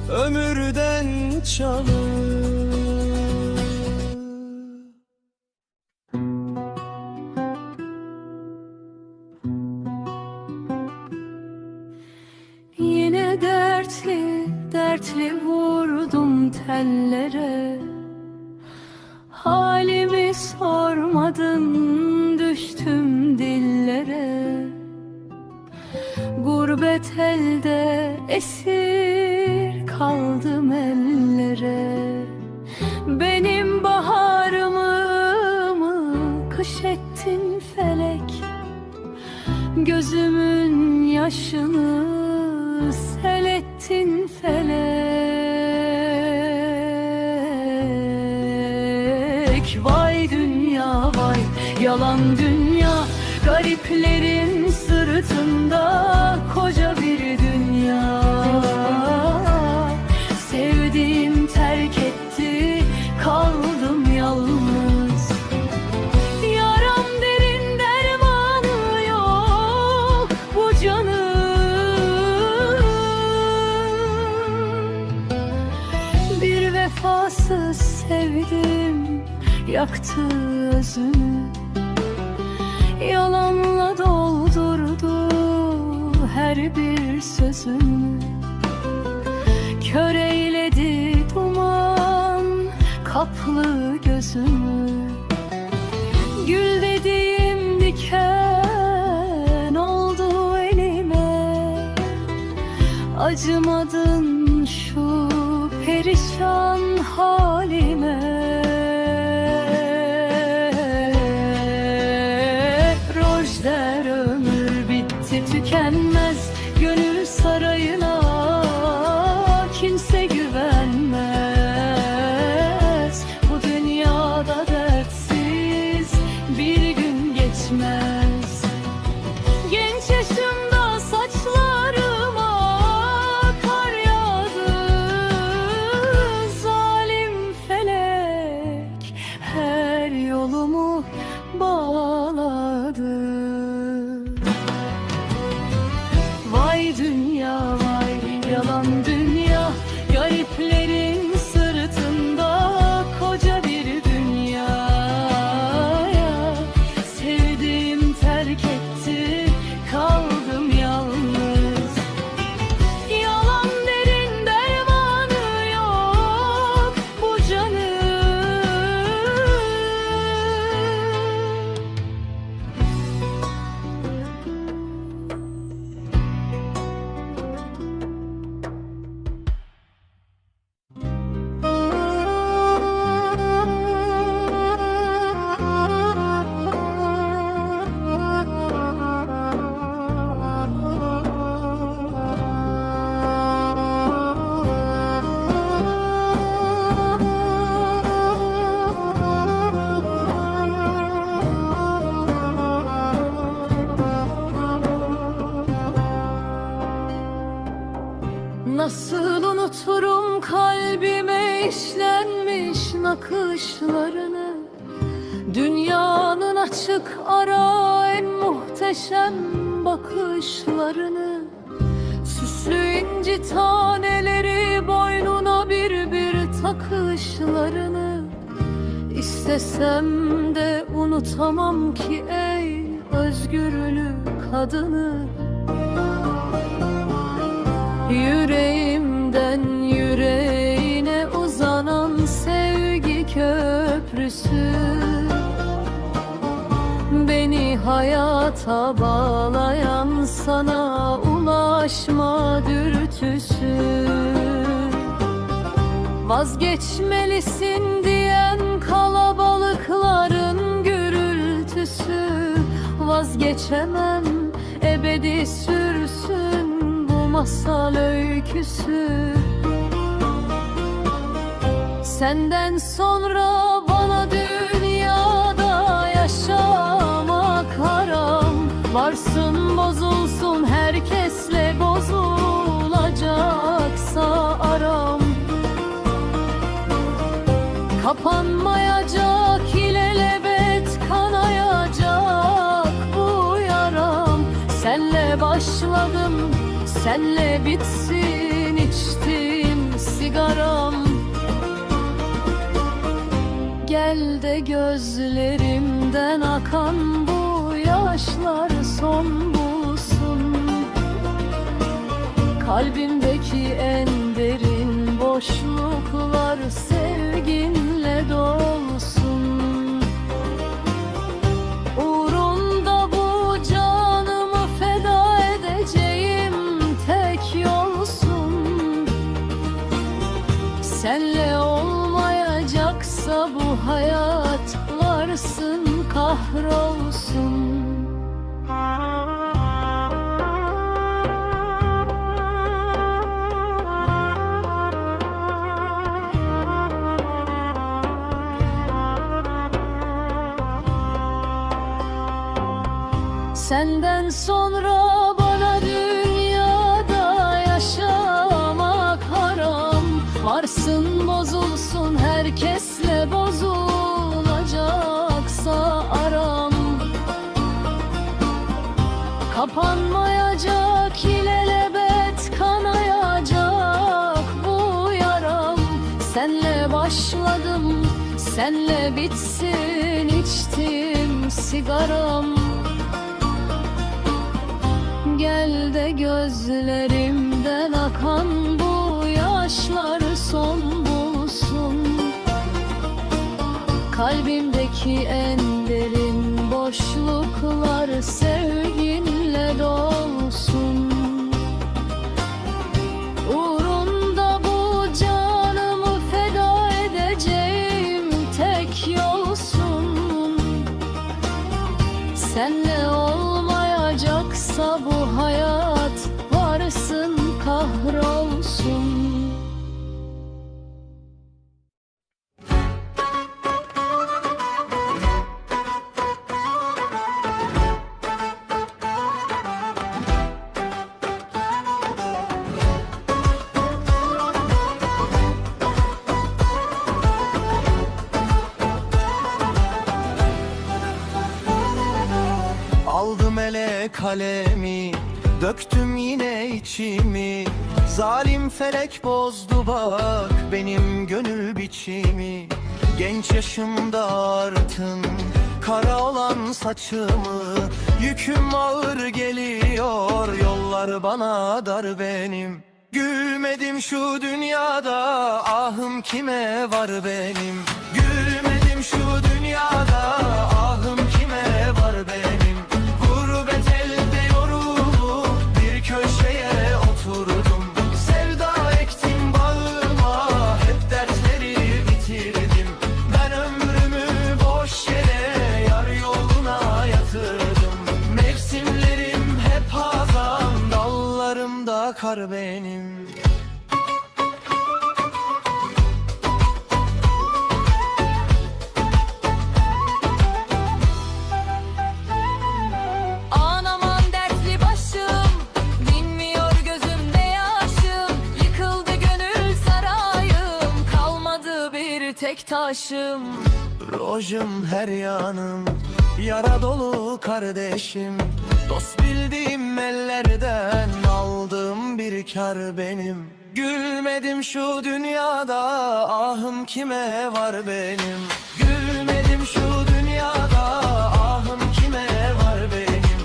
A: ömürden çalır.
G: Yine dertli dertli vurdum tellere. Halimi sormadın, düştüm dillere. Gurbet elde esir kaldım ellere. Benim baharımı kış ettin felek. Gözümün yaşını sel ettin felek. Vay dünya vay, yalan dünya. Gariplerin sırtında koca bir dünya. Sevdiğim terk etti, kaldım yalnız. Yaram derin, dermanı yok bu canım. Bir vefasız sevdim, yaktı özümü. Yalanla doldurdu her bir sözümü. Kör eyledi duman kaplı gözümü. Gül dediğim diken oldu elime. Acımadın şu perişan halime. Rojder ömür bitti tükenmez. Gönül sarayına kimse güvenmez. Bu dünyada dertsiz bir gün geçmez. Genç yaşımda saçlarıma kar yağdı. Zalim felek her yolumu bağladı. Vay dünya vay, yalan dünya. Gariplerin sırtında koca bir dünya. Sevdiğim terk etti, kaldım yalnız. Yalan derin, dermanı yok bu canım. bakışlarını. Dünyanın açık ara en muhteşem bakışlarını. Süslü inci taneleri boynuna bir bir takışlarını. İstesem de unutamam ki ey özgürlük kadını. Yüreğimden yüreğine uzanan sevgi köprüsü. Beni hayata bağlayan sana ulaşma dürtüsü. Vazgeçmelisin diyen kalabalıkların gürültüsü. Vazgeçemem, ebedi sürsün bu masal öyküsü. Senden sonra bana dünyada yaşamak haram. Varsın bozulsun herkesle bozulacaksa aram. Kapanmayacak ilelebet kanayacak bu yaram. Senle başladım, senle bitsin içtim sigaram. Gel de gözlerimden akan bu yaşlar son bulsun. Kalbimdeki en derin boşluklar sevginle dolsun. Uğrunda bu canımı feda edeceğim tek yolsun. Senle olmayacaksa bu hayat varsın kahrolsun. Senden sonra bana dünyada yaşamak haram. Varsın bozulsun herkesle bozulacaksa aram. Kapanmayacak ilelebet kanayacak bu yaram. Senle başladım, senle bitsin içtim sigaram. Gel de gözlerimden akan bu yaşlar son bulsun. Kalbimdeki en derin boşluklar sevginle dolsun. Uğrunda bu canımı feda edeceğim tek yolsun. Senle olmayacaksa bu hayat varsın kahrolsun.
B: Aldım ele kalemi, döktüm yine içimi. Zalim felek bozdu bak benim gönül biçimi. Genç yaşımda arttın kara olan saçımı. Yüküm ağır geliyor, yollar bana dar benim. Gülmedim şu dünyada, ahım kime var benim. Gülmedim şu dünyada, ahım kime var benim. Gurbet elde yorulup bir köşeye oturdum. Sevda ektim bağıma, hep dertleri bitirdim. Ben ömrümü boş yere yar yoluna yatırdım. Mevsimlerim hep hazan, dallarımda kar benim.
G: Tek meslektaşım.
B: Rojum her yanım, yara dolu kardeşim. Dost bildiğim ellerden aldığım bir kar benim. Gülmedim şu dünyada, ahım kime var benim. Gülmedim şu dünyada, ahım kime var benim.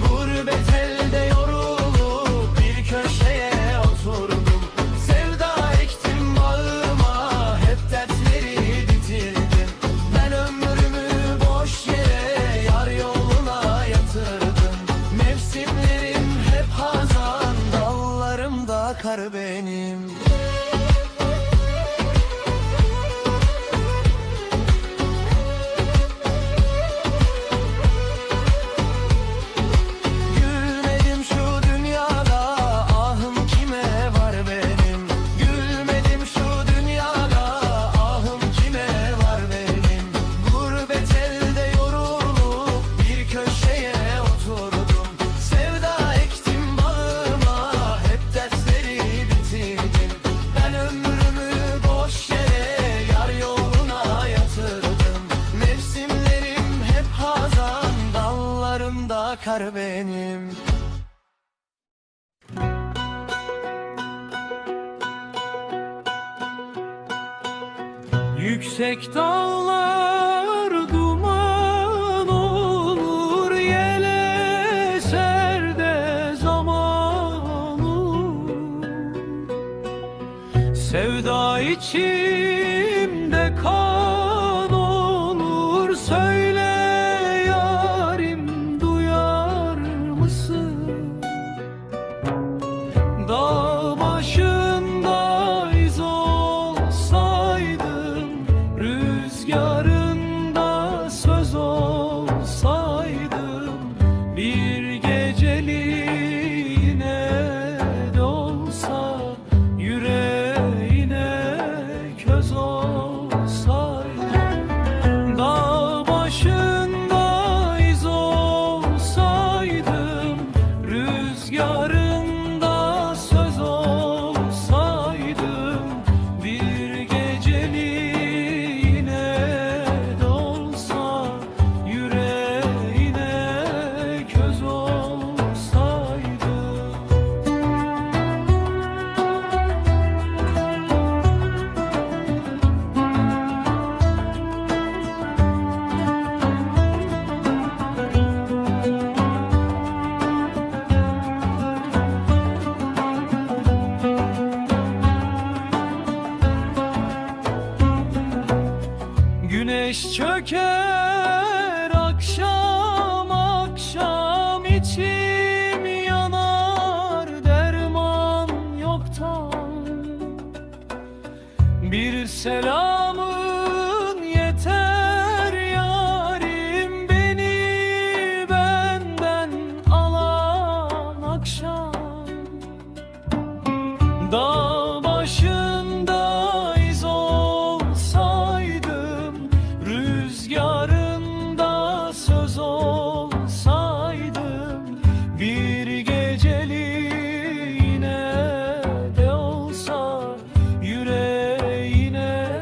B: Gurbet elde yorulup bir köşeye oturdum. Sevda ektim bağıma, hep dertleri bitirdim. Ben ömrümü boş yere yar yoluna yatırdım. Mevsimlerim hep hazan, dallarımda kar benim. Gülmedim şu dünyada, ahım kime var benim. Gülmedim şu dünyada, ahım kime var benim. Gurbet elde yorulup bir köşeye oturdum. Sevda ektim bağıma, hep dersleri bitirdim. Ben ömrümü boş yere yar yoluna yatırdım. Mevsimlerim hep hazan, dallarımda kar benim.
H: Yüksek dağlar duman olur, yel eser de zaman olur. Sevda içimde kan olur, söyle yarim duyar mısın? Dağ başında iz olsaydım, rüzgarında söz olsaydım, bir geceliğine de olsa yüreğine köz olsaydım. Dağ başında iz olsaydım, rüzgarında söz olsaydım, bir geceliğine de olsa yüreğine köz olsaydım. Güneş çöker akşam akşam, içim yanar derman yoktan. Bir selamın yeter yarim, beni benden alan akşam. Dağ başında iz olsaydım, rüzgarında söz olsaydım, bir geceliğine de olsa yüreğine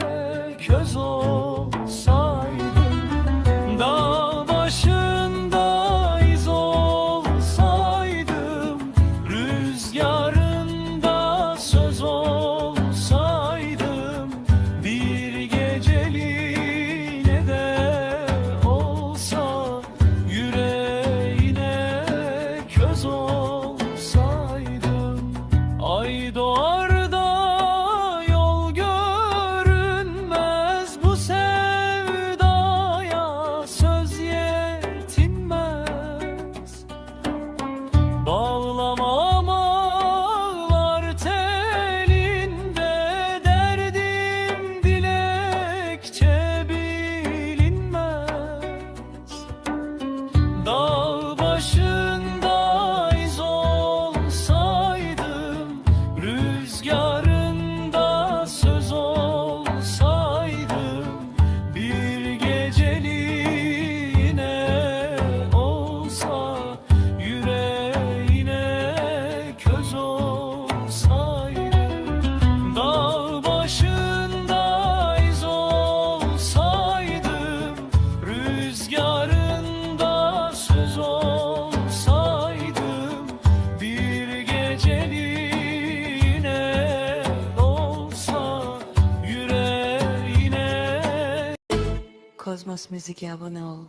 G: Kosmos Müzik'e abone ol.